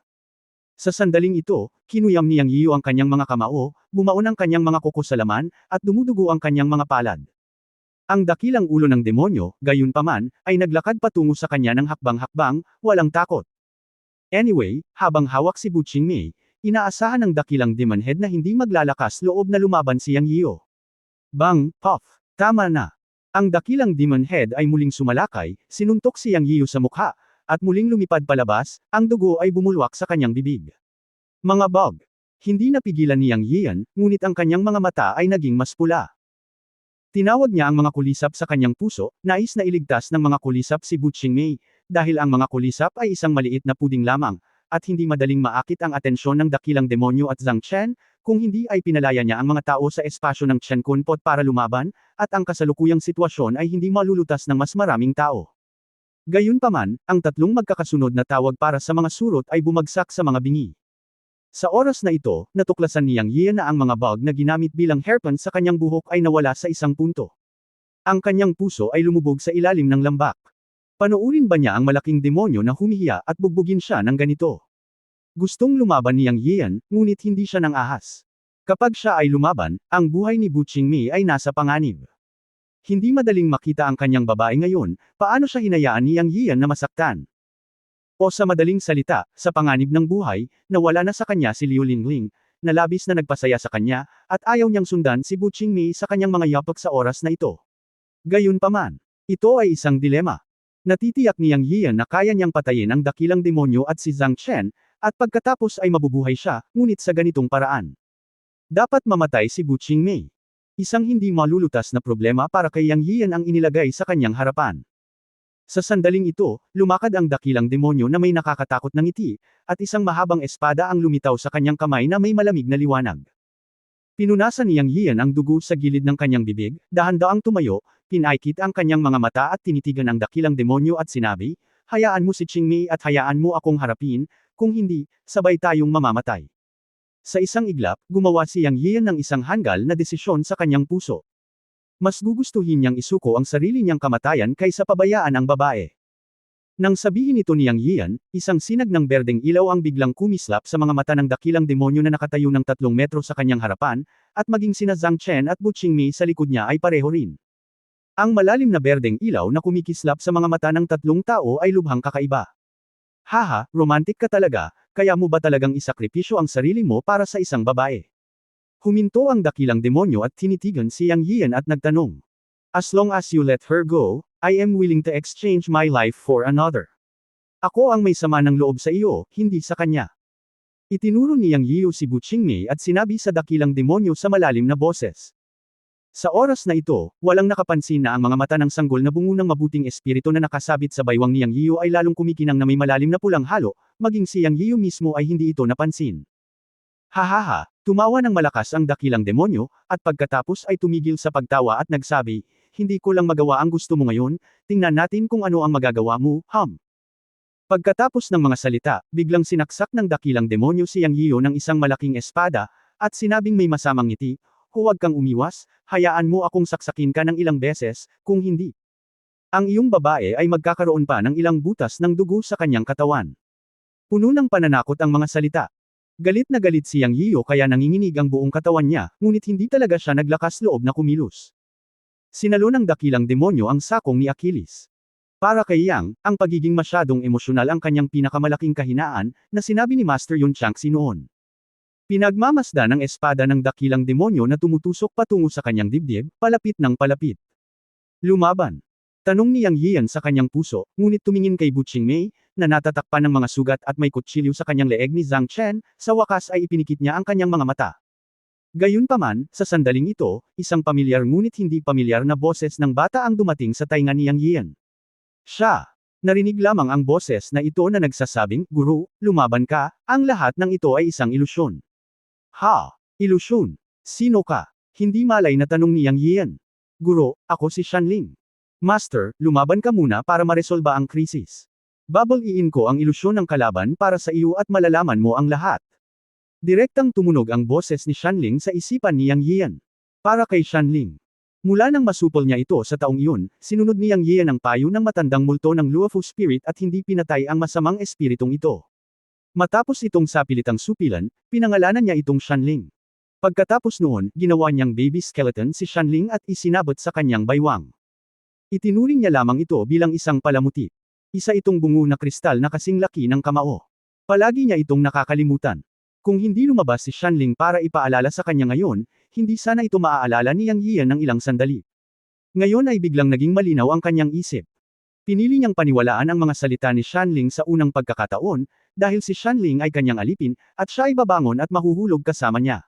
Sa sandaling ito, kinuyam ni Yang Yiu ang kanyang mga kamao, bumaon ang kanyang mga kuko sa laman, at dumudugo ang kanyang mga palad. Ang dakilang ulo ng demonyo, gayunpaman, ay naglakad patungo sa kanya ng hakbang-hakbang, walang takot. Anyway, habang hawak si Bu Qingmei, inaasahan ng dakilang Demon Head na hindi maglalakas loob na lumaban si Yang Yiu. Bang, puff! Tama na! Ang dakilang Demon Head ay muling sumalakay, sinuntok si Yang Yiu sa mukha, at muling lumipad palabas, ang dugo ay bumulwak sa kanyang bibig. Mga bog! Hindi napigilan ni Yang Yian, ngunit ang kanyang mga mata ay naging mas pula. Tinawag niya ang mga kulisap sa kanyang puso, nais na iligtas ng mga kulisap si Bu Qingmei, dahil ang mga kulisap ay isang maliit na puding lamang, at hindi madaling maakit ang atensyon ng dakilang demonyo at Zhang Chen, kung hindi ay pinalaya niya ang mga tao sa espasyo ng Chen Kunpot para lumaban, at ang kasalukuyang sitwasyon ay hindi malulutas ng mas maraming tao. Gayunpaman, ang tatlong magkakasunod na tawag para sa mga surot ay bumagsak sa mga bingi. Sa oras na ito, natuklasan ni Yang Yian na ang mga bug na ginamit bilang hairpin sa kanyang buhok ay nawala sa isang punto. Ang kanyang puso ay lumubog sa ilalim ng lambak. Panoorin ba niya ang malaking demonyo na humihiya at bugbugin siya ng ganito? Gustong lumaban ni Yang Yian, ngunit hindi siya nang ahas. Kapag siya ay lumaban, ang buhay ni Bu Qingmei ay nasa panganib. Hindi madaling makita ang kanyang babae ngayon, paano siya hinayaan ni Yang Yian na masaktan? O sa madaling salita, sa panganib ng buhay, nawala na sa kanya si Liu Lingling, na labis na nagpasaya sa kanya, at ayaw niyang sundan si Bu Qingmei sa kanyang mga yapak sa oras na ito. Gayunpaman, ito ay isang dilema. Natitiyak ni Yang Yian na kaya niyang patayin ang dakilang demonyo at si Zhang Chen, at pagkatapos ay mabubuhay siya, ngunit sa ganitong paraan. Dapat mamatay si Bu Qingmei. Isang hindi malulutas na problema para kay Yang Yian ang inilagay sa kanyang harapan. Sa sandaling ito, lumakad ang dakilang demonyo na may nakakatakot na ngiti, at isang mahabang espada ang lumitaw sa kanyang kamay na may malamig na liwanag. Pinunasan ni Yang Yian ang dugo sa gilid ng kanyang bibig, dahan-daang tumayo, pinaikit ang kanyang mga mata at tinitigan ang dakilang demonyo at sinabi, hayaan mo si Qingmei at hayaan mo akong harapin, kung hindi, sabay tayong mamamatay. Sa isang iglap, gumawa si Yang Yian ng isang hanggal na desisyon sa kanyang puso. Mas gugustuhin niyang isuko ang sarili niyang kamatayan kaysa pabayaan ang babae. Nang sabihin ito ni Yang Yian, isang sinag ng berdeng ilaw ang biglang kumislap sa mga mata ng dakilang demonyo na nakatayo ng 3 metro sa kanyang harapan, at maging sina Zhang Chen at Bu Qingmei sa likod niya ay pareho rin. Ang malalim na berdeng ilaw na kumikislap sa mga mata ng 3 tao ay lubhang kakaiba. Haha, romantic ka talaga, kaya mo ba talagang isakripisyo ang sarili mo para sa isang babae? Huminto ang dakilang demonyo at tinitigan si Yang Yian at nagtanong. As long as you let her go, I am willing to exchange my life for another. Ako ang may sama ng loob sa iyo, hindi sa kanya. Itinuro ni Yang Yiu si Bu Qingmei at sinabi sa dakilang demonyo sa malalim na boses. Sa oras na ito, walang nakapansin na ang mga mata ng sanggol na bungo ng mabuting espiritu na nakasabit sa baywang ni Yang Yiu ay lalong kumikinang na may malalim na pulang halo, maging si Yang Yiu mismo ay hindi ito napansin. Hahaha, tumawa ng malakas ang dakilang demonyo, at pagkatapos ay tumigil sa pagtawa at nagsabi, hindi ko lang magawa ang gusto mo ngayon, tingnan natin kung ano ang magagawa mo, Pagkatapos ng mga salita, biglang sinaksak ng dakilang demonyo si Yang Yiu ng isang malaking espada, at sinabing may masamang ngiti, huwag kang umiwas, hayaan mo akong saksakin ka ng ilang beses, kung hindi. Ang iyong babae ay magkakaroon pa ng ilang butas ng dugo sa kanyang katawan. Puno ng pananakot ang mga salita. Galit na galit si Yang Yiu kaya nanginginig ang buong katawan niya, ngunit hindi talaga siya naglakas loob na kumilos. Sinalo ng dakilang demonyo ang sakong ni Achilles. Para kay Yang, ang pagiging masyadong emosyonal ang kanyang pinakamalaking kahinaan, na sinabi ni Master Yun Changxi noon. Pinagmamasda ng espada ng dakilang demonyo na tumutusok patungo sa kanyang dibdib, palapit ng palapit. Lumaban. Tanong ni Yang Yian sa kanyang puso, ngunit tumingin kay Bu Qingmei, na natatakpan ng mga sugat at may kutsilyo sa kanyang leeg ni Zhang Chen, sa wakas ay ipinikit niya ang kanyang mga mata. Gayunpaman, sa sandaling ito, isang pamilyar ngunit hindi pamilyar na boses ng bata ang dumating sa tainga ni Yang Yian. Siya. Narinig lamang ang boses na ito na nagsasabing, Guru, lumaban ka, ang lahat ng ito ay isang ilusyon. Ha? Ilusyon? Sino ka? Hindi malay na tanong ni Yang Yian. Guru, ako si Shanling. Master, lumaban ka muna para maresolba ang krisis. Babaliin ko ang ilusyon ng kalaban para sa iyo at malalaman mo ang lahat. Direktang tumunog ang boses ni Shanling sa isipan ni Yang Yian. Para kay Shanling. Mula nang masupol niya ito sa taong iyon, sinunod ni Yang Yian ang payo ng matandang multo ng Luofu Spirit at hindi pinatay ang masamang espiritong ito. Matapos itong sapilitang supilan, pinangalanan niya itong Shanling. Pagkatapos noon, ginawa niyang baby skeleton si Shanling at isinabot sa kanyang baywang. Itinuring niya lamang ito bilang isang palamuti. Isa itong bungo na kristal na kasing laki ng kamao. Palagi niya itong nakakalimutan. Kung hindi lumabas si Shanling para ipaalala sa kanya ngayon, hindi sana ito maaalala ni Yang Yian ng ilang sandali. Ngayon ay biglang naging malinaw ang kanyang isip. Pinili niyang paniwalaan ang mga salita ni Shanling sa unang pagkakataon, dahil si Shanling ay kanyang alipin, at siya ay babangon at mahuhulog kasama niya.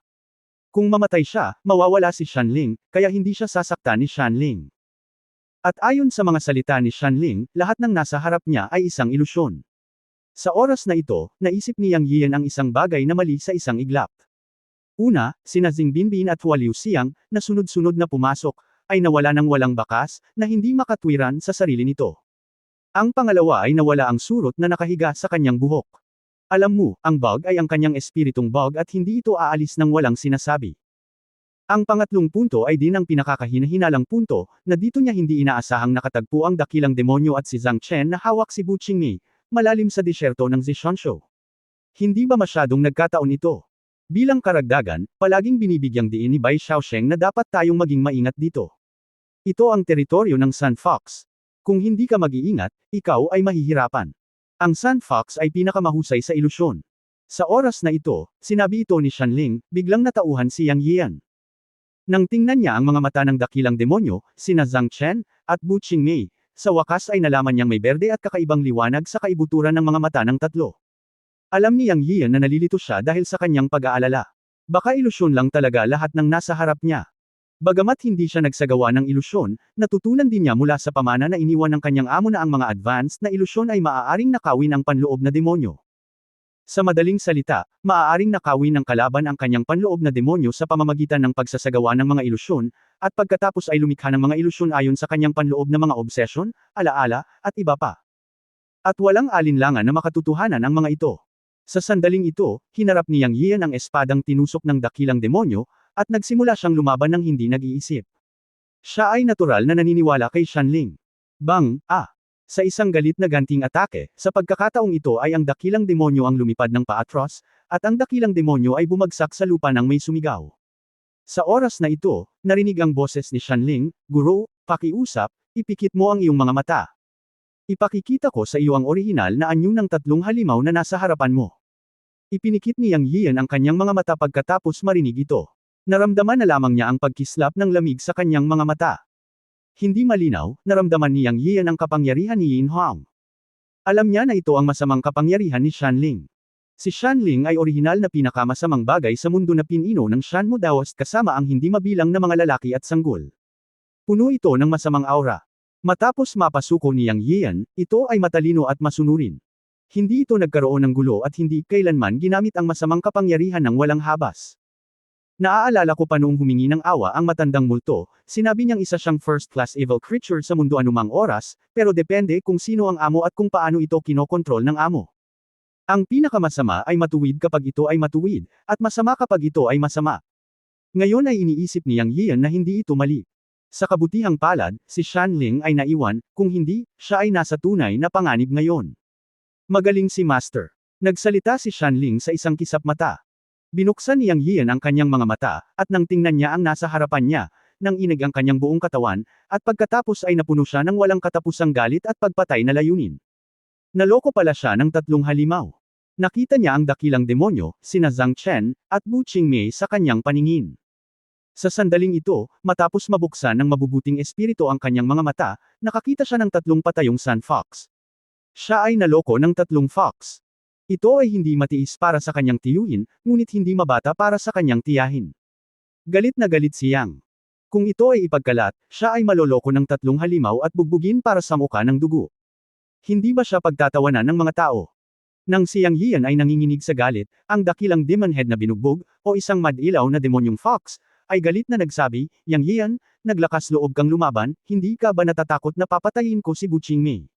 Kung mamatay siya, mawawala si Shanling, kaya hindi siya sasaktan ni Shanling. At ayon sa mga salita ni Shanling, lahat ng nasa harap niya ay isang ilusyon. Sa oras na ito, naisip ni Yang Yian ang isang bagay na mali sa isang iglap. Una, sina Xing Binbin at Hua Liuxiang, na sunod-sunod na pumasok, ay nawala ng walang bakas, na hindi makatwiran sa sarili nito. Ang pangalawa ay nawala ang surot na nakahiga sa kanyang buhok. Alam mo, ang bug ay ang kanyang espiritong bug at hindi ito aalis ng walang sinasabi. Ang pangatlong punto ay din ang pinakakahina-hinalang punto, na dito niya hindi inaasahang nakatagpo ang dakilang demonyo at si Zhang Chen na hawak si Bu Qingmei, malalim sa disyerto ng Zishanshu. Hindi ba masyadong nagkataon ito? Bilang karagdagan, palaging binibigyang diin ni Bai Xiaosheng na dapat tayong maging maingat dito. Ito ang teritoryo ng Sun Fox. Kung hindi ka mag-iingat, ikaw ay mahihirapan. Ang Sun Fox ay pinakamahusay sa ilusyon. Sa oras na ito, sinabi ito ni Shanling, biglang natauhan si Yang Yian. Nang tingnan niya ang mga mata ng dakilang demonyo, sina Zhang Chen, at Bu Qingmei, sa wakas ay nalaman niyang may berde at kakaibang liwanag sa kaibuturan ng mga mata ng tatlo. Alam ni Yang Yian na nalilito siya dahil sa kanyang pag-aalala. Baka ilusyon lang talaga lahat ng nasa harap niya. Bagamat hindi siya nagsagawa ng ilusyon, natutunan din niya mula sa pamana na iniwan ng kanyang amo na ang mga advanced na ilusyon ay maaaring nakawin ang panloob na demonyo. Sa madaling salita, maaaring nakawin ng kalaban ang kanyang panloob na demonyo sa pamamagitan ng pagsasagawa ng mga ilusyon, at pagkatapos ay lumikha ng mga ilusyon ayon sa kanyang panloob na mga obsesyon, alaala, at iba pa. At walang alinlangan na makatutuhanan ang mga ito. Sa sandaling ito, hinarap ni Yang Yian ang espadang tinusok ng dakilang demonyo, at nagsimula siyang lumaban ng hindi nag-iisip. Siya ay natural na naniniwala kay Shanling. Bang, Sa isang galit na ganting atake, sa pagkakataong ito ay ang dakilang demonyo ang lumipad ng paatros, at ang dakilang demonyo ay bumagsak sa lupa nang may sumigaw. Sa oras na ito, narinig ang boses ni Shanling, "Guro, pakiusap, ipikit mo ang iyong mga mata. Ipakikita ko sa iyo ang orihinal na anyo ng tatlong halimaw na nasa harapan mo." Ipinikit ni Yang Yian ang kanyang mga mata pagkatapos marinig ito. Naramdaman na lamang niya ang pagkislap ng lamig sa kanyang mga mata. Hindi malinaw, naramdaman ni Yang Yian ang kapangyarihan ni Yin Huang. Alam niya na ito ang masamang kapangyarihan ni Shanling. Si Shanling ay orihinal na pinakamasamang bagay sa mundo na pinino ng Shanmu Daoist kasama ang hindi mabilang na mga lalaki at sanggol. Puno ito ng masamang aura. Matapos mapasuko ni Yang Yian, ito ay matalino at masunurin. Hindi ito nagkaroon ng gulo at hindi kailanman ginamit ang masamang kapangyarihan ng walang habas. Naaalala ko pa noong humingi ng awa ang matandang multo, sinabi niyang isa siyang first-class evil creature sa mundo anumang oras, pero depende kung sino ang amo at kung paano ito kinokontrol ng amo. Ang pinakamasama ay matuwid kapag ito ay matuwid, at masama kapag ito ay masama. Ngayon ay iniisip ni Yang Yian na hindi ito mali. Sa kabutihang palad, si Shanling ay naiwan, kung hindi, siya ay nasa tunay na panganib ngayon. Magaling si Master. Nagsalita si Shanling sa isang kisap mata. Binuksan ni Yang Yian ang kanyang mga mata, at nang tingnan niya ang nasa harapan niya, nang inig ang kanyang buong katawan, at pagkatapos ay napuno siya ng walang katapusang galit at pagpatay na layunin. Naloko pala siya ng tatlong halimaw. Nakita niya ang dakilang demonyo, sina Zhang Chen, at Bu Qingmei sa kanyang paningin. Sa sandaling ito, matapos mabuksan ng mabubuting espiritu ang kanyang mga mata, nakakita siya ng tatlong patayong Sun Fox. Siya ay naloko ng tatlong fox. Ito ay hindi matiis para sa kanyang tiyuhin, ngunit hindi mabata para sa kanyang tiyahin. Galit na galit si Yang. Kung ito ay ipagkalat, siya ay maloloko ng tatlong halimaw at bugbugin para sa muka ng dugo. Hindi ba siya pagtatawanan ng mga tao? Nang si Yang Yian ay nanginginig sa galit, ang dakilang demon head na binugbog, o isang madilaw na demonyong fox, ay galit na nagsabi, "Yang Yian, naglakas loob kang lumaban, hindi ka ba natatakot na papatayin ko si Bu Qingmei?"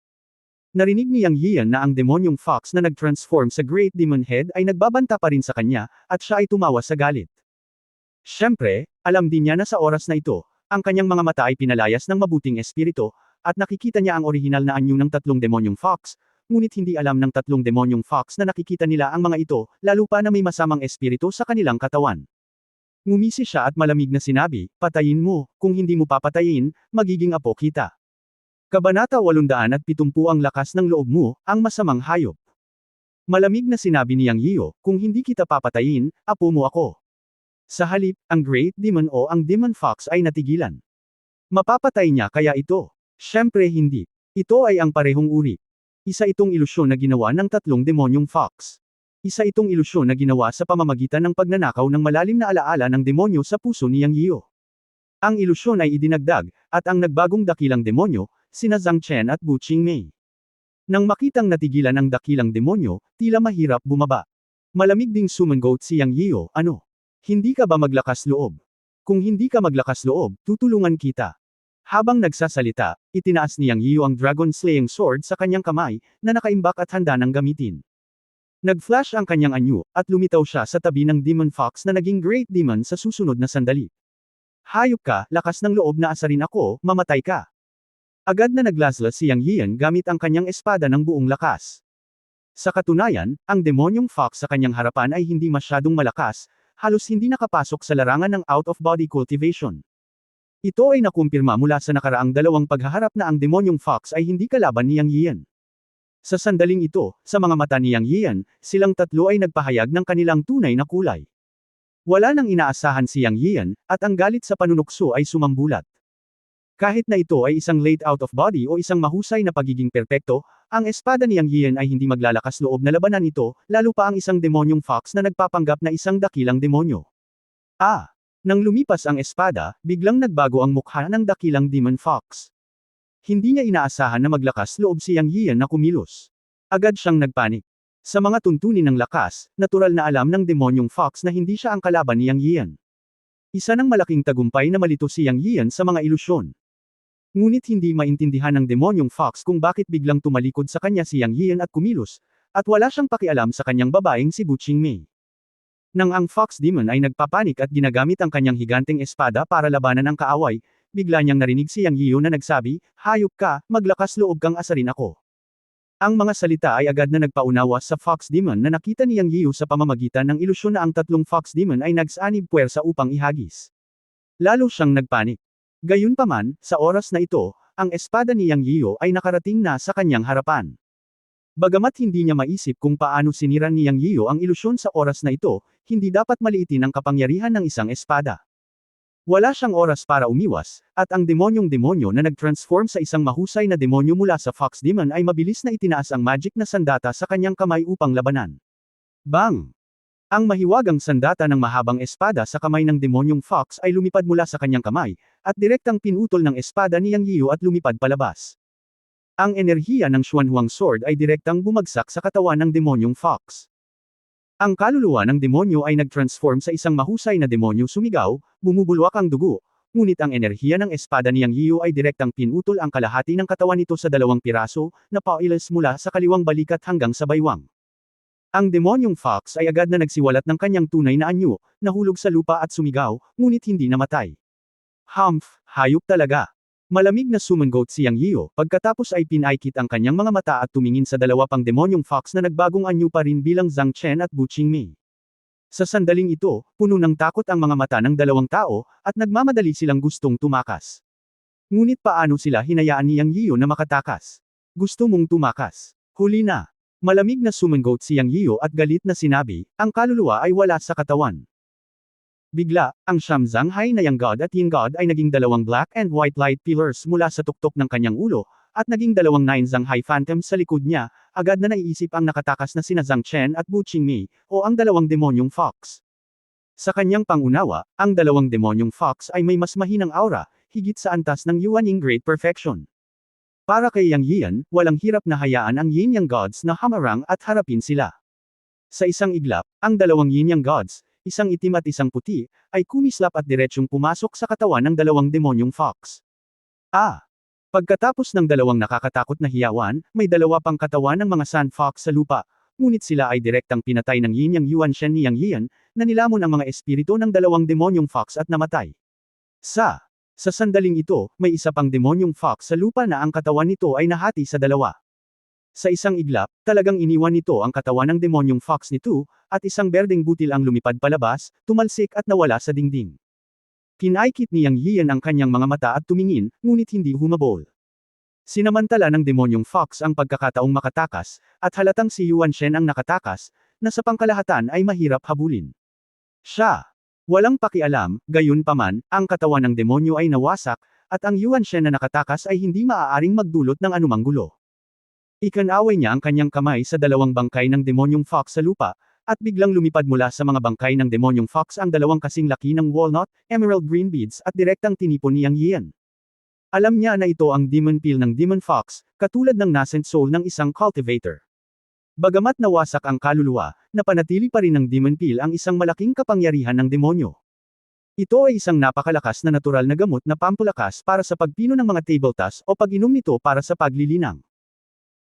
Narinig ni Yang Yian na ang demonyong fox na nag-transform sa Great Demon Head ay nagbabanta pa rin sa kanya, at siya ay tumawa sa galit. Siyempre, alam din niya na sa oras na ito, ang kanyang mga mata ay pinalayas ng mabuting espiritu, at nakikita niya ang orihinal na anyo ng tatlong demonyong fox, ngunit hindi alam ng tatlong demonyong fox na nakikita nila ang mga ito, lalo pa na may masamang espiritu sa kanilang katawan. Ngumisi siya at malamig na sinabi, "Patayin mo, kung hindi mo papatayin, magiging apo kita." Kabanata 870 Ang lakas ng loob mo, ang masamang hayop. Malamig na sinabi ni Yang Yian, "Kung hindi kita papatayin, apo mo ako." Sa halip, ang Great Demon o ang Demon Fox ay natigilan. Mapapatay niya kaya ito? Siyempre hindi. Ito ay ang parehong uri. Isa itong ilusyon na ginawa ng tatlong demonyong fox. Isa itong ilusyon na ginawa sa pamamagitan ng pagnanakaw ng malalim na alaala ng demonyo sa puso ni Yang Yian. Ang ilusyon ay idinagdag, at ang nagbagong dakilang demonyo, sina Zhang Chen at Bu Qingmei. Nang makitang natigilan ang dakilang demonyo, tila mahirap bumaba. Malamig ding sumangot si Yang Yian, "Ano? Hindi ka ba maglakas loob? Kung hindi ka maglakas loob, tutulungan kita." Habang nagsasalita, itinaas ni Yang Yian ang dragon-slaying sword sa kanyang kamay, na nakaimbak at handa ng gamitin. Nag-flash ang kanyang anyo, at lumitaw siya sa tabi ng Demon Fox na naging Great Demon sa susunod na sandali. "Hayop ka, lakas ng loob na asarin ako, mamatay ka." Agad na naglaslas si Yang Yian gamit ang kanyang espada ng buong lakas. Sa katunayan, ang demonyong fox sa kanyang harapan ay hindi masyadong malakas, halos hindi nakapasok sa larangan ng out-of-body cultivation. Ito ay nakumpirma mula sa nakaraang dalawang paghaharap na ang demonyong fox ay hindi kalaban ni Yang Yian. Sa sandaling ito, sa mga mata ni Yang Yian, silang tatlo ay nagpahayag ng kanilang tunay na kulay. Wala nang inaasahan si Yang Yian, at ang galit sa panunukso ay sumambulat. Kahit na ito ay isang late out of body o isang mahusay na pagiging perpekto, ang espada ni Yang Yian ay hindi maglalakas loob na labanan ito, lalo pa ang isang demonyong fox na nagpapanggap na isang dakilang demonyo. Nang lumipas ang espada, biglang nagbago ang mukha ng dakilang demon fox. Hindi niya inaasahan na maglakas loob si Yang Yian na kumilos. Agad siyang nagpanik. Sa mga tuntunin ng lakas, natural na alam ng demonyong fox na hindi siya ang kalaban ni Yang Yian. Isa ng malaking tagumpay na malito si Yang Yian sa mga ilusyon. Ngunit hindi maintindihan ng demonyong fox kung bakit biglang tumalikod sa kanya si Yang Yian at kumilos, at wala siyang pakialam sa kanyang babaeng si Bu Qingmei. Nang ang Fox Demon ay nagpapanik at ginagamit ang kanyang higanteng espada para labanan ang kaaway, bigla niyang narinig si Yang Yiyo na nagsabi, "Hayop ka, maglakas loob kang asarin ako." Ang mga salita ay agad na nagpaunawa sa Fox Demon na nakita ni Yang Yiyo sa pamamagitan ng ilusyon na ang tatlong Fox Demon ay nagsanib puwersa upang ihagis. Lalo siyang nagpanik. Gayunpaman, sa oras na ito, ang espada ni Yang Yiyo ay nakarating na sa kanyang harapan. Bagamat hindi niya maisip kung paano sinira ni Yang Yiyo ang ilusyon sa oras na ito, hindi dapat maliitin ang kapangyarihan ng isang espada. Wala siyang oras para umiwas, at ang demonyong demonyo na nag-transform sa isang mahusay na demonyo mula sa Fox Demon ay mabilis na itinaas ang magic na sandata sa kanyang kamay upang labanan. Bang! Ang mahiwagang sandata ng mahabang espada sa kamay ng demonyong Fox ay lumipad mula sa kanyang kamay, at direktang pinutol ng espada ni Yang Yiyo at lumipad palabas. Ang enerhiya ng Xuanhuang Sword ay direktang bumagsak sa katawan ng demonyong Fox. Ang kaluluwa ng demonyo ay nag-transform sa isang mahusay na demonyo sumigaw, bumubulwak ang dugo, ngunit ang enerhiya ng espada ni Yang Yiyo ay direktang pinutol ang kalahati ng katawan nito sa 2 piraso, na pauilas mula sa kaliwang balikat hanggang sa baywang. Ang demonyong Fox ay agad na nagsiwalat ng kanyang tunay na anyo, nahulog sa lupa at sumigaw, ngunit hindi namatay. Humph, hayop talaga. Malamig na sumangot si Yang Yiyo, pagkatapos ay pinaikit ang kanyang mga mata at tumingin sa 2 pang demonyong Fox na nagbagong anyo pa rin bilang Zhang Chen at Bu Qingmei. Sa sandaling ito, puno ng takot ang mga mata ng 2 tao, at nagmamadali silang gustong tumakas. Ngunit paano sila hinayaan ni Yang Yiyo na makatakas? Gusto mong tumakas? Huli na. Malamig na sumangot si Yang Yiyo at galit na sinabi, ang kaluluwa ay wala sa katawan. Bigla, ang siyam Zhanghai na Yang God at Yin God ay naging 2 black and white light pillars mula sa tuktok ng kanyang ulo, at naging 2 9 Zhanghai phantoms sa likod niya, agad na naiisip ang nakatakas na sina Zhang Chen at Bu Qingmei, o ang 2 demonyong Fox. Sa kanyang pangunawa, ang 2 demonyong Fox ay may mas mahinang aura, higit sa antas ng Yuaning Great Perfection. Para kay Yang Yiyan, walang hirap na hayaan ang Yin Yang Gods na hamarang at harapin sila. Sa isang iglap, ang 2 Yin Yang Gods, isang itim at isang puti, ay kumislap at diretsyong pumasok sa katawan ng 2 demonyong Fox. Pagkatapos ng 2 nakakatakot na hiyawan, may 2 pang katawan ng mga Sand Fox sa lupa, ngunit sila ay direktang pinatay ng Yin Yang Yuan Shen ni Yang Yiyan, na nilamon ang mga espiritu ng 2 demonyong Fox at namatay. Sa sandaling ito, may isa pang demonyong Fox sa lupa na ang katawan nito ay nahati sa 2. Sa isang iglap, talagang iniwan nito ang katawan ng demonyong Fox nito, at isang berdeng butil ang lumipad palabas, tumalsik at nawala sa dingding. Pinaikit ni Yang Yiyan ang kanyang mga mata at tumingin, ngunit hindi humabol. Sinamantala ng demonyong Fox ang pagkakataong makatakas, at halatang si Yuan Shen ang nakatakas, na sa pangkalahatan ay mahirap habulin. Siya! Walang pakialam, gayunpaman, ang katawan ng demonyo ay nawasak, at ang Yuan Shen na nakatakas ay hindi maaaring magdulot ng anumang gulo. Ikanaway niya ang kanyang kamay sa 2 bangkay ng demonyong Fox sa lupa, at biglang lumipad mula sa mga bangkay ng demonyong Fox ang 2 kasing laki ng walnut, emerald green beads at direktang tinipon ni Yang Yiyan. Alam niya na ito ang demon peel ng demon Fox, katulad ng nascent soul ng isang cultivator. Bagamat nawasak ang kaluluwa, napanatili pa rin ng demon peel ang isang malaking kapangyarihan ng demonyo. Ito ay isang napakalakas na natural na gamot na pampulakas para sa pagpino ng mga tabletas o pag-inom nito para sa paglilinang.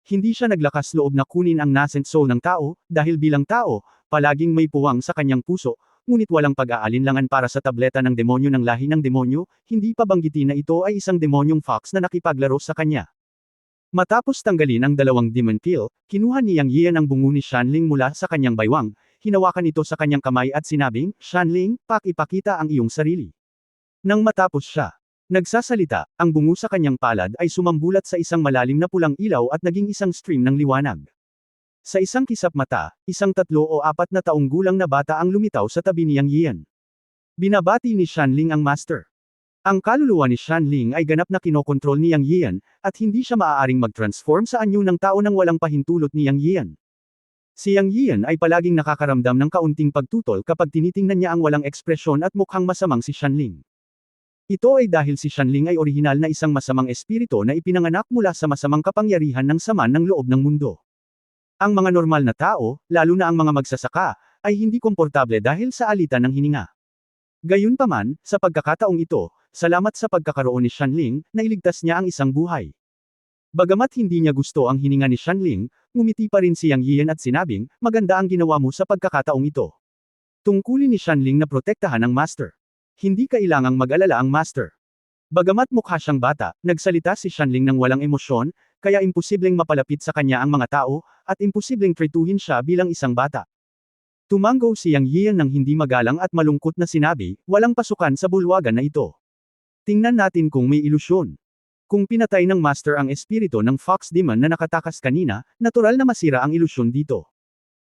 Hindi siya naglakas loob na kunin ang nascent soul ng tao, dahil bilang tao, palaging may puwang sa kanyang puso, ngunit walang pag-aalinlangan para sa tableta ng demonyo ng lahi ng demonyo, hindi pa banggitin na ito ay isang demonyong Fox na nakipaglaro sa kanya. Matapos tanggalin ang 2 demon peel, kinuha ni Yang Yiyan ang bungo ni Shanling mula sa kanyang baywang, hinawakan ito sa kanyang kamay at sinabing, Shanling, pakipakita ang iyong sarili. Nang matapos siya nagsasalita, ang bungo sa kanyang palad ay sumambulat sa isang malalim na pulang ilaw at naging isang stream ng liwanag. Sa isang kisap mata, isang 3 o 4 na taong gulang na bata ang lumitaw sa tabi ni Yang Yiyan. Binabati ni Shanling ang master. Ang kaluluwa ni Shanling ay ganap na kinokontrol ni Yang Yiyan, at hindi siya maaaring mag-transform sa anyo ng tao nang walang pahintulot ni Yang Yiyan. Si Yang Yiyan ay palaging nakakaramdam ng kaunting pagtutol kapag tinitingnan niya ang walang ekspresyon at mukhang masamang si Shanling. Ito ay dahil si Shanling ay orihinal na isang masamang espiritu na ipinanganak mula sa masamang kapangyarihan ng sama ng loob ng mundo. Ang mga normal na tao, lalo na ang mga magsasaka, ay hindi komportable dahil sa alitan ng hininga. Gayunpaman, sa pagkakataong ito, salamat sa pagkakaroon ni Shanling, nailigtas niya ang isang buhay. Bagamat hindi niya gusto ang hininga ni Shanling, ngumiti pa rin si Yang Yiyan at sinabing, maganda ang ginawa mo sa pagkakataong ito. Tungkulin ni Shanling na protektahan ang master. Hindi kailangang mag-alala ang master. Bagamat mukha siyang bata, nagsalita si Shanling ng walang emosyon, kaya imposibleng mapalapit sa kanya ang mga tao, at imposibleng tretuhin siya bilang isang bata. Tumango si Yang Yian ng hindi magalang at malungkot na sinabi, walang pasukan sa bulwagan na ito. Tingnan natin kung may ilusyon. Kung pinatay ng Master ang espiritu ng Fox Demon na nakatakas kanina, natural na masira ang ilusyon dito.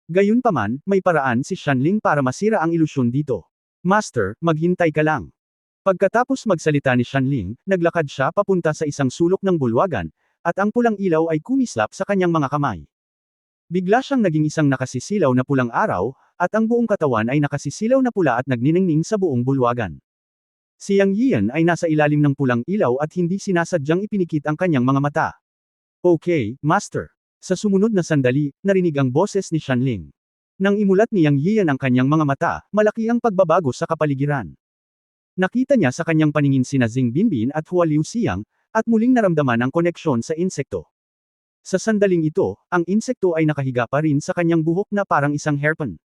Gayunpaman, may paraan si Shanling para masira ang ilusyon dito. Master, maghintay ka lang. Pagkatapos magsalita ni Shanling, naglakad siya papunta sa isang sulok ng bulwagan, at ang pulang ilaw ay kumislap sa kanyang mga kamay. Bigla siyang naging isang nakasisilaw na pulang araw, at ang buong katawan ay nakasisilaw na pula at nagniningning sa buong bulwagan. Si Yang Yian ay nasa ilalim ng pulang ilaw at hindi sinasadyang ipinikit ang kanyang mga mata. Okay, Master. Sa sumunod na sandali, narinig ang boses ni Shanling. Nang imulat ni Yang Yian ang kanyang mga mata, malaki ang pagbabago sa kapaligiran. Nakita niya sa kanyang paningin sina Zing Binbin at Hua Liuxiang, at muling naramdaman ang koneksyon sa insekto. Sa sandaling ito, ang insekto ay nakahiga pa rin sa kanyang buhok na parang isang hairpin.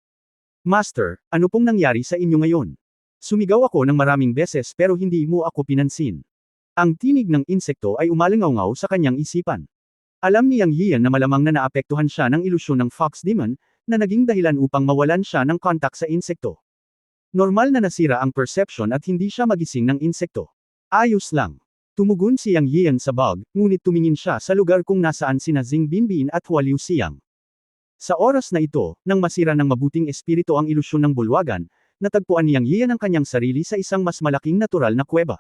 Master, ano pong nangyari sa inyo ngayon? Sumigaw ako ng maraming beses pero hindi mo ako pinansin. Ang tinig ng insekto ay umalingaw-ngaw sa kanyang isipan. Alam ni Yang Yian na malamang na naapektuhan siya ng ilusyon ng Fox Demon, na naging dahilan upang mawalan siya ng kontak sa insekto. Normal na nasira ang perception at hindi siya magising ng insekto. Ayos lang. Tumugon si Yang Yian sa bug, ngunit tumingin siya sa lugar kung nasaan sina Zing Binbin at Hua Liuxiang. Sa oras na ito, nang masira ng mabuting espiritu ang ilusyon ng bulwagan, natagpuan ni Yang Yian ang kanyang sarili sa isang mas malaking natural na kuweba.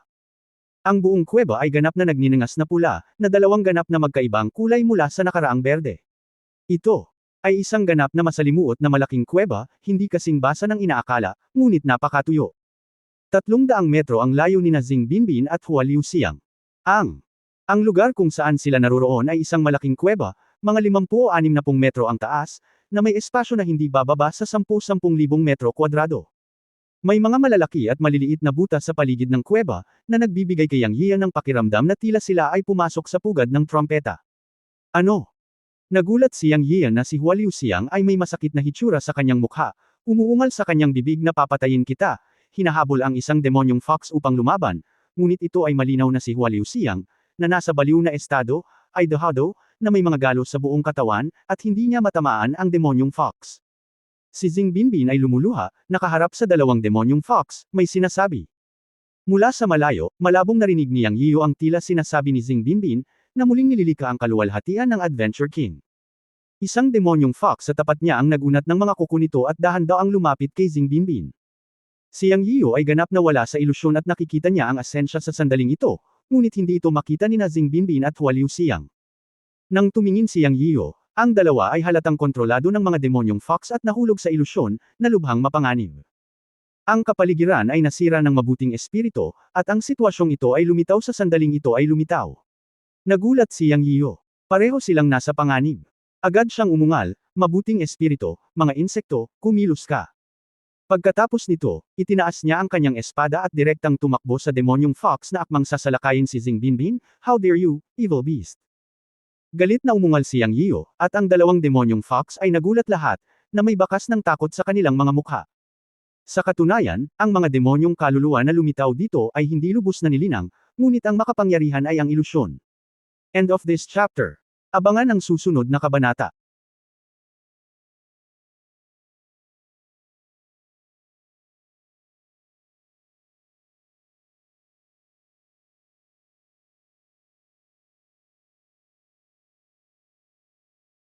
Ang buong kuweba ay ganap na nagninangas na pula, na dalawang ganap na magkaibang kulay mula sa nakaraang berde. Ito ay isang ganap na masalimuot na malaking kuweba, hindi kasing basa ng inaakala, ngunit napakatuyo. 300 metro ang layo ni Zing Binbin at Hua Liuxiang. Ang lugar kung saan sila naroroon ay isang malaking kuweba, mga 50 o 60 metro ang taas, na may espasyo na hindi bababa sa 10,000 metro kwadrado. May mga malalaki at maliliit na butas sa paligid ng kuweba, na nagbibigay kay Yang Yian ng pakiramdam na tila sila ay pumasok sa pugad ng trompeta. Ano? Nagulat si Yang Yian na si Hua Liuxiang ay may masakit na hitsura sa kanyang mukha, umuungal sa kanyang bibig na papatayin kita, hinahabol ang isang demonyong fox upang lumaban, ngunit ito ay malinaw na si Hua Liuxiang, na nasa baliw na estado, ay dehado, na may mga galos sa buong katawan, at hindi niya matamaan ang demonyong fox. Si Zing Binbin ay lumuluha, nakaharap sa dalawang demonyong fox, may sinasabi. Mula sa malayo, malabong narinig ni Yang Yiu ang tila sinasabi ni Zing Binbin, na muling nililika ang kaluwalhatian ng Adventure King. Isang demonyong fox sa tapat niya ang nagunat ng mga kuko nito at dahan-daang lumapit kay Zing Binbin. Si Yang Yiu ay ganap na wala sa ilusyon at nakikita niya ang asensya sa sandaling ito, ngunit hindi ito makita ni Zing Binbin at Hua Liuxiang. Nang tumingin si Yang Yiu, ang dalawa ay halatang kontrolado ng mga demonyong fox at nahulog sa ilusyon, na lubhang mapanganib. Ang kapaligiran ay nasira ng mabuting espiritu, at ang sitwasyong ito ay lumitaw sa sandaling ito ay lumitaw. Nagulat si Yang Yiu. Pareho silang nasa panganib. Agad siyang umungal, mabuting espiritu, mga insekto, kumilos ka. Pagkatapos nito, itinaas niya ang kanyang espada at direktang tumakbo sa demonyong fox na akmang sasalakayin si Zing Binbin, how dare you, evil beast. Galit na umungal si Yang Yiu, at ang dalawang demonyong fox ay nagulat lahat, na may bakas ng takot sa kanilang mga mukha. Sa katunayan, ang mga demonyong kaluluwa na lumitaw dito ay hindi lubos na nilinang, ngunit ang makapangyarihan ay ang ilusyon. End of this chapter. Abangan ang susunod na kabanata.